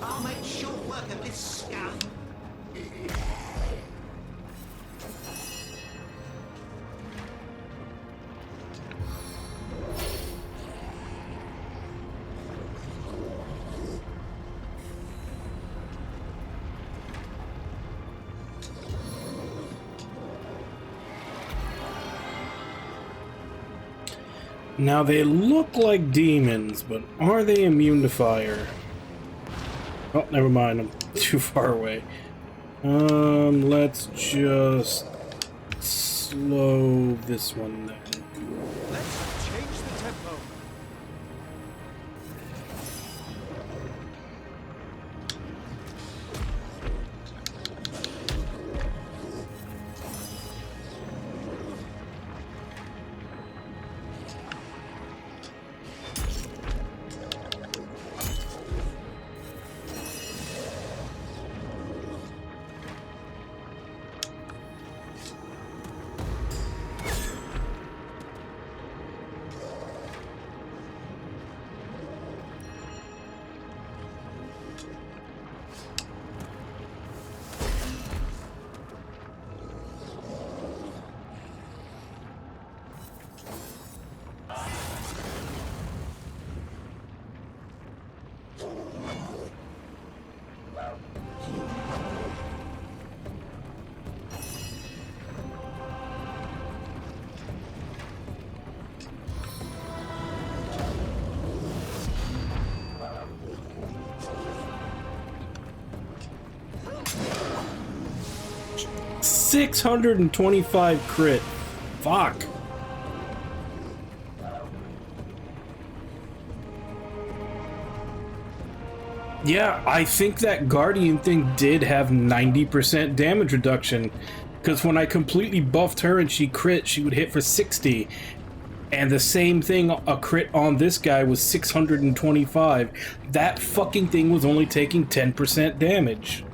I'll make short work of this scum. Now they look like demons, but are they immune to fire? Oh, never mind, I'm too far away. Let's just slow this one then. Let's change the tempo. 625 crit. Fuck. Yeah, I think that Guardian thing did have 90% damage reduction. Because when I completely buffed her and she crit, she would hit for 60. And the same thing, a crit on this guy was 625. That fucking thing was only taking 10% damage.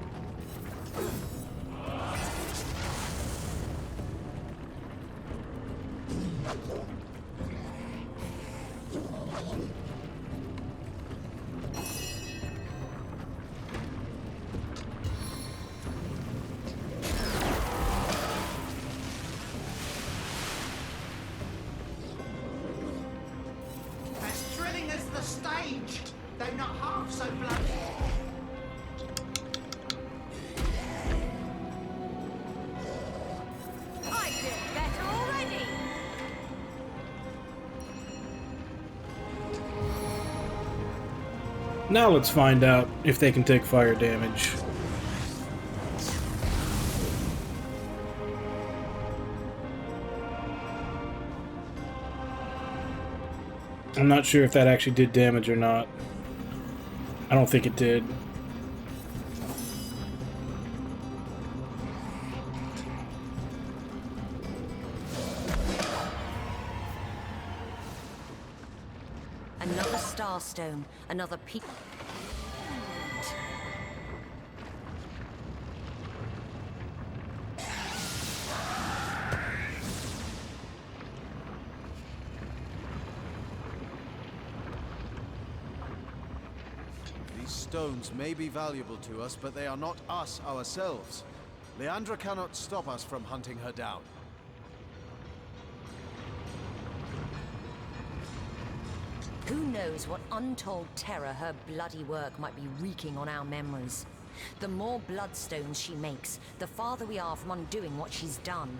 As thrilling as the stage, though not half so bloody. I feel better already. Now let's find out if they can take fire damage. I'm not sure if that actually did damage or not. I don't think it did. Another starstone, another peak. These stones may be valuable to us, but they are not us ourselves. Leandra cannot stop us from hunting her down. Who knows what untold terror her bloody work might be wreaking on our memories. The more bloodstones she makes, the farther we are from undoing what she's done.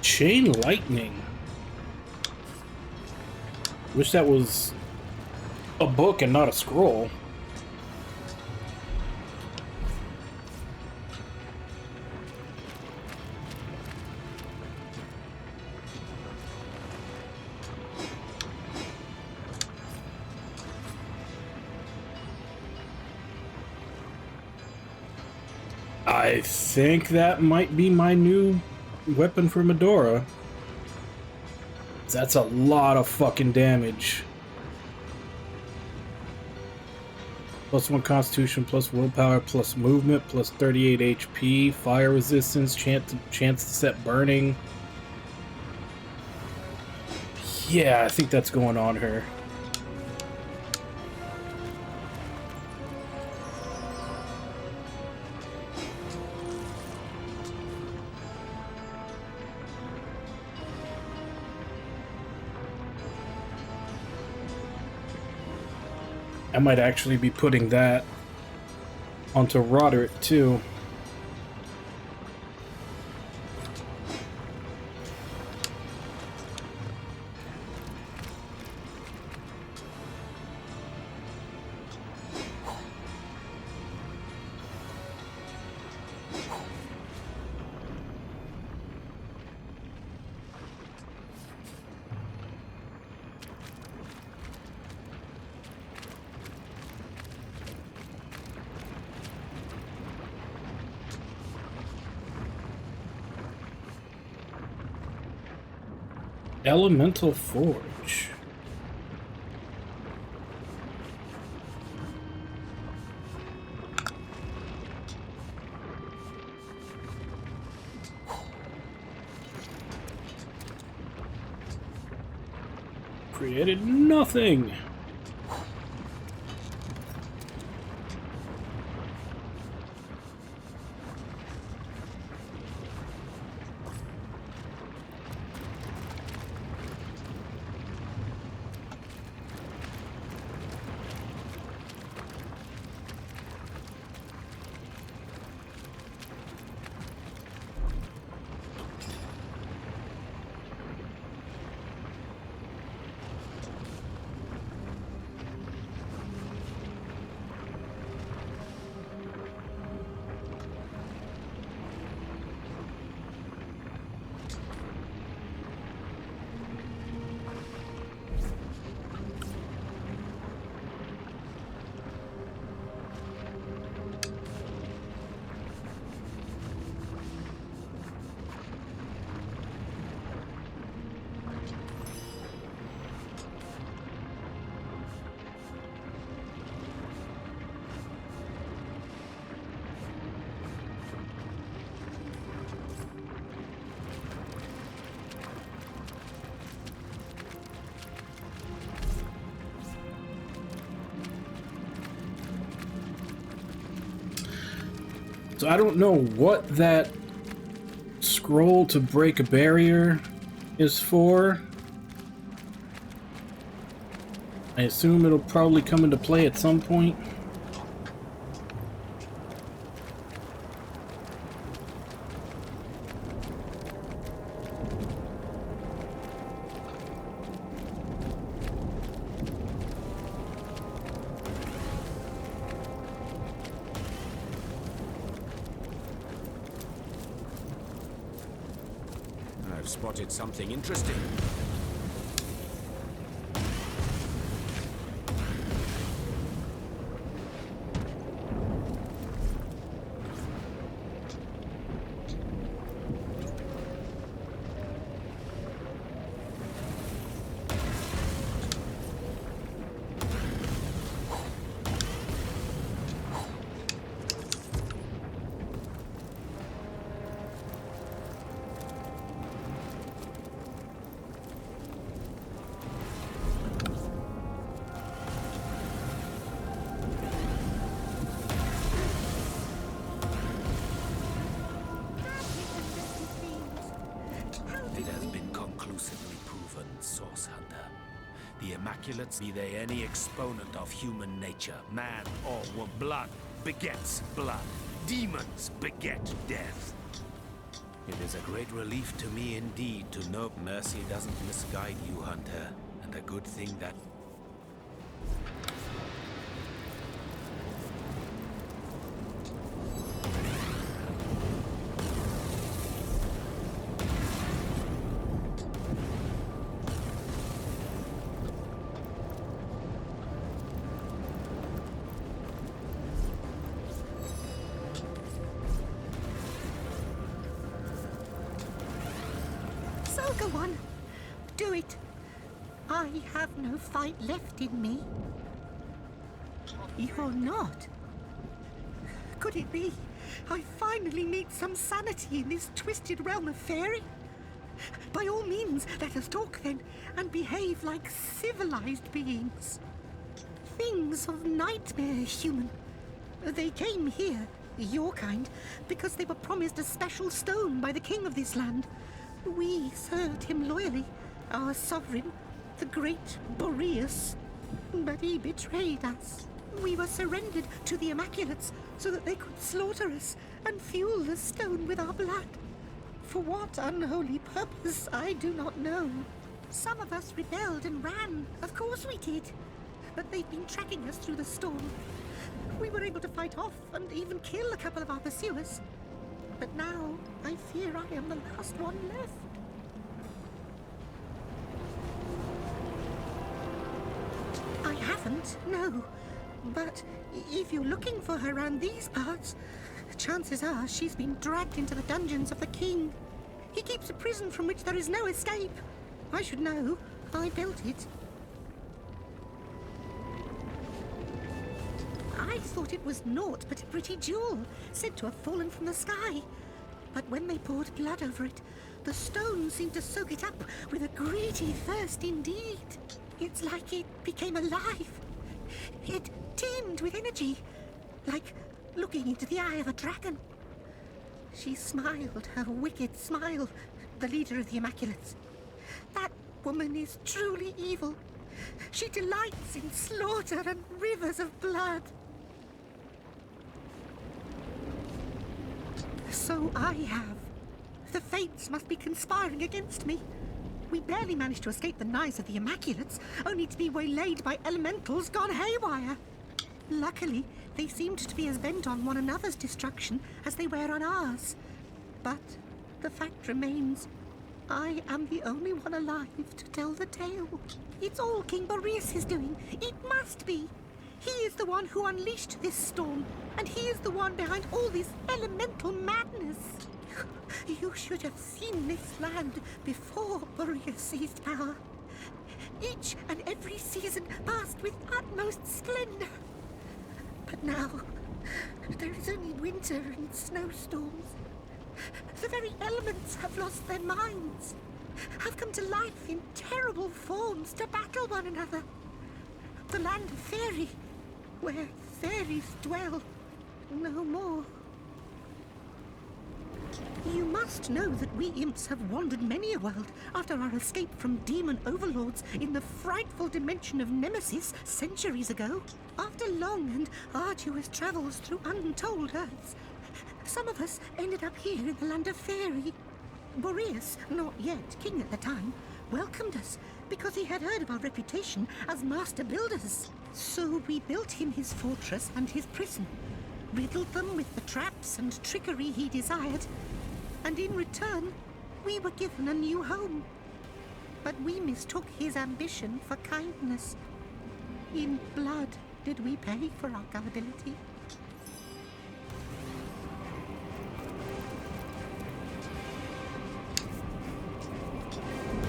Chain lightning. Wish that was a book and not a scroll. I think that might be my new weapon for Medora. That's a lot of fucking damage. +1 constitution, plus willpower, plus movement, plus 38 HP, fire resistance, chance to set burning. Yeah, I think that's going on her. I might actually be putting that onto Roderick too. Elemental Forge. Created nothing. So I don't know what that scroll to break a barrier is for. I assume it'll probably come into play at some point. I've spotted something interesting. It has been conclusively proven, Source Hunter. The Immaculates, be they any exponent of human nature, man or woman, blood begets blood. Demons beget death. It is a great relief to me indeed to know mercy doesn't misguide you, Hunter, and a good thing that... So go on. Do it. I have no fight left in me. You're not. Could it be I finally meet some sanity in this twisted realm of fairy? By all means, let us talk then, and behave like civilized beings. Things of nightmare, human. They came here, your kind, because they were promised a special stone by the king of this land. We served him loyally, our sovereign, the great Boreas. But he betrayed us. We were surrendered to the Immaculates so that they could slaughter us and fuel the stone with our blood. For what unholy purpose, I do not know. Some of us rebelled and ran. Of course we did. But they've been tracking us through the storm. We were able to fight off and even kill a couple of our pursuers. But now, I fear I am the last one left. I haven't, no. But if you're looking for her around these parts, chances are she's been dragged into the dungeons of the king. He keeps a prison from which there is no escape. I should know. I built it. I thought it was naught but a pretty jewel, said to have fallen from the sky. But when they poured blood over it, the stone seemed to soak it up with a greedy thirst indeed. It's like it became alive. It teemed with energy, like looking into the eye of a dragon. She smiled her wicked smile, the leader of the Immaculates. That woman is truly evil. She delights in slaughter and rivers of blood. So I have. The fates must be conspiring against me. We barely managed to escape the knives of the Immaculates, only to be waylaid by elementals gone haywire. Luckily, they seemed to be as bent on one another's destruction as they were on ours. But the fact remains, I am the only one alive to tell the tale. It's all King Boreas is doing. It must be. He is the one who unleashed this storm, and he is the one behind all this elemental madness. You should have seen this land before Boreas seized power. Each and every season passed with utmost splendor. But now, there is only winter and snowstorms. The very elements have lost their minds, have come to life in terrible forms to battle one another. The land of fairy, where fairies dwell, no more. You must know that we imps have wandered many a world after our escape from demon overlords in the frightful dimension of Nemesis centuries ago. After long and arduous travels through untold earths, some of us ended up here in the land of Fairy. Boreas, not yet king at the time, welcomed us because he had heard of our reputation as master builders. So we built him his fortress and his prison, riddled them with the traps and trickery he desired, and in return, we were given a new home. But we mistook his ambition for kindness. In blood did we pay for our gullibility.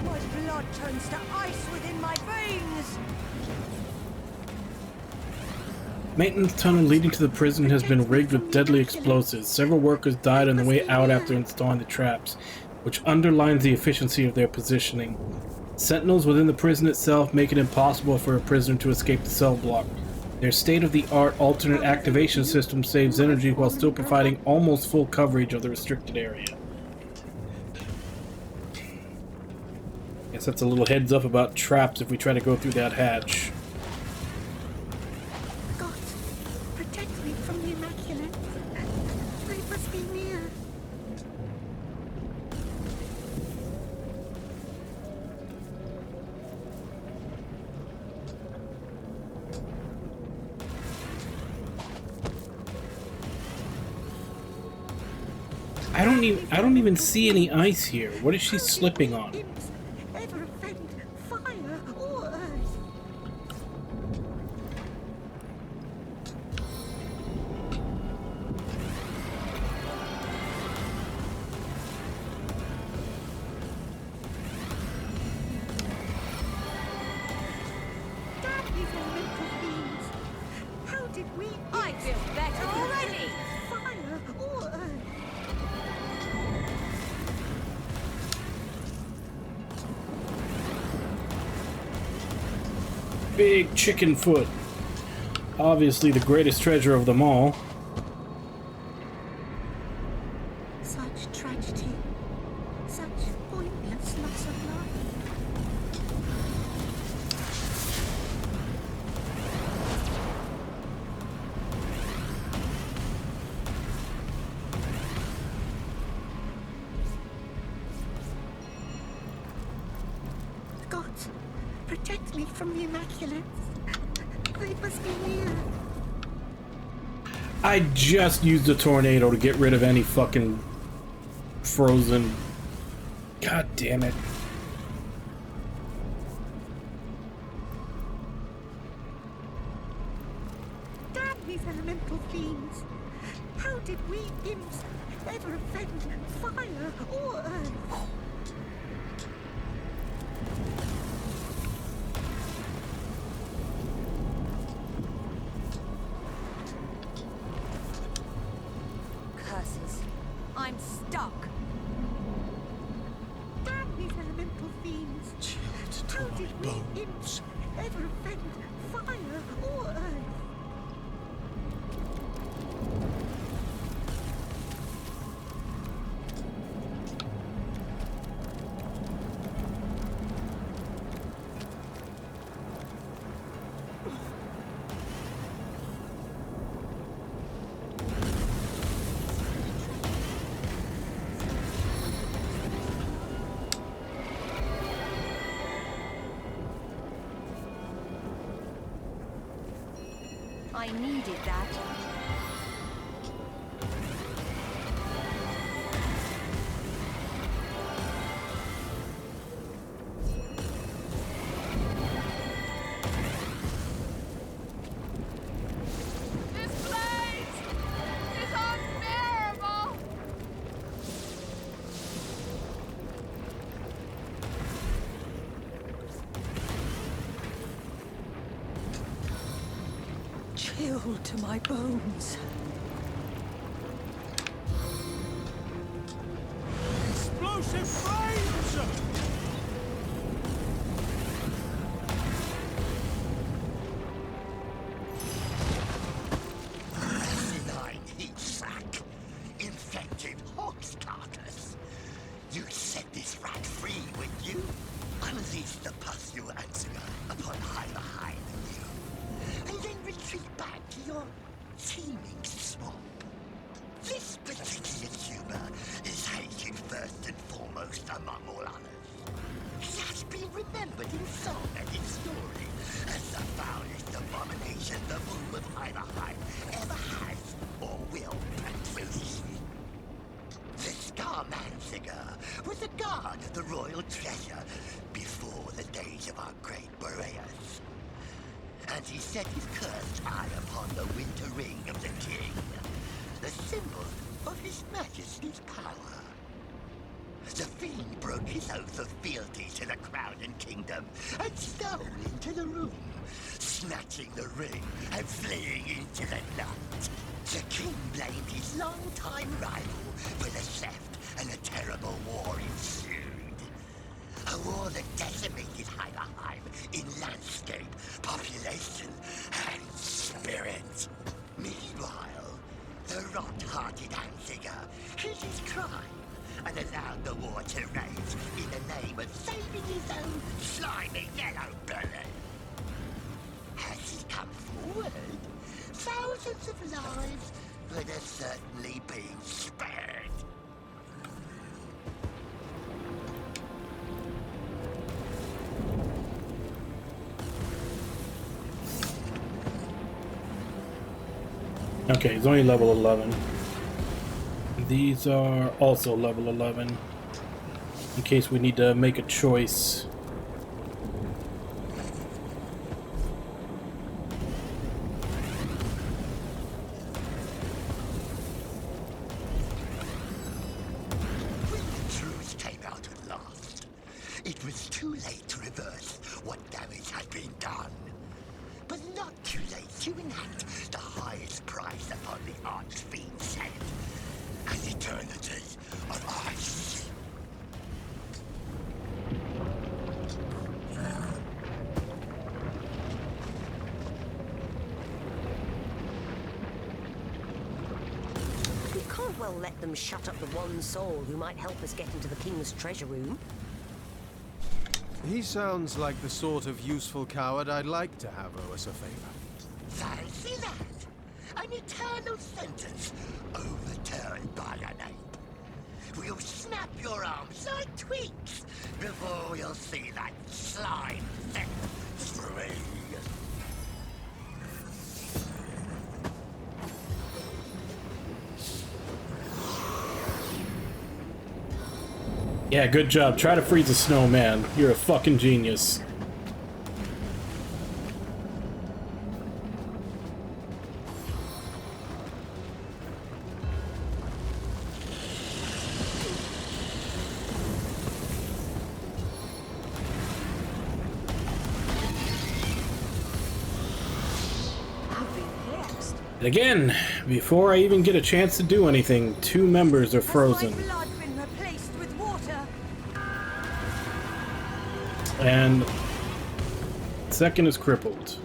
My blood turns to ice within my veins! Maintenance tunnel leading to the prison has been rigged with deadly explosives. Several workers died on the way out after installing the traps, which underlines the efficiency of their positioning. Sentinels within the prison itself make it impossible for a prisoner to escape the cell block. Their state-of-the-art alternate activation system saves energy while still providing almost full coverage of the restricted area. Guess that's a little heads up about traps if we try to go through that hatch. I don't even see any ice here. What is she slipping on? Ever offend fire or earth? Damn these elemental beings! How did we? I feel better already. Fire or earth? Big chicken foot. Obviously the greatest treasure of them all. Such tragedy. Such pointless loss of life. God, protect me from the Immaculates. They must be near. I just used a tornado to get rid of any fucking frozen. God damn it. Damn these elemental fiends. How did we imps ever offend fire or earth? Curses. I'm stuck. Damn these elemental fiends. How did we imps ever offend fire or earth? I needed that. This place is unbearable! Chill to my bones. Explosive flames! Acidine heat sack. Infected hot stuff. the pursue Answer upon Heimerheim and then retreat back to your teeming swamp. This particular tumor is hated first and foremost among all others. It has been remembered in song and in story as the foulest abomination the womb of Heimerheim ever has or will produce. The Scarmansinger was a guard of the royal treasure before the days of our great Boreas. And he set his cursed eye upon the winter ring of the king, the symbol of his majesty's power. The fiend broke his oath of fealty to the crown and kingdom and stole into the room, snatching the ring and fleeing into the night. The king blamed his long-time rival for the theft, and a terrible war ensued. A war that decimated Heimerheim in landscape, population, and spirit. Meanwhile, the rot-hearted Anziger hid his crime and allowed the war to rage in the name of saving his own slimy yellow belly. Has he come forward? Thousands of lives would have certainly been spared. Okay, he's only level 11. These are also level 11. In case we need to make a choice. It was too late to reverse what damage had been done, but not too late to enact the highest price upon the Archfiend's head, an eternity of ice. We can't well let them shut up the one soul who might help us get into the king's treasure room. He sounds like the sort of useful coward I'd like to have owe us a favor. Fancy that! An eternal sentence overturned by an ape. We'll snap your arms like twigs before we'll see that slime set free. Yeah, good job. Try to freeze a snowman. You're a fucking genius. And again, before I even get a chance to do anything, 2 members are frozen. And second is crippled.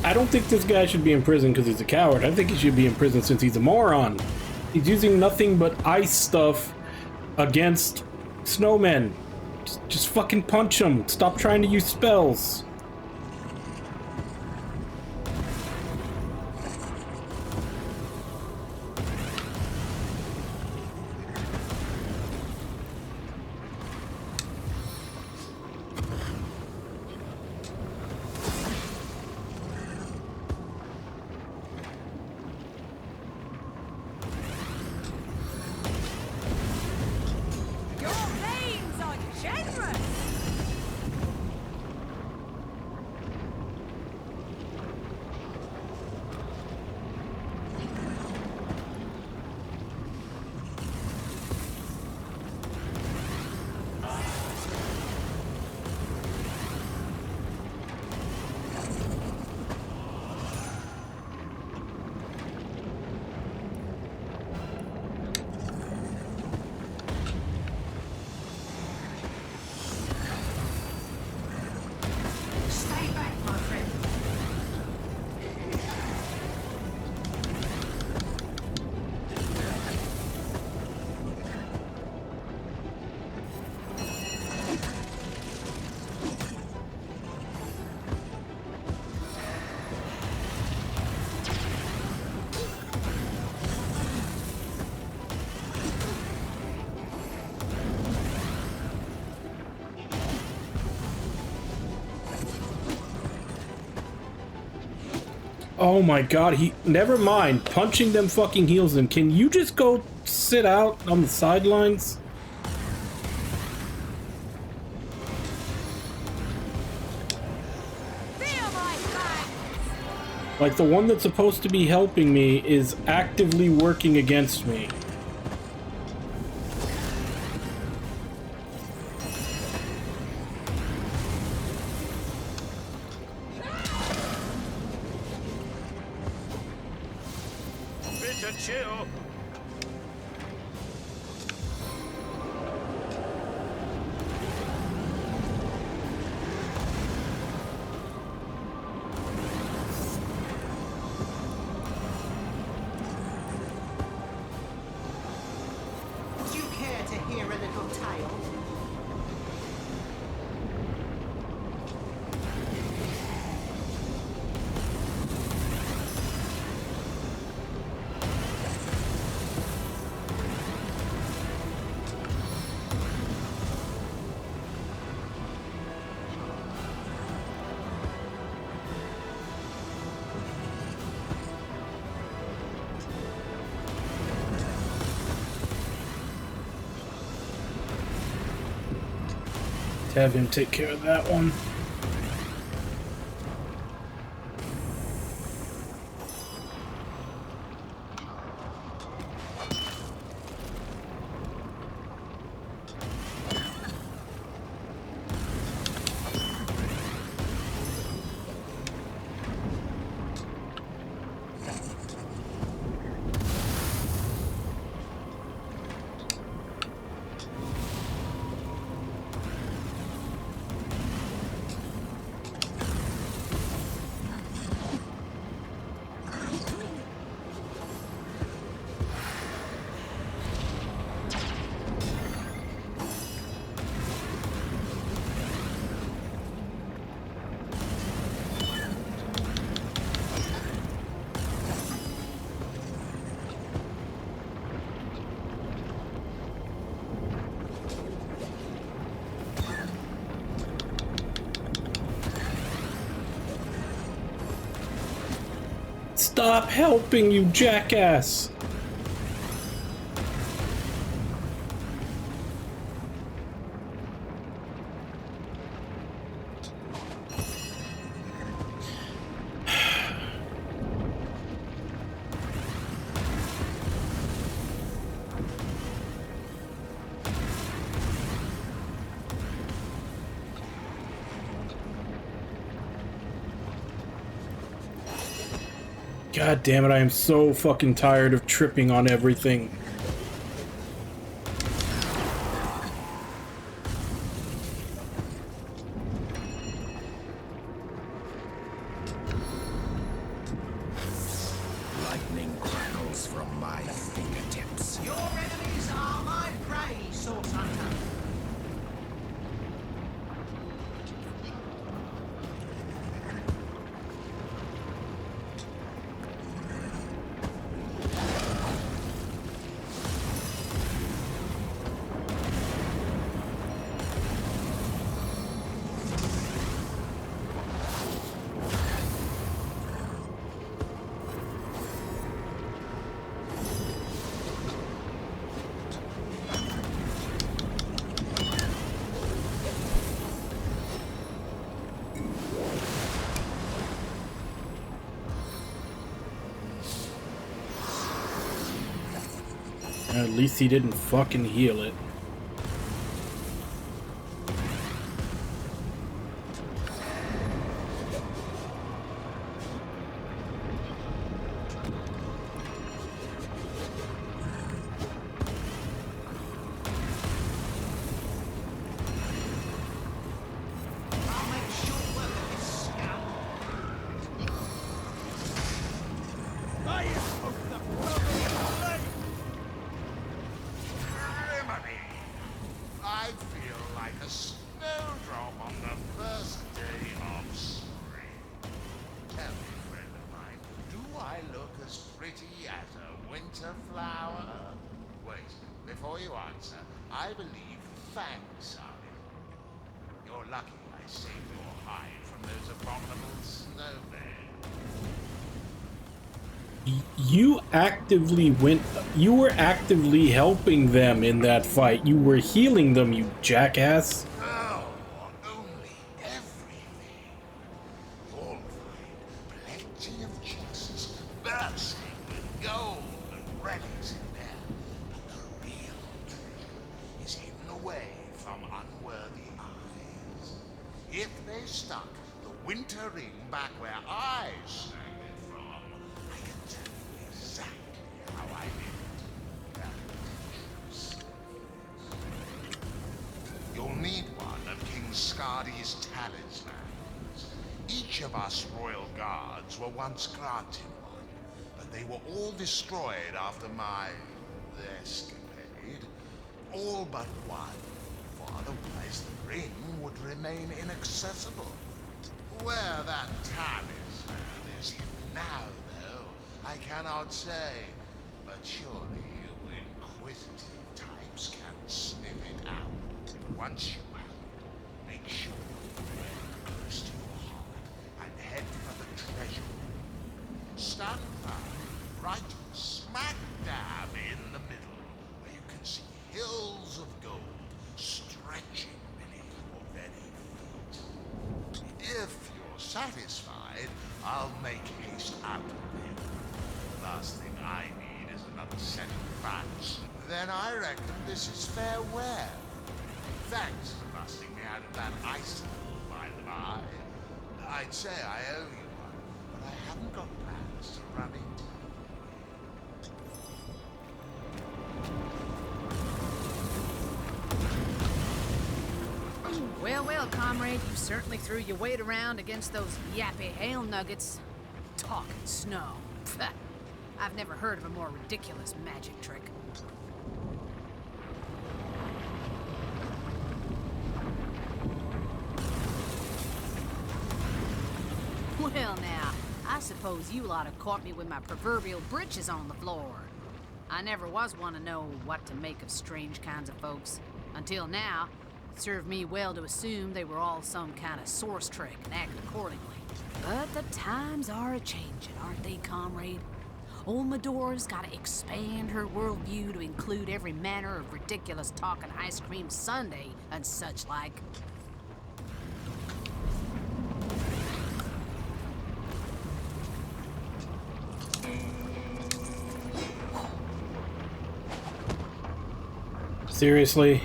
I don't think this guy should be in prison because he's a coward. I think he should be in prison since he's a moron. He's using nothing but ice stuff against snowmen. Just fucking punch him. Stop trying to use spells. Oh my god, never mind punching them fucking heels in. Can you just go sit out on the sidelines? Like, the one that's supposed to be helping me is actively working against me. Chill. Would you care to hear a little tale? Have him take care of that one. Stop helping, you jackass! God damn it, I am so fucking tired of tripping on everything. Lightning crackles from my fingertips. Your enemies are my prey, Source Hunter. At least he didn't fucking heal it. I feel like a snowdrop on the first day of spring. Tell me, friend of mine, do I look as pretty as a winter flower? Wait, before you answer, I believe fangs are in. You're lucky I saved your hide from those abominable snowmen. You were actively helping them in that fight. You were healing them, you jackass. Oh, only everything. You'll find plenty of chests bursting with gold and relics in there. But the real treasure is hidden away from unworthy eyes. If they stuck the winter ring back where I snag it from, I can tell you exactly how I did it. You'll need one of King Skadi's talismans. Each of us royal guards were once granted one, but they were all destroyed after my escapade. All but one, for otherwise the ring would remain inaccessible. Where that talisman is hidden now, though, I cannot say, but surely you inquisitive types can sniff it out. Once you have it, make sure you bring close to your heart and head for the treasure room. Stand firm, right smack dab in the middle, where you can see hills of gold stretching beneath your very feet. If you're satisfied, I'll make haste out of there. The last thing I need is another set of bats. Then I reckon this is fair wear. Thanks for busting me out of that ice hole, by the by. I'd say I owe you one, but I haven't got plans to run into you. Well, well, comrade, you certainly threw your weight around against those yappy hail nuggets. Talking snow. I've never heard of a more ridiculous magic trick. Well now, I suppose you lot have caught me with my proverbial britches on the floor. I never was one to know what to make of strange kinds of folks. Until now, it served me well to assume they were all some kind of source trick and act accordingly. But the times are a-changin', aren't they, comrade? Old Medora's gotta expand her worldview to include every manner of ridiculous talking ice cream sundae and such like. Seriously?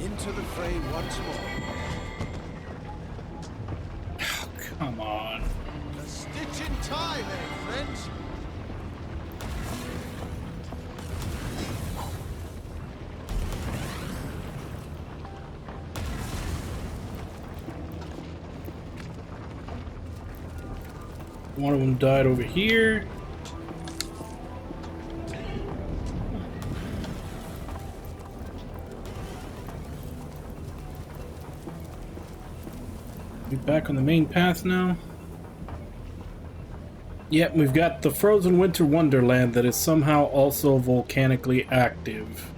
Into the fray once more. Come on. A stitch in time, eh, friends? One of them died over here. back on the main path now. Yep, we've got the frozen winter wonderland that is somehow also volcanically active.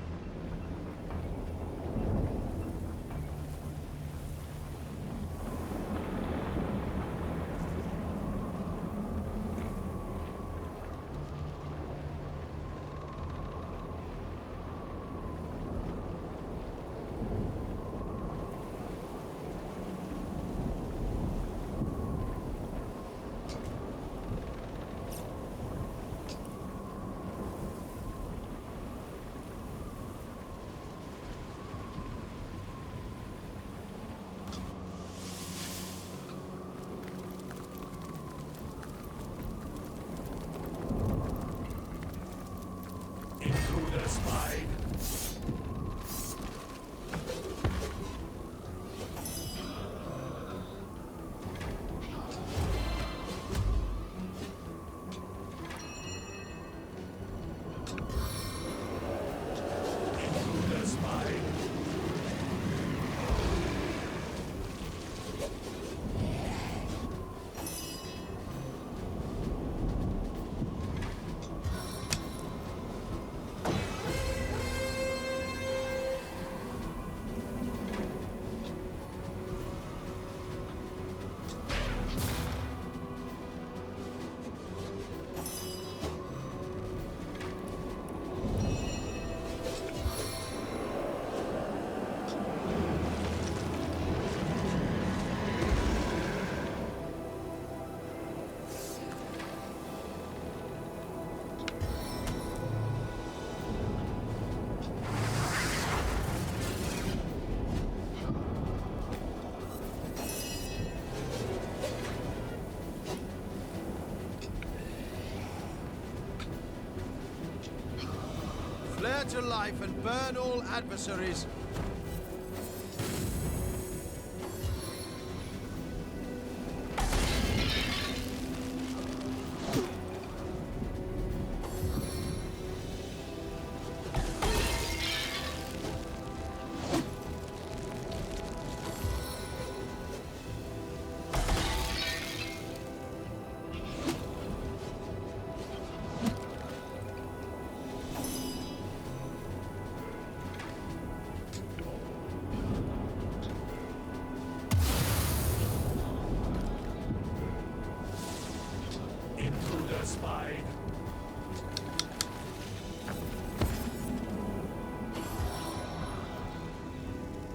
Flare to life and burn all adversaries.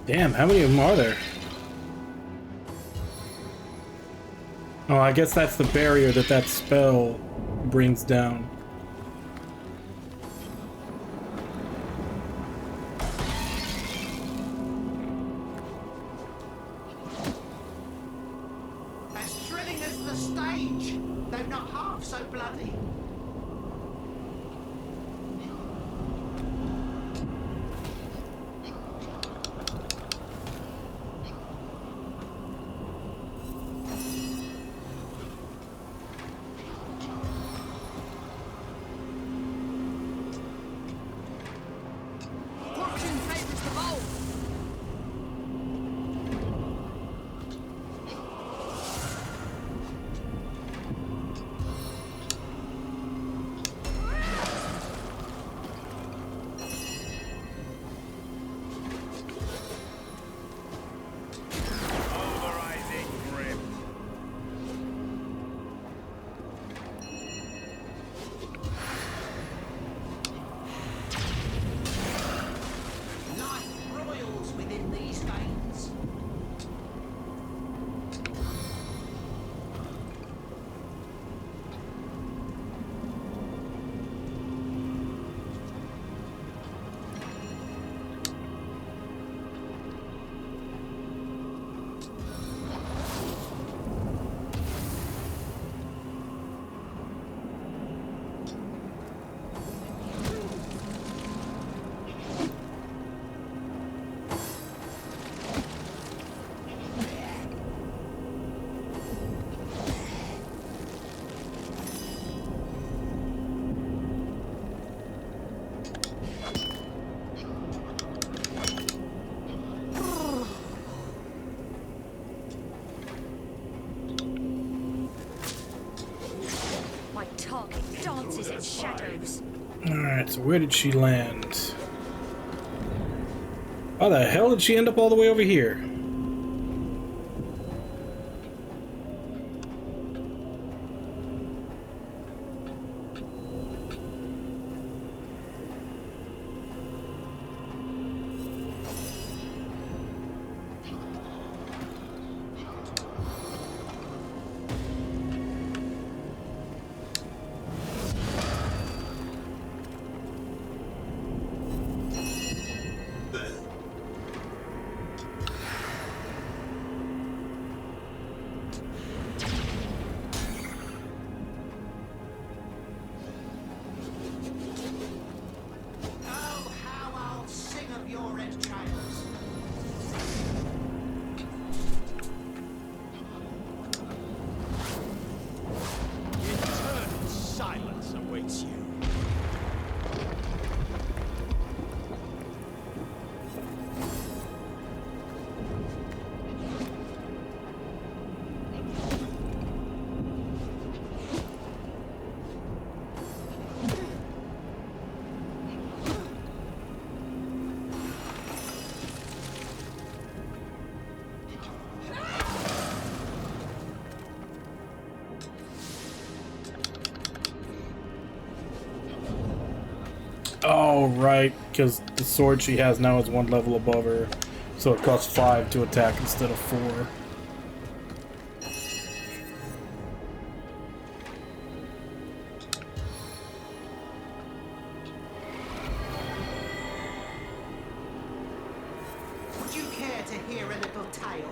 Damn, how many of them are there? Oh, I guess that's the barrier that spell brings down. As thrilling as the stage, though not half so bloody. Fortune favors the bold. target dances in shadows. Alright, so where did she land? How the hell did she end up all the way over here? Oh, how I'll sing of your red trials. Eternal silence awaits you. Oh, right, because the sword she has now is 1 level above her, so it costs 5 to attack instead of 4. Would you care to hear a little tale?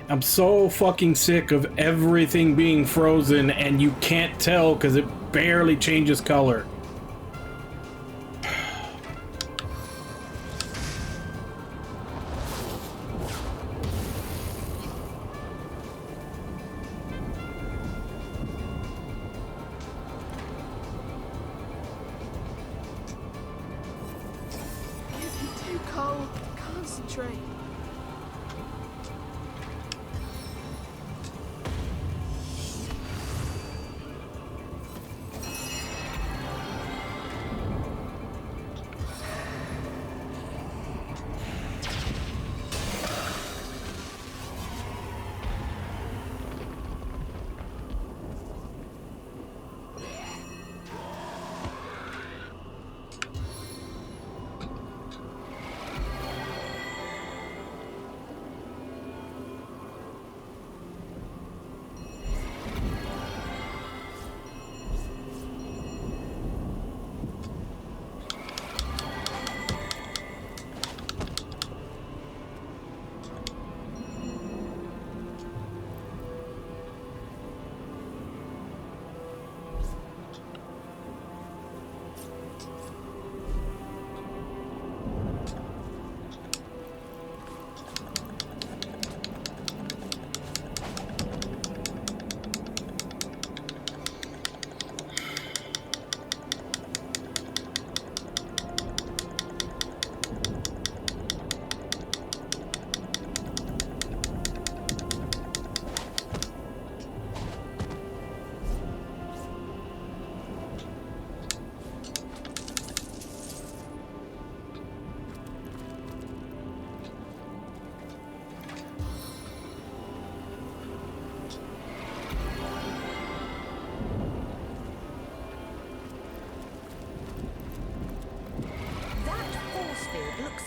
I'm so fucking sick of everything being frozen and you can't tell because it barely changes color. Too cold to concentrate.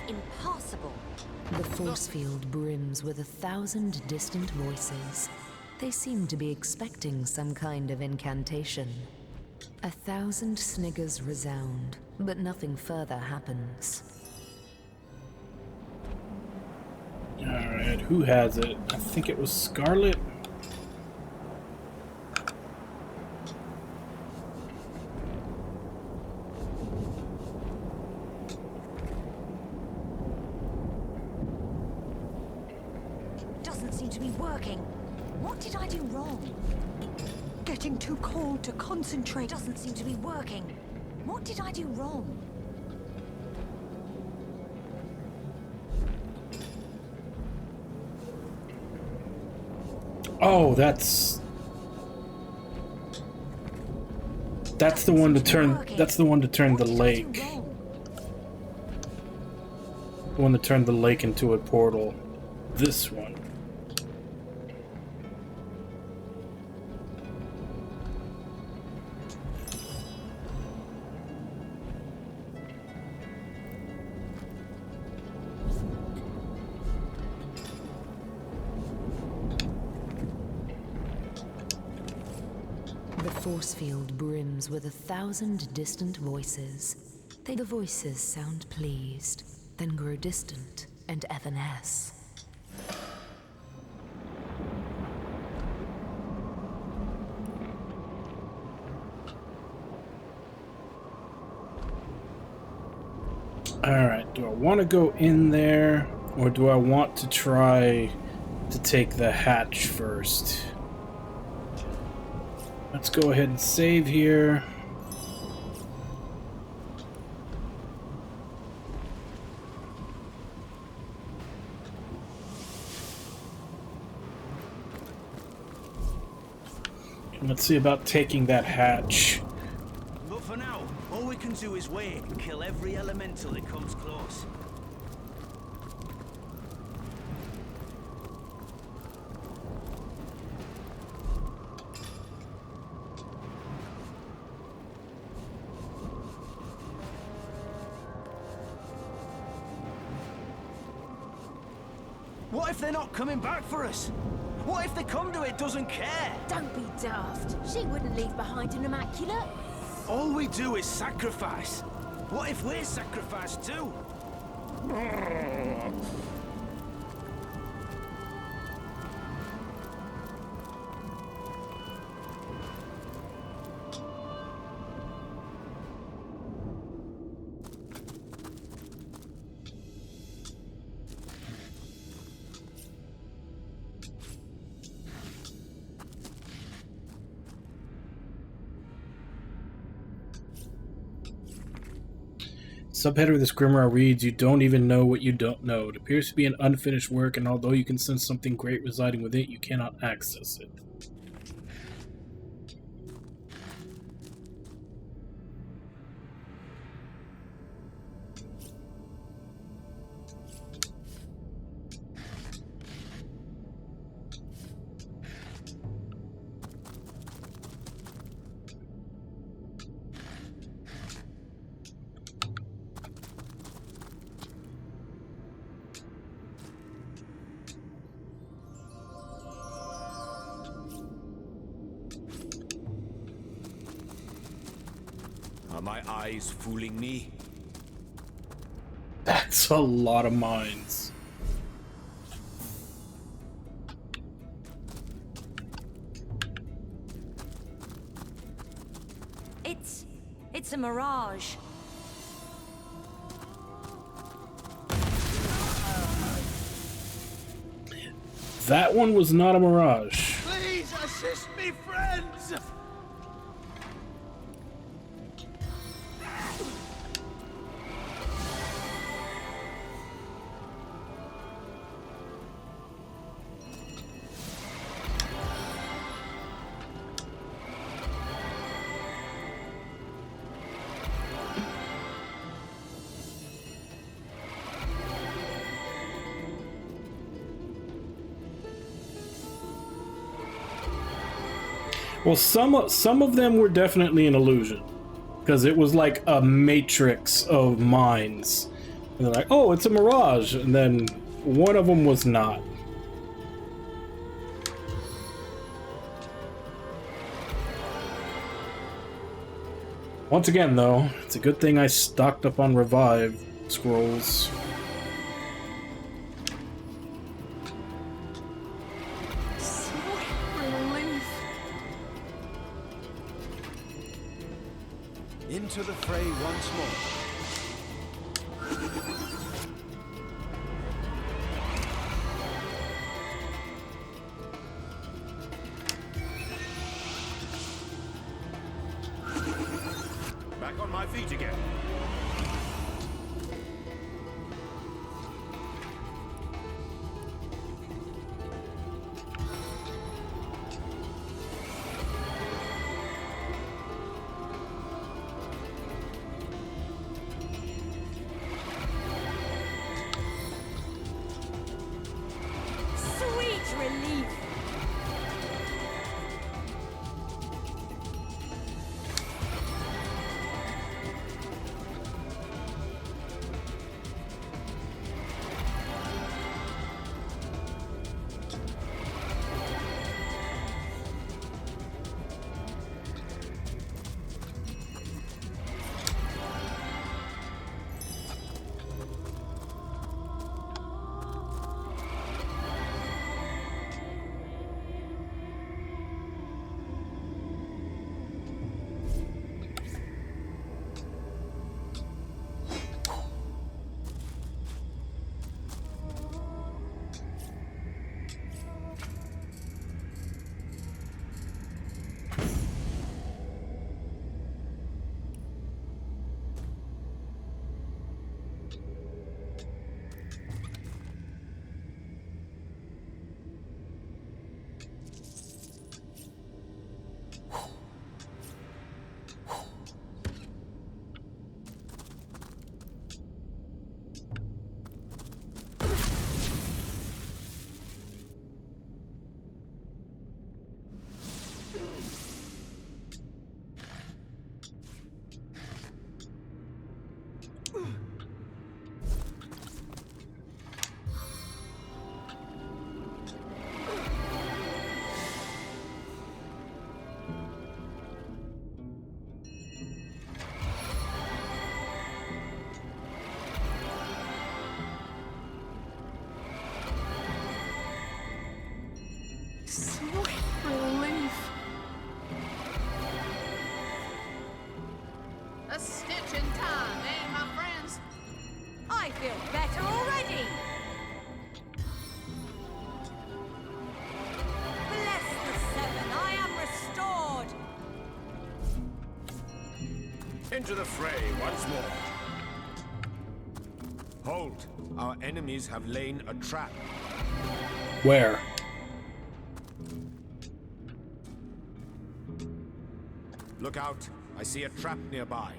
Impassable. The force field brims with 1,000 distant voices. They seem to be expecting some kind of incantation. 1,000 sniggers resound, but nothing further happens. Alright, who has it? I think it was Scarlet. seem to be working. What did I do wrong? Getting too cold to concentrate. Doesn't seem to be working. What did I do wrong? Oh, that's the one to turn. That's the one to turn the lake. The one that turned the lake into a portal. This one. The force field brims with 1,000 distant voices. The voices sound pleased, then grow distant and evanesce. Alright, do I want to go in there, or do I want to try to take the hatch first? Let's go ahead and save here. And let's see about taking that hatch. But for now, all we can do is wait and kill every elemental that comes close. What if they're not coming back for us? What if the conduit doesn't care? Don't be daft. She wouldn't leave behind an immaculate. All we do is sacrifice. What if we're sacrificed too? Subheader of this grimoire reads, "You don't even know what you don't know. It appears to be an unfinished work, and although you can sense something great residing within it, you cannot access it." Are my eyes fooling me? That's a lot of mines. It's a mirage. That one was not a mirage. Please assist me, friends! Well, some of them were definitely an illusion, because it was like a matrix of mines. And they're like, "Oh, it's a mirage," and then one of them was not. Once again, though, it's a good thing I stocked up on revive scrolls. Into the fray once more. Back on my feet again. Sweet relief. Sweet relief. A stitch in time, eh, my friends? I feel better already. Bless the seven, I am restored. Into the fray once more. Hold. Our enemies have laid a trap. Where? Look out. I see a trap nearby.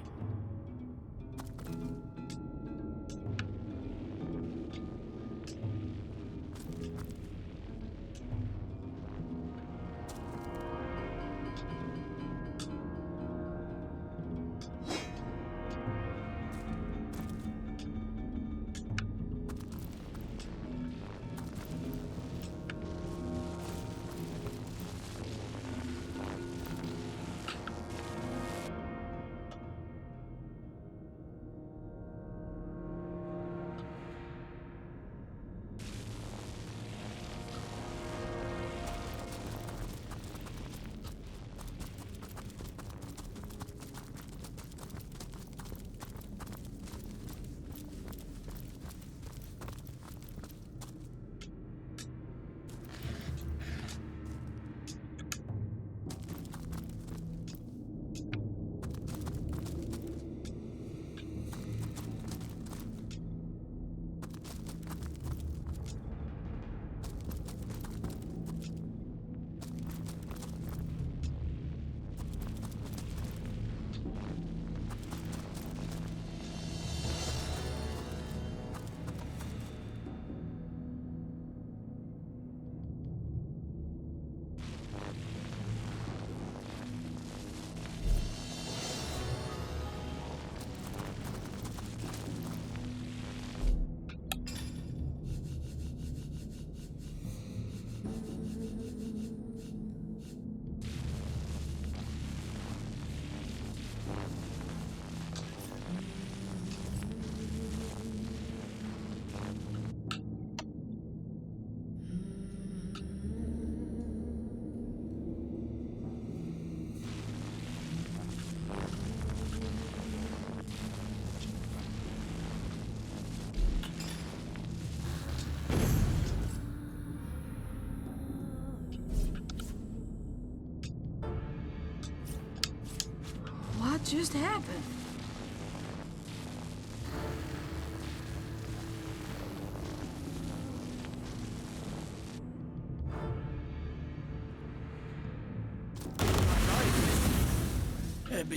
What just happened?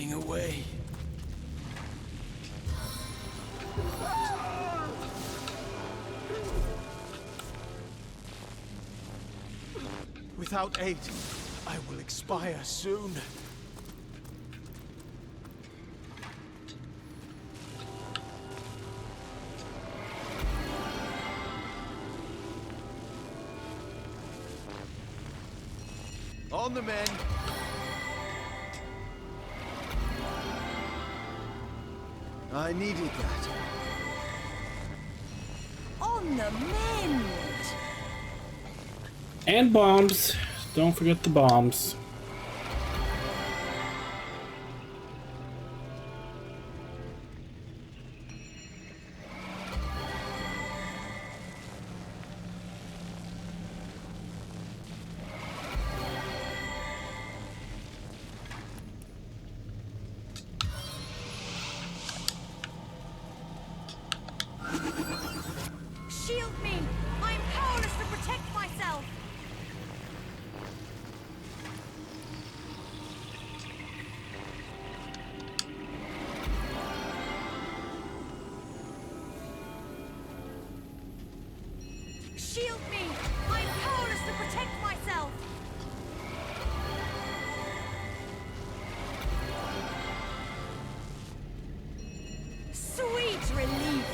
getting away. Without aid, I will expire soon. On the men. I needed that. On the mend! And bombs. Don't forget the bombs. Shield me! I am powerless to protect myself! Shield me! I am powerless to protect myself! Sweet relief!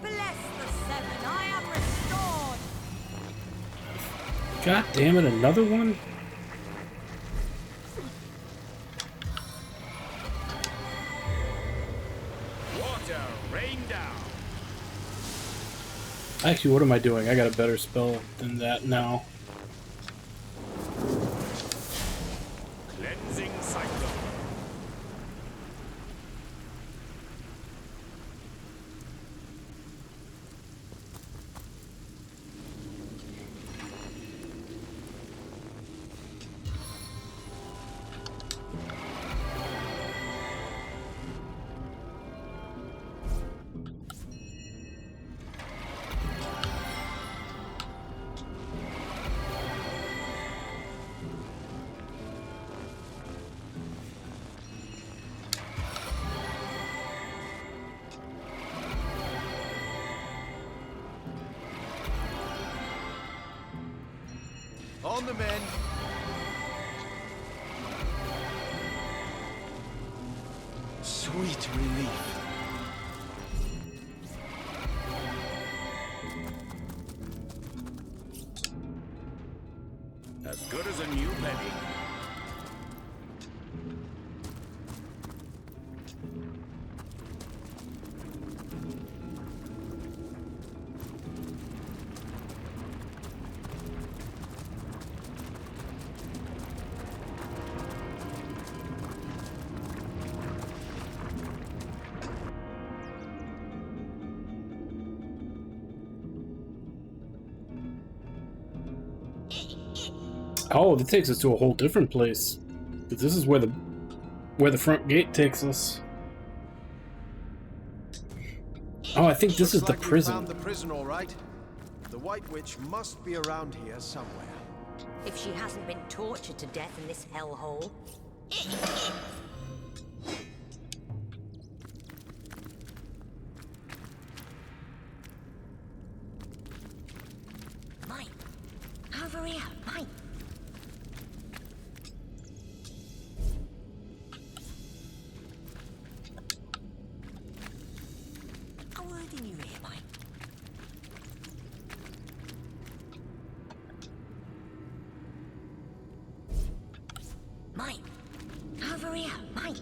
Bless the seven, I am restored! God damn it, another one? Water, rain down. Actually, what am I doing? I got a better spell than that now. Cleansing cyclone. On the men. Sweet relief. As good as a new penny. Oh, that takes us to a whole different place. 'Cause this is where the front gate takes us. Oh, I think this is the Looks like we prison. found the prison, all right. The White Witch must be around here somewhere. If she hasn't been tortured to death in this hellhole. Mine! Over here! Mine! A word in your ear, mine. Mine! Over here! Mine!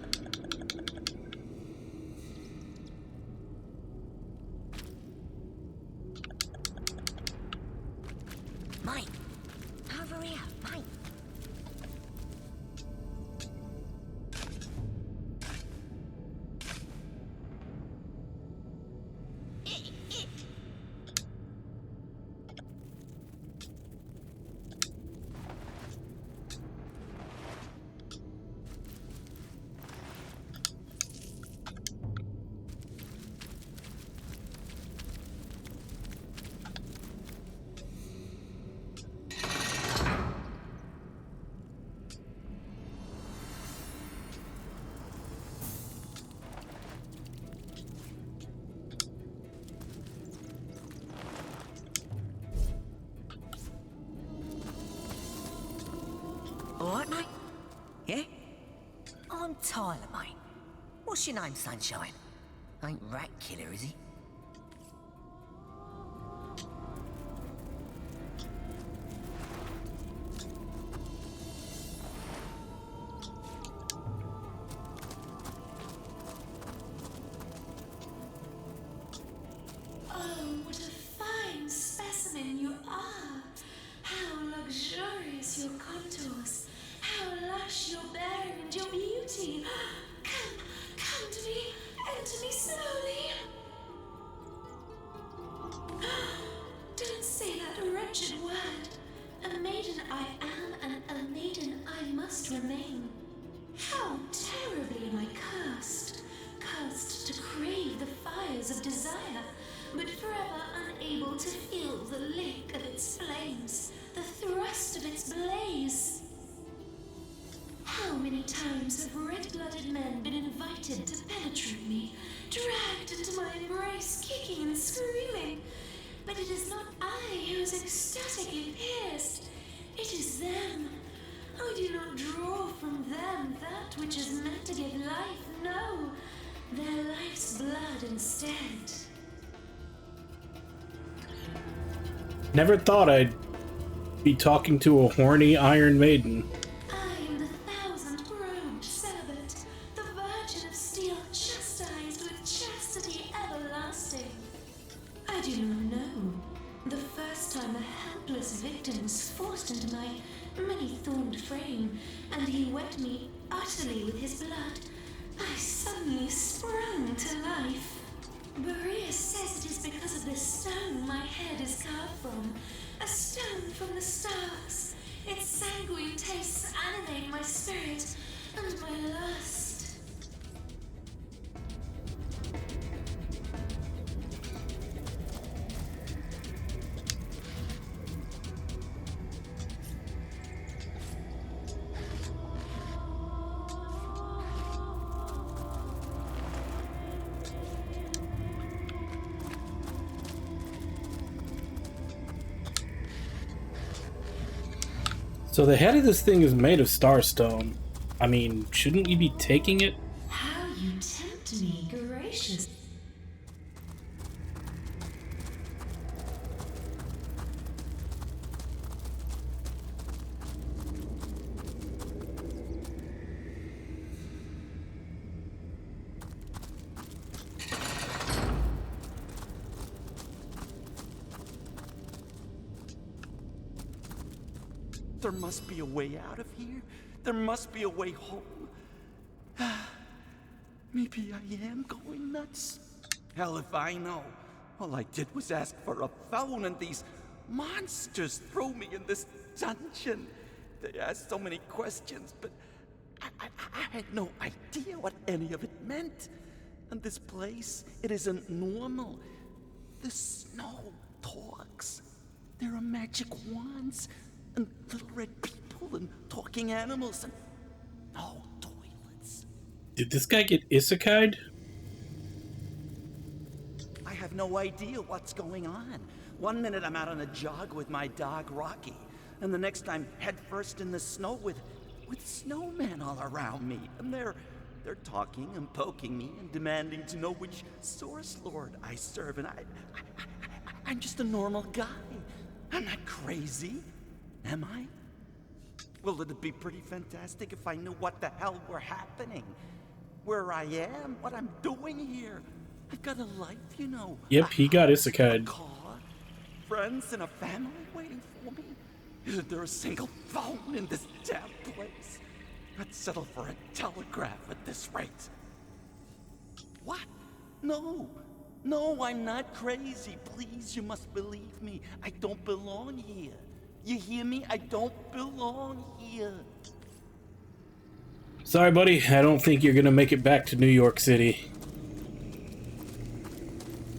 Mine! Over here! Mine! alright, mate? Yeah? I'm Tyler, mate. What's your name, Sunshine? Ain't Rat Killer, is he? Oh, what a fine specimen you are! How luxurious your contours! How lush your bearing and your beauty! Come to me, enter me slowly! Don't say that wretched word! A maiden I am, and a maiden I must remain. How terribly am I cursed! Cursed to crave the fires of desire, but forever unable to feel the lick of its flames, the thrust of its blaze. How many times have red-blooded men been invited to penetrate me, dragged into my embrace, kicking and screaming? But it is not I who is ecstatically pierced. It is them. I do not draw from them that which is meant to give life, no. Their life's blood instead. Never thought I'd be talking to a horny Iron Maiden. I am the thousand-robed celibate, the virgin of steel, chastised with chastity everlasting. I do not know. The first time a helpless victim was forced into my many-thorned frame, and he wet me utterly with his blood, I suddenly sprung to life. Boreas says it is because of this stone my head is carved from, a stone from the stars. Its sanguine tastes animate my spirit and my lust. So the head of this thing is made of starstone. I mean, shouldn't we be taking it? How you tempt me, gracious. There must be a way out of here. There must be a way home. Maybe I am going nuts. Hell if I know. All I did was ask for a phone and these monsters threw me in this dungeon. They asked so many questions, but I had no idea what any of it meant. And this place, it isn't normal. The snow talks. There are magic wands. And little red people and talking animals and no toilets. Did this guy get isekai'd? I have no idea what's going on. One minute I'm out on a jog with my dog Rocky, and the next I'm headfirst in the snow with snowmen all around me. And they're talking and poking me and demanding to know which source lord I serve. And I'm just a normal guy. I'm not crazy. Am I? Well, it'd be pretty fantastic if I knew what the hell were happening. Where I am, what I'm doing here. I've got a life, you know. Yep, he got isekai'd. A car, friends, and a family waiting for me. Isn't there a single phone in this damn place? I'd settle for a telegraph at this rate. What? No, I'm not crazy. Please, you must believe me. I don't belong here. You hear me? I don't belong here. Sorry, buddy. I don't think you're gonna make it back to New York City.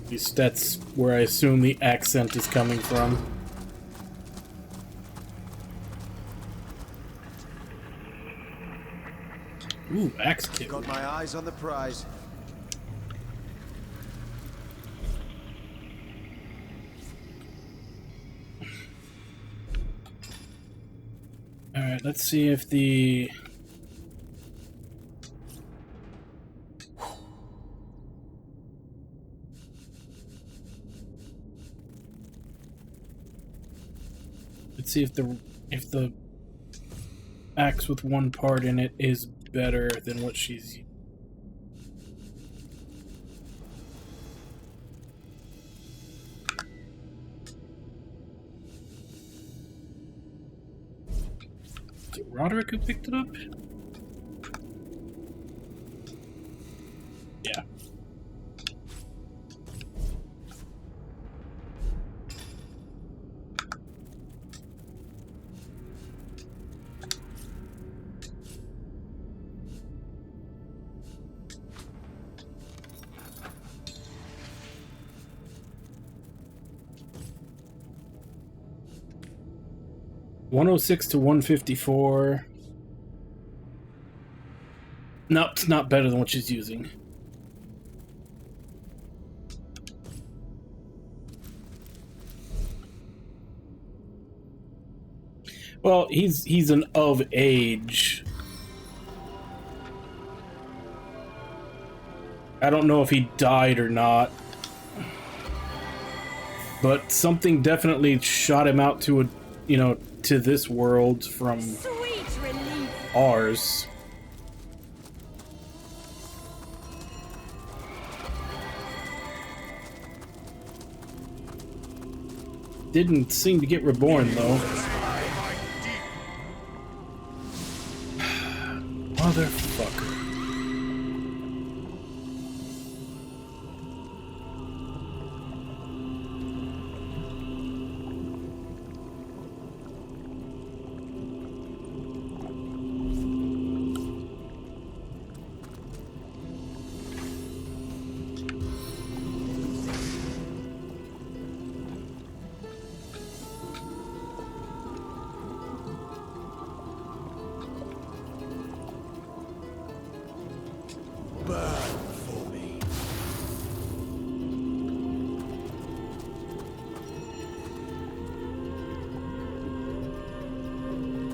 At least that's where I assume the accent is coming from. Ooh, axe kill. Got my eyes on the prize. Alright, Alright, let's see if the... Let's see if the axe with one part in it is better than what she's... Is it Roderick who picked it up? Yeah. $106 to $154. Nope, it's not better than what she's using. Well, he's an of age. I don't know if he died or not. But something definitely shot him out to a, you know, to this world from ours. Didn't seem to get reborn, though. Motherfucker.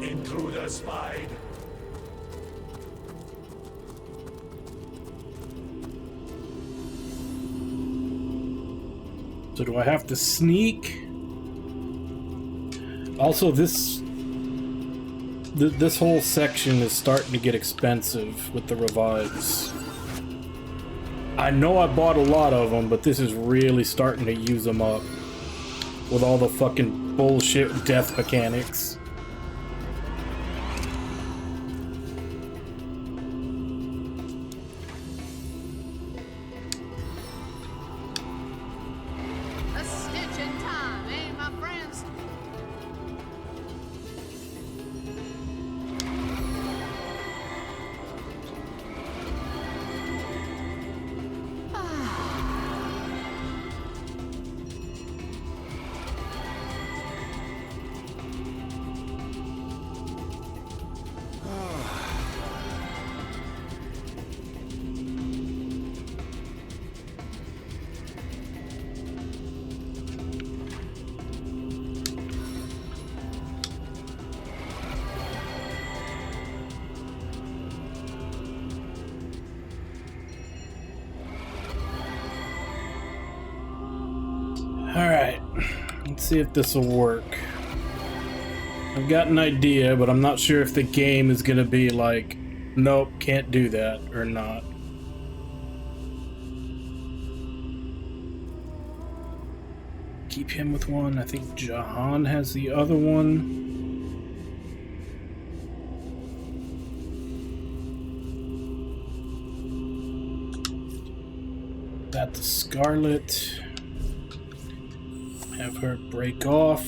Intruder spied. So do I have to sneak? Also, this whole section is starting to get expensive with the revives. I know I bought a lot of them, but this is really starting to use them up with all the fucking bullshit death mechanics. Alright, let's see if this will work. I've got an idea, but I'm not sure if the game is gonna be like, nope, can't do that, or not. Keep him with one. I think Jahan has the other one. That the Scarlet. Have her break off.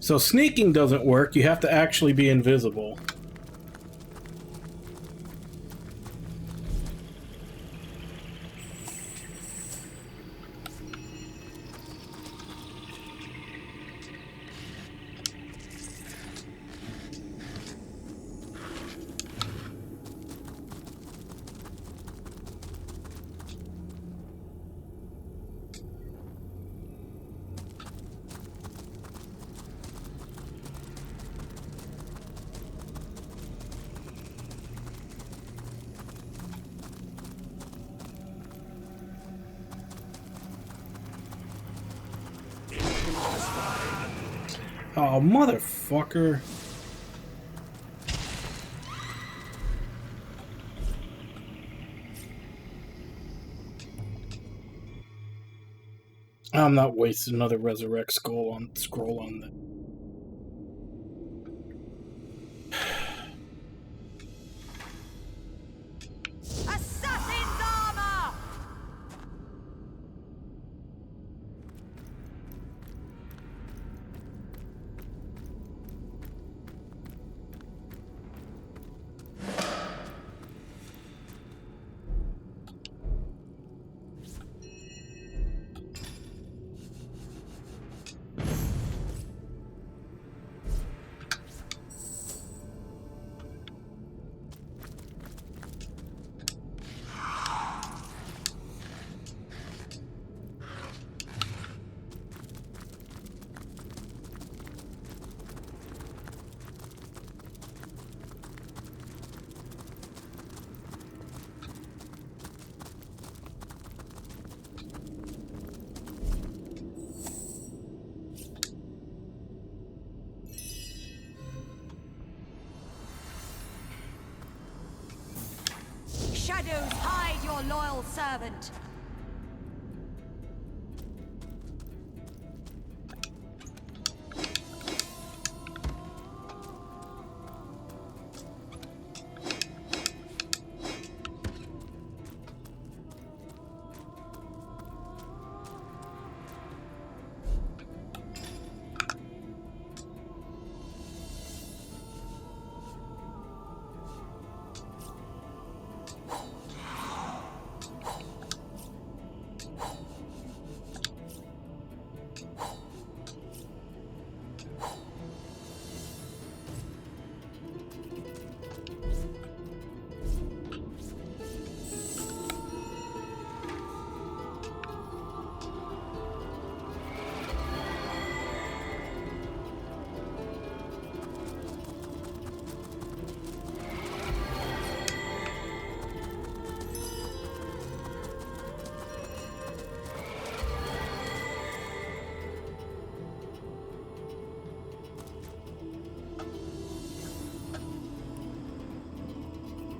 So sneaking doesn't work. You have to actually be invisible. Oh, motherfucker. I'm not wasting another resurrect scroll on that. Assassin's armor! Shadows, hide your loyal servant.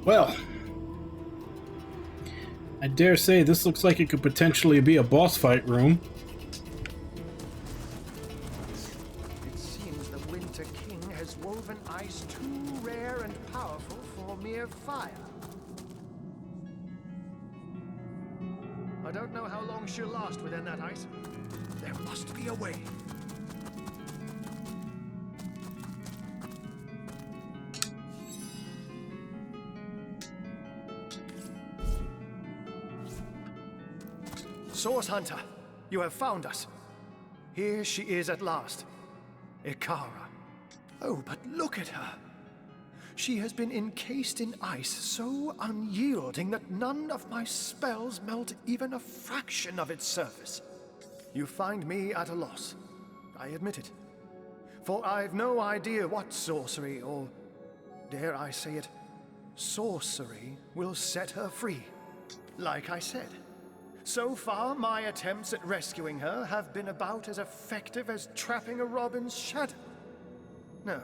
Well, I dare say this looks like it could potentially be a boss fight room. It seems the Winter King has woven ice too rare and powerful for mere fire. I don't know how long she'll last within that ice. There must be a way. Source Hunter, you have found us. Here she is at last. Ikara. Oh, but look at her. She has been encased in ice so unyielding that none of my spells melt even a fraction of its surface. You find me at a loss. I admit it. For I've no idea what sorcery, or dare I say it, sorcery will set her free. Like I said, so far my attempts at rescuing her have been about as effective as trapping a robin's shadow. No,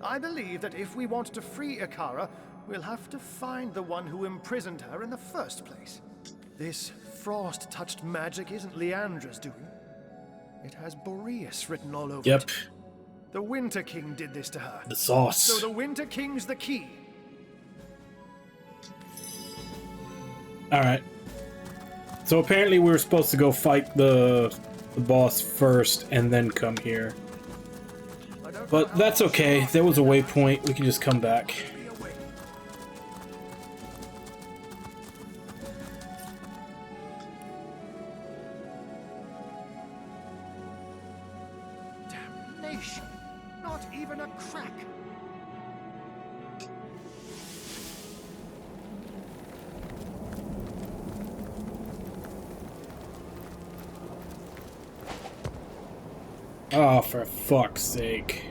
I believe that if we want to free Ikara, we'll have to find the one who imprisoned her in the first place. This frost-touched magic isn't Leandra's doing. It has Boreas written all over it. The Winter King did this to her. The sauce. So the Winter King's the key. Alright. So apparently we were supposed to go fight the boss first and then come here. But that's okay. There was a waypoint. We can just come back. Damnation! Not even a crack! Oh, for fuck's sake.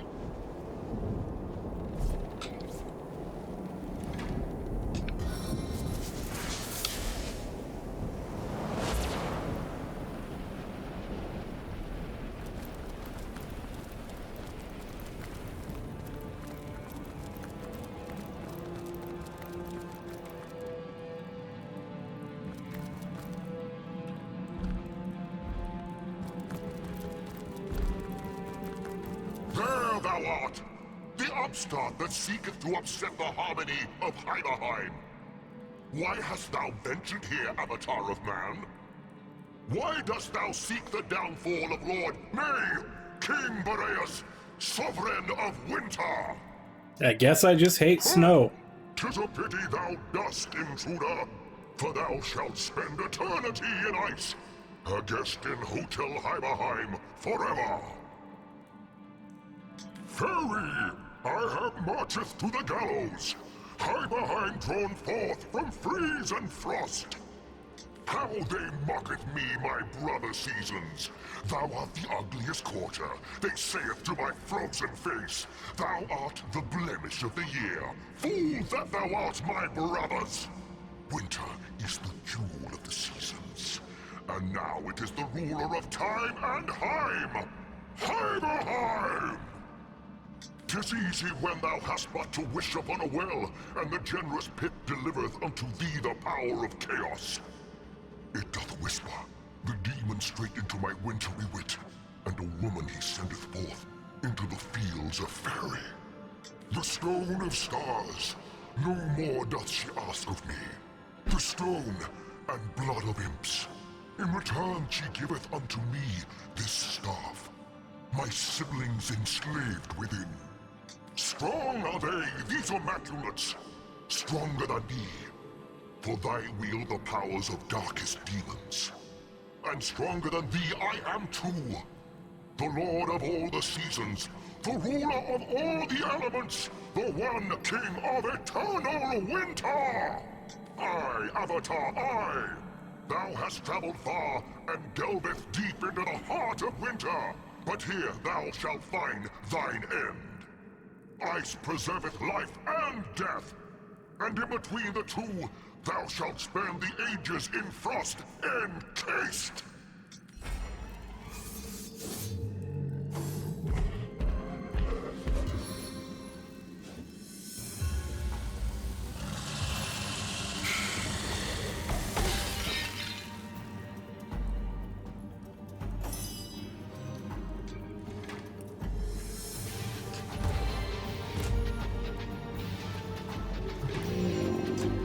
There thou art! The upstart that seeketh to upset the harmony of Heimerheim! Why hast thou ventured here, Avatar of Man? Why dost thou seek the downfall of Lord, nay, King Boreas, Sovereign of Winter? I guess I just hate snow. 'Tis a pity thou dost, intruder, for thou shalt spend eternity in ice, a guest in Hotel Heimerheim forever. Fairy, I have marcheth to the gallows, Heimerheim drawn forth from freeze and frost. How they mocketh me, my brother seasons! Thou art the ugliest quarter, they saith to my frozen face. Thou art the blemish of the year, fool that thou art, my brothers! Winter is the jewel of the seasons, and now it is the ruler of time and Heim! Heimerheim! 'Tis easy when thou hast but to wish upon a well, and the generous pit delivereth unto thee the power of chaos. It doth whisper, the demon straight into my wintry wit, and a woman he sendeth forth into the fields of Fairy. The stone of stars, no more doth she ask of me. The stone and blood of imps. In return she giveth unto me this staff, my siblings enslaved within. Strong are they, these immaculates, stronger than thee. For thy wield the powers of darkest demons. And stronger than thee I am too. The lord of all the seasons, the ruler of all the elements, the one king of eternal winter! I, Avatar, I! Thou hast traveled far and delveth deep into the heart of winter, but here thou shalt find thine end. Ice preserveth life and death, and in between the two, thou shalt spend the ages in frost encased!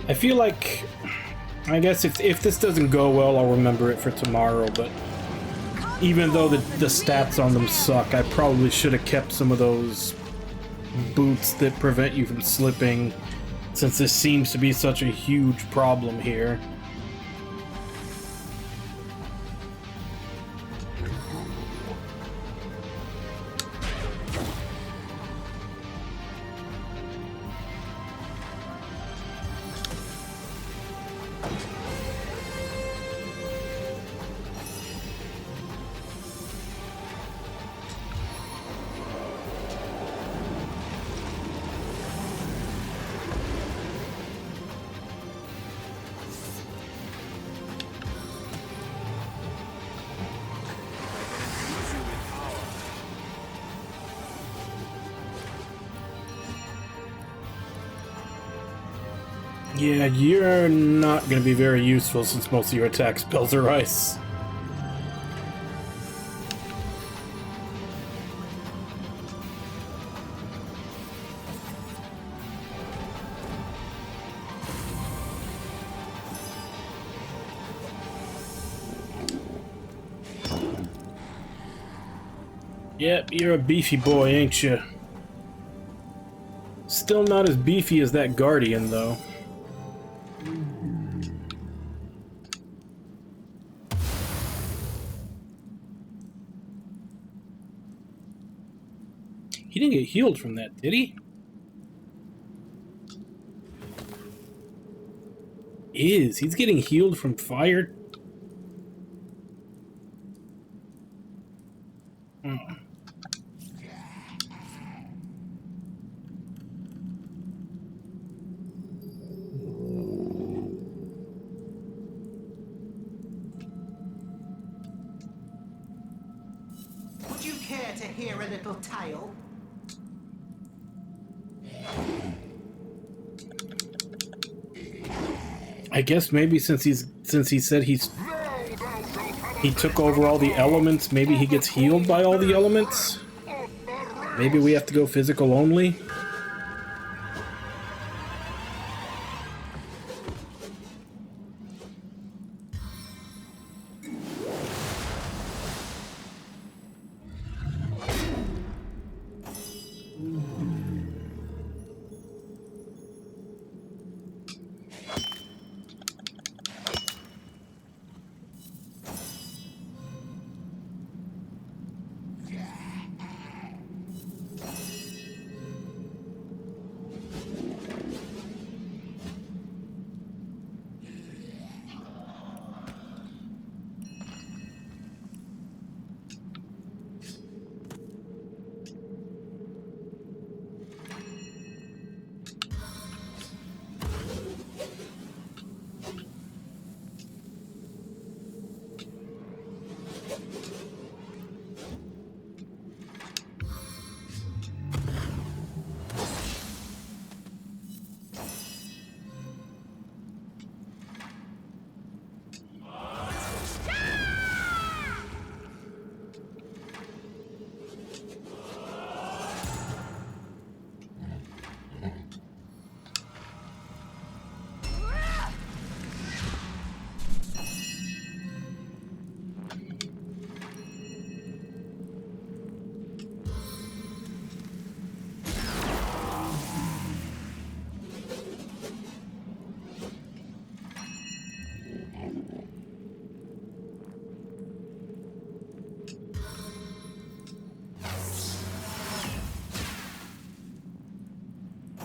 I feel like, I guess if this doesn't go well, I'll remember it for tomorrow, but even though the stats on them suck, I probably should have kept some of those boots that prevent you from slipping, since this seems to be such a huge problem here. Yeah, you're not going to be very useful since most of your attack spells are ice. Yep, you're a beefy boy, ain't you? still not as beefy as that Guardian, though. He didn't get healed from that, did he? He's getting healed from fire? Would you care to hear a little tale? I guess maybe since he said he took over all the elements, maybe he gets healed by all the elements? Maybe we have to go physical only?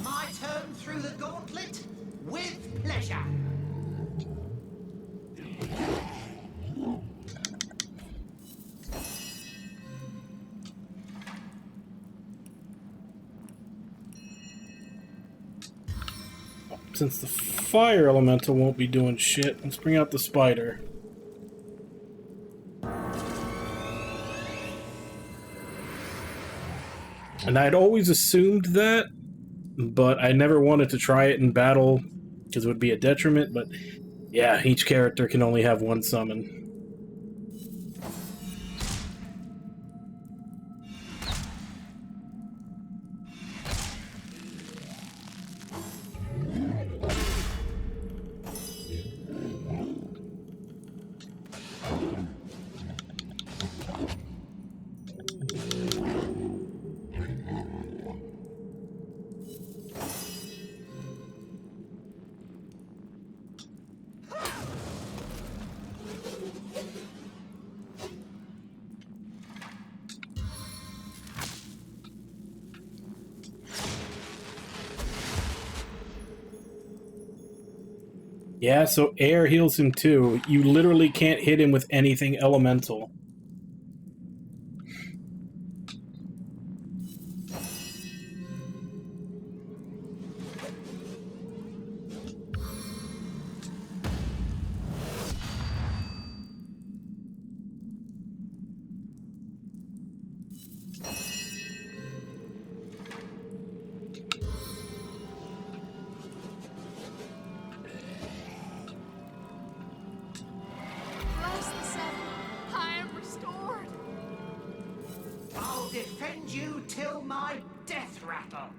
My turn through the gauntlet? With pleasure. Since the fire elemental won't be doing shit, let's bring out the spider. And I'd always assumed that, but I never wanted to try it in battle because it would be a detriment, but yeah, each character can only have one summon. Yeah, so air heals him too. You literally can't hit him with anything elemental. Bless the seven. I am restored. I'll defend you till my death rattle.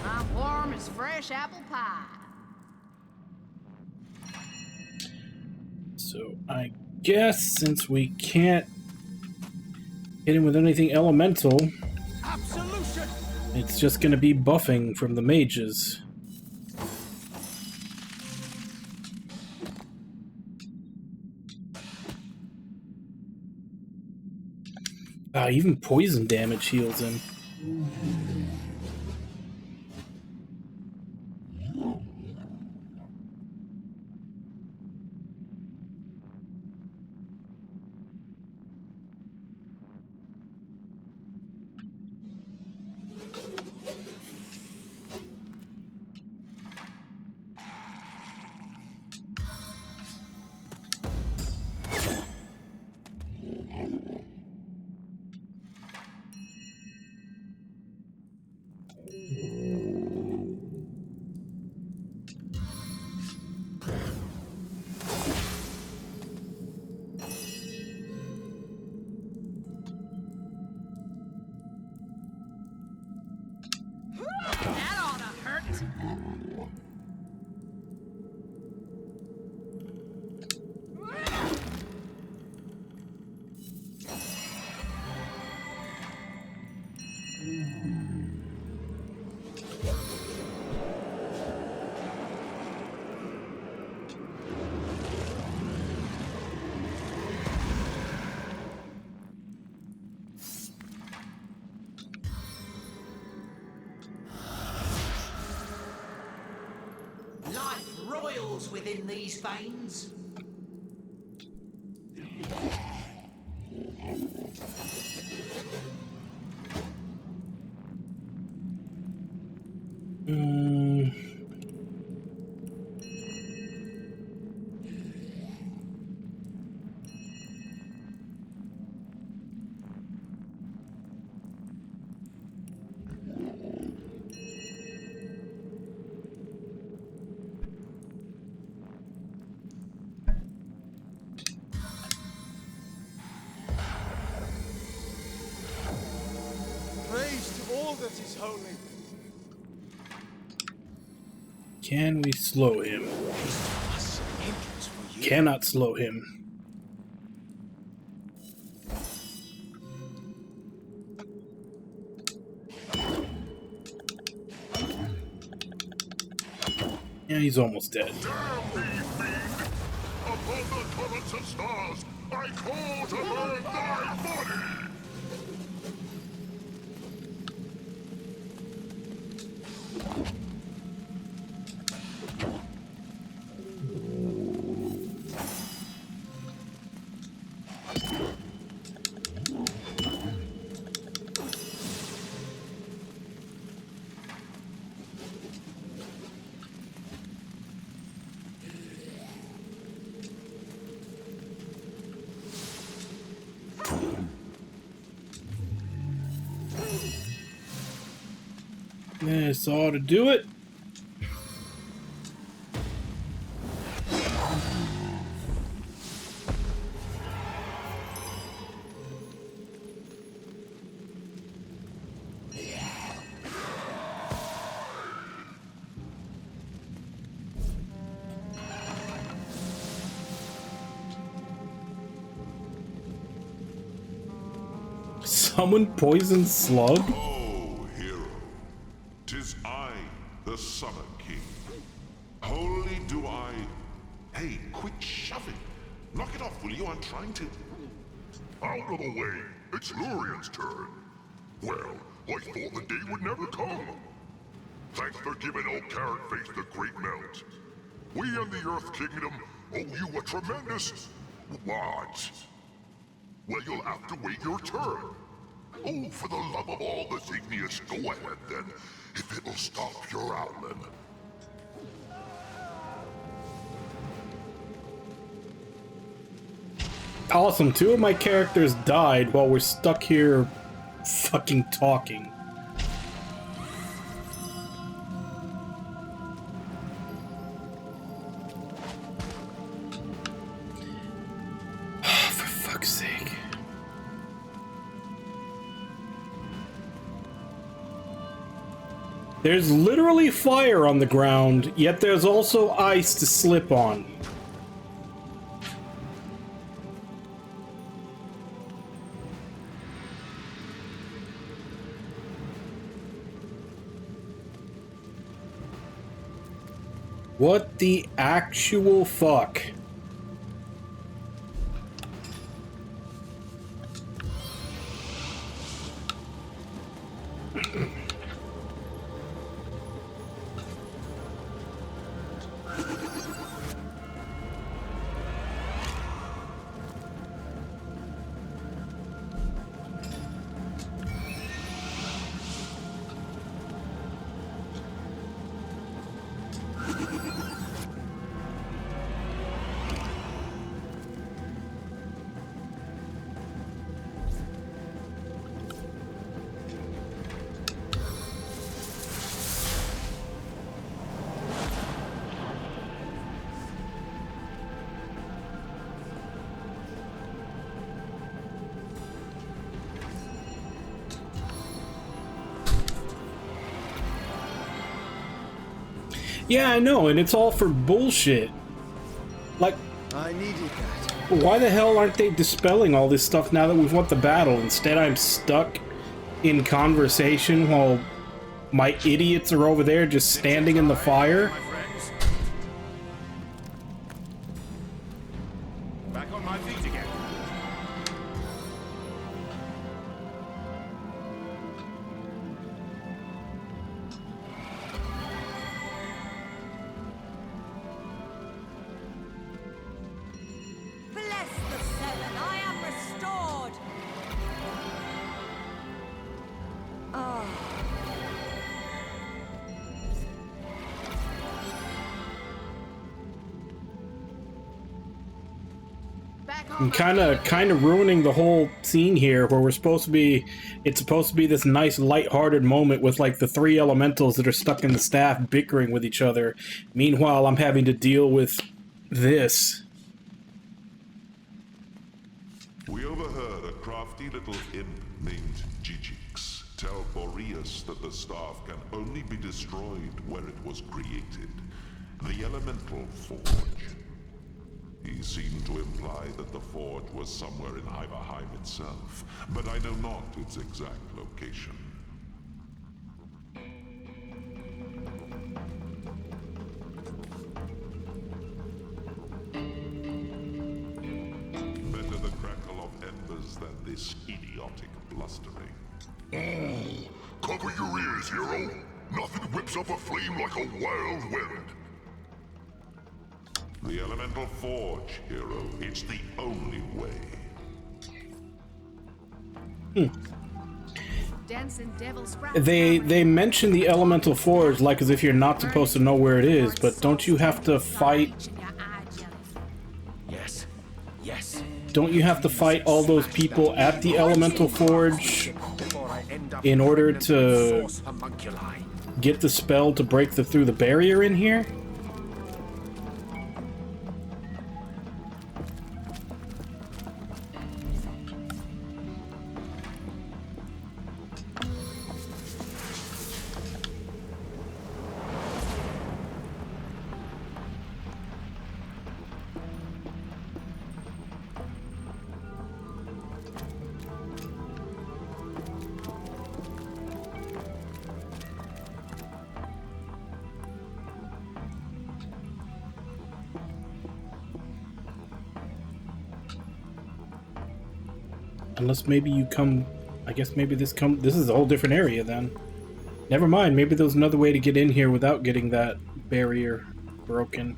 I'm fresh apple pie. So I guess since we can't hit him with anything elemental, Absolution! it's just gonna be buffing from the mages. Even poison damage heals him. That ought to hurt. Life roils within these veins. Praise to all that is holy. Can we slow him? Cannot slow him. Yeah, he's almost dead. Above the torrents of stars, I call to burn thy body! This ought to do it. Someone poisoned Slug? Oh, hero, 'tis I, the Summer King. Wholly do I... Hey, quit shoving. Knock it off, will you? I'm trying to... Out of the way. It's Lurian's turn. Well, I thought the day would never come. Thanks for giving old Carrot Face the great melt. We and the Earth Kingdom owe you a tremendous... what? Well, you'll have to wait your turn. Oh, for the love of all that's igneous, go ahead then, if it'll stop your owling. Awesome, 2 of my characters died while we're stuck here fucking talking. For fuck's sake. There's literally fire on the ground, yet there's also ice to slip on. What the actual fuck? Yeah, I know, and it's all for bullshit. Like, I needed that. Why the hell aren't they dispelling all this stuff now that we've won the battle? Instead, I'm stuck in conversation while my idiots are over there just standing in the fire. Back on my feet again. Bless the Seven, I am restored! Ah. I'm kind of ruining the whole scene here where it's supposed to be this nice lighthearted moment with like the three elementals that are stuck in the staff bickering with each other. Meanwhile, I'm having to deal with this. We overheard a crafty little imp named Gigix tell Boreas that the staff can only be destroyed where it was created. The elemental forge. He seemed to imply that the forge was somewhere in Hyverheim itself, but I know not its exact location. Better the crackle of embers than this idiotic blustering. Oh, cover your ears, hero. Nothing whips up a flame like a wild wind. The elemental forge, hero. It's the only way. They mention the elemental forge like as if you're not supposed to know where it is, but don't you have to fight? Yes. Yes. Don't you have to fight all those people at the elemental forge in order to get the spell to break through the barrier in here? Unless maybe you come... I guess maybe this is a whole different area then. Never mind, maybe there's another way to get in here without getting that barrier broken.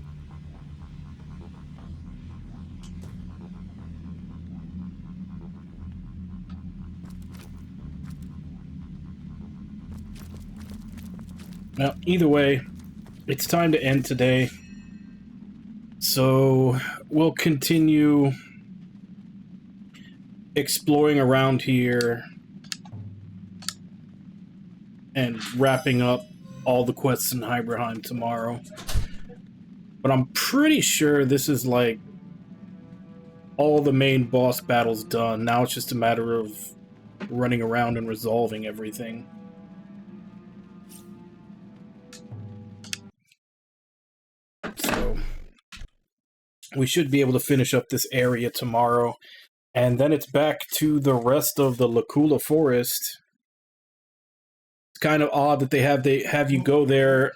Well, either way, it's time to end today. So, we'll continue exploring around here and wrapping up all the quests in Hyberheim tomorrow. But I'm pretty sure this is like all the main boss battles done. Now it's just a matter of running around and resolving everything. So we should be able to finish up this area tomorrow. And then it's back to the rest of the Lacula Forest. It's kind of odd that they have you go there.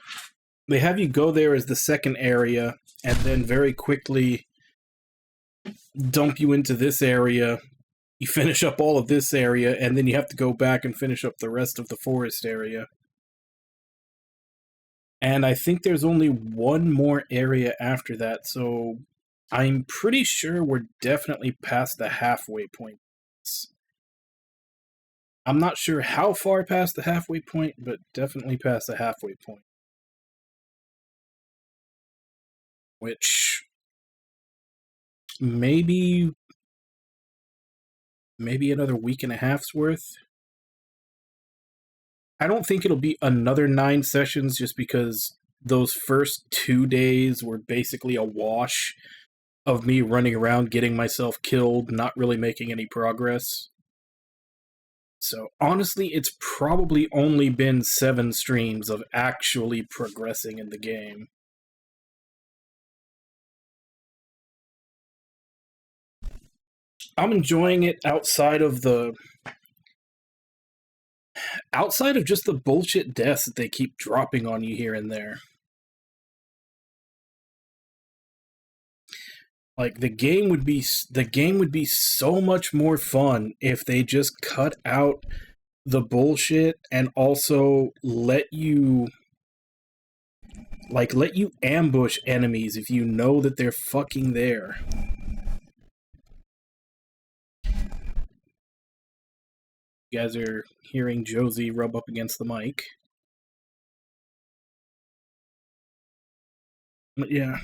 They have you go there as the second area, and then very quickly dump you into this area. You finish up all of this area, and then you have to go back and finish up the rest of the forest area. And I think there's only one more area after that, so I'm pretty sure we're definitely past the halfway point. I'm not sure how far past the halfway point, but definitely past the halfway point. Which maybe another week and a half's worth. I don't think it'll be another 9 sessions just because those first 2 days were basically a wash of me running around getting myself killed, not really making any progress. So honestly, it's probably only been 7 streams of actually progressing in the game. I'm enjoying it outside of just the bullshit deaths that they keep dropping on you here and there. Like the game would be so much more fun if they just cut out the bullshit and also let you ambush enemies if you know that they're fucking there. You guys are hearing Josie rub up against the mic. But yeah.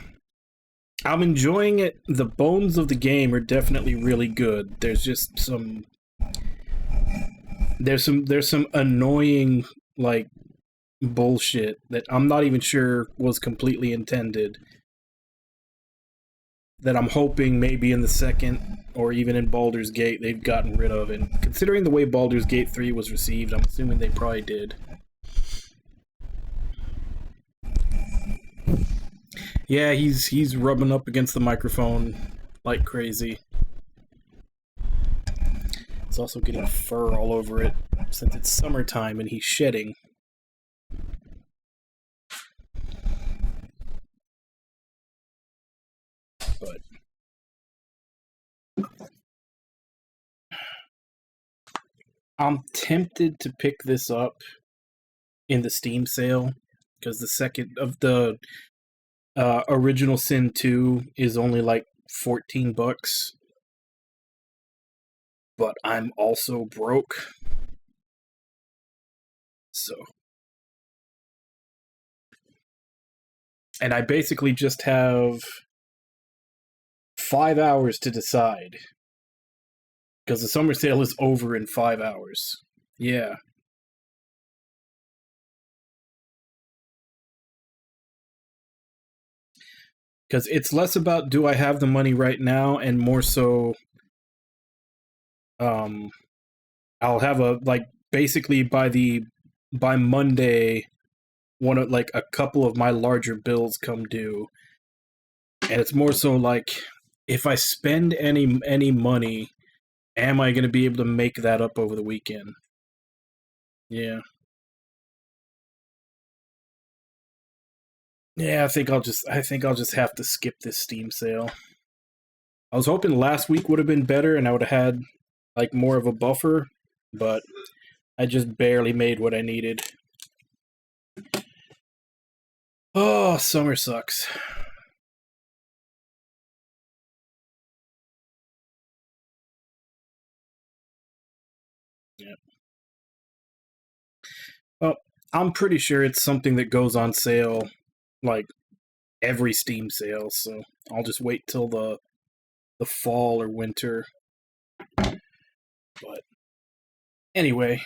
I'm enjoying it. The bones of the game are definitely really good. There's just some annoying like bullshit that I'm not even sure was completely intended. That I'm hoping maybe in the second or even in Baldur's Gate they've gotten rid of, and considering the way Baldur's Gate 3 was received, I'm assuming they probably did. Yeah, he's rubbing up against the microphone like crazy. It's also getting fur all over it since it's summertime and he's shedding. But I'm tempted to pick this up in the Steam sale because the second of the Original Sin 2 is only like $14. But I'm also broke. So. And I basically just have 5 hours to decide. Because the summer sale is over in 5 hours. Yeah. Because it's less about do I have the money right now, and more so, I'll have basically by Monday, a couple of my larger bills come due. And it's more so like, if I spend any money, am I going to be able to make that up over the weekend? Yeah. Yeah, I think I'll just have to skip this Steam sale. I was hoping last week would have been better and I would have had like more of a buffer, but I just barely made what I needed. Oh, summer sucks. Yeah. Well, I'm pretty sure it's something that goes on sale like every Steam sale, so I'll just wait till the fall or winter. But anyway,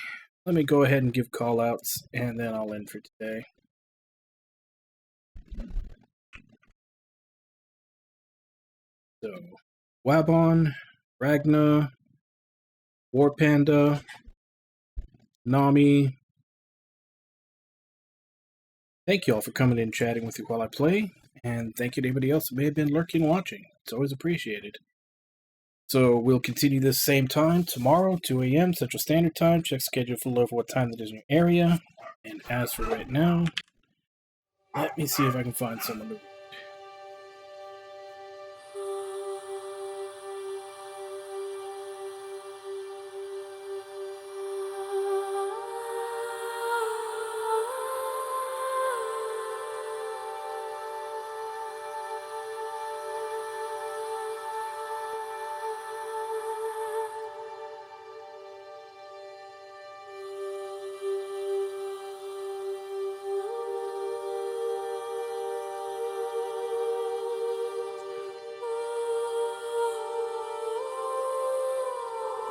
let me go ahead and give call-outs, and then I'll end for today. So, Wabon, Ragna, War Panda, Nami. Thank you all for coming in and chatting with you while I play, And thank you to anybody else who may have been lurking watching. It's always appreciated. So we'll continue this same time tomorrow, 2 a.m. Central Standard Time. Check schedule for love what time it is in your area. And as for right now, let me see if I can find someone to read.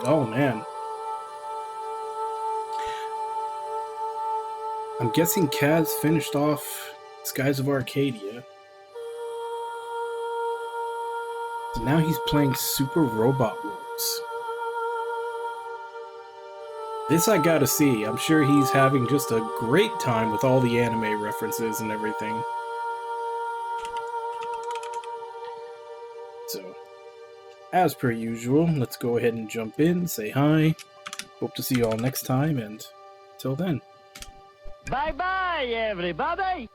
Oh man. I'm guessing Kaz finished off Skies of Arcadia. So now he's playing Super Robot Wars. This I gotta see. I'm sure he's having just a great time with all the anime references and everything. So, as per usual, let's go ahead and jump in, say hi. Hope to see you all next time, and till then. Bye-bye, everybody!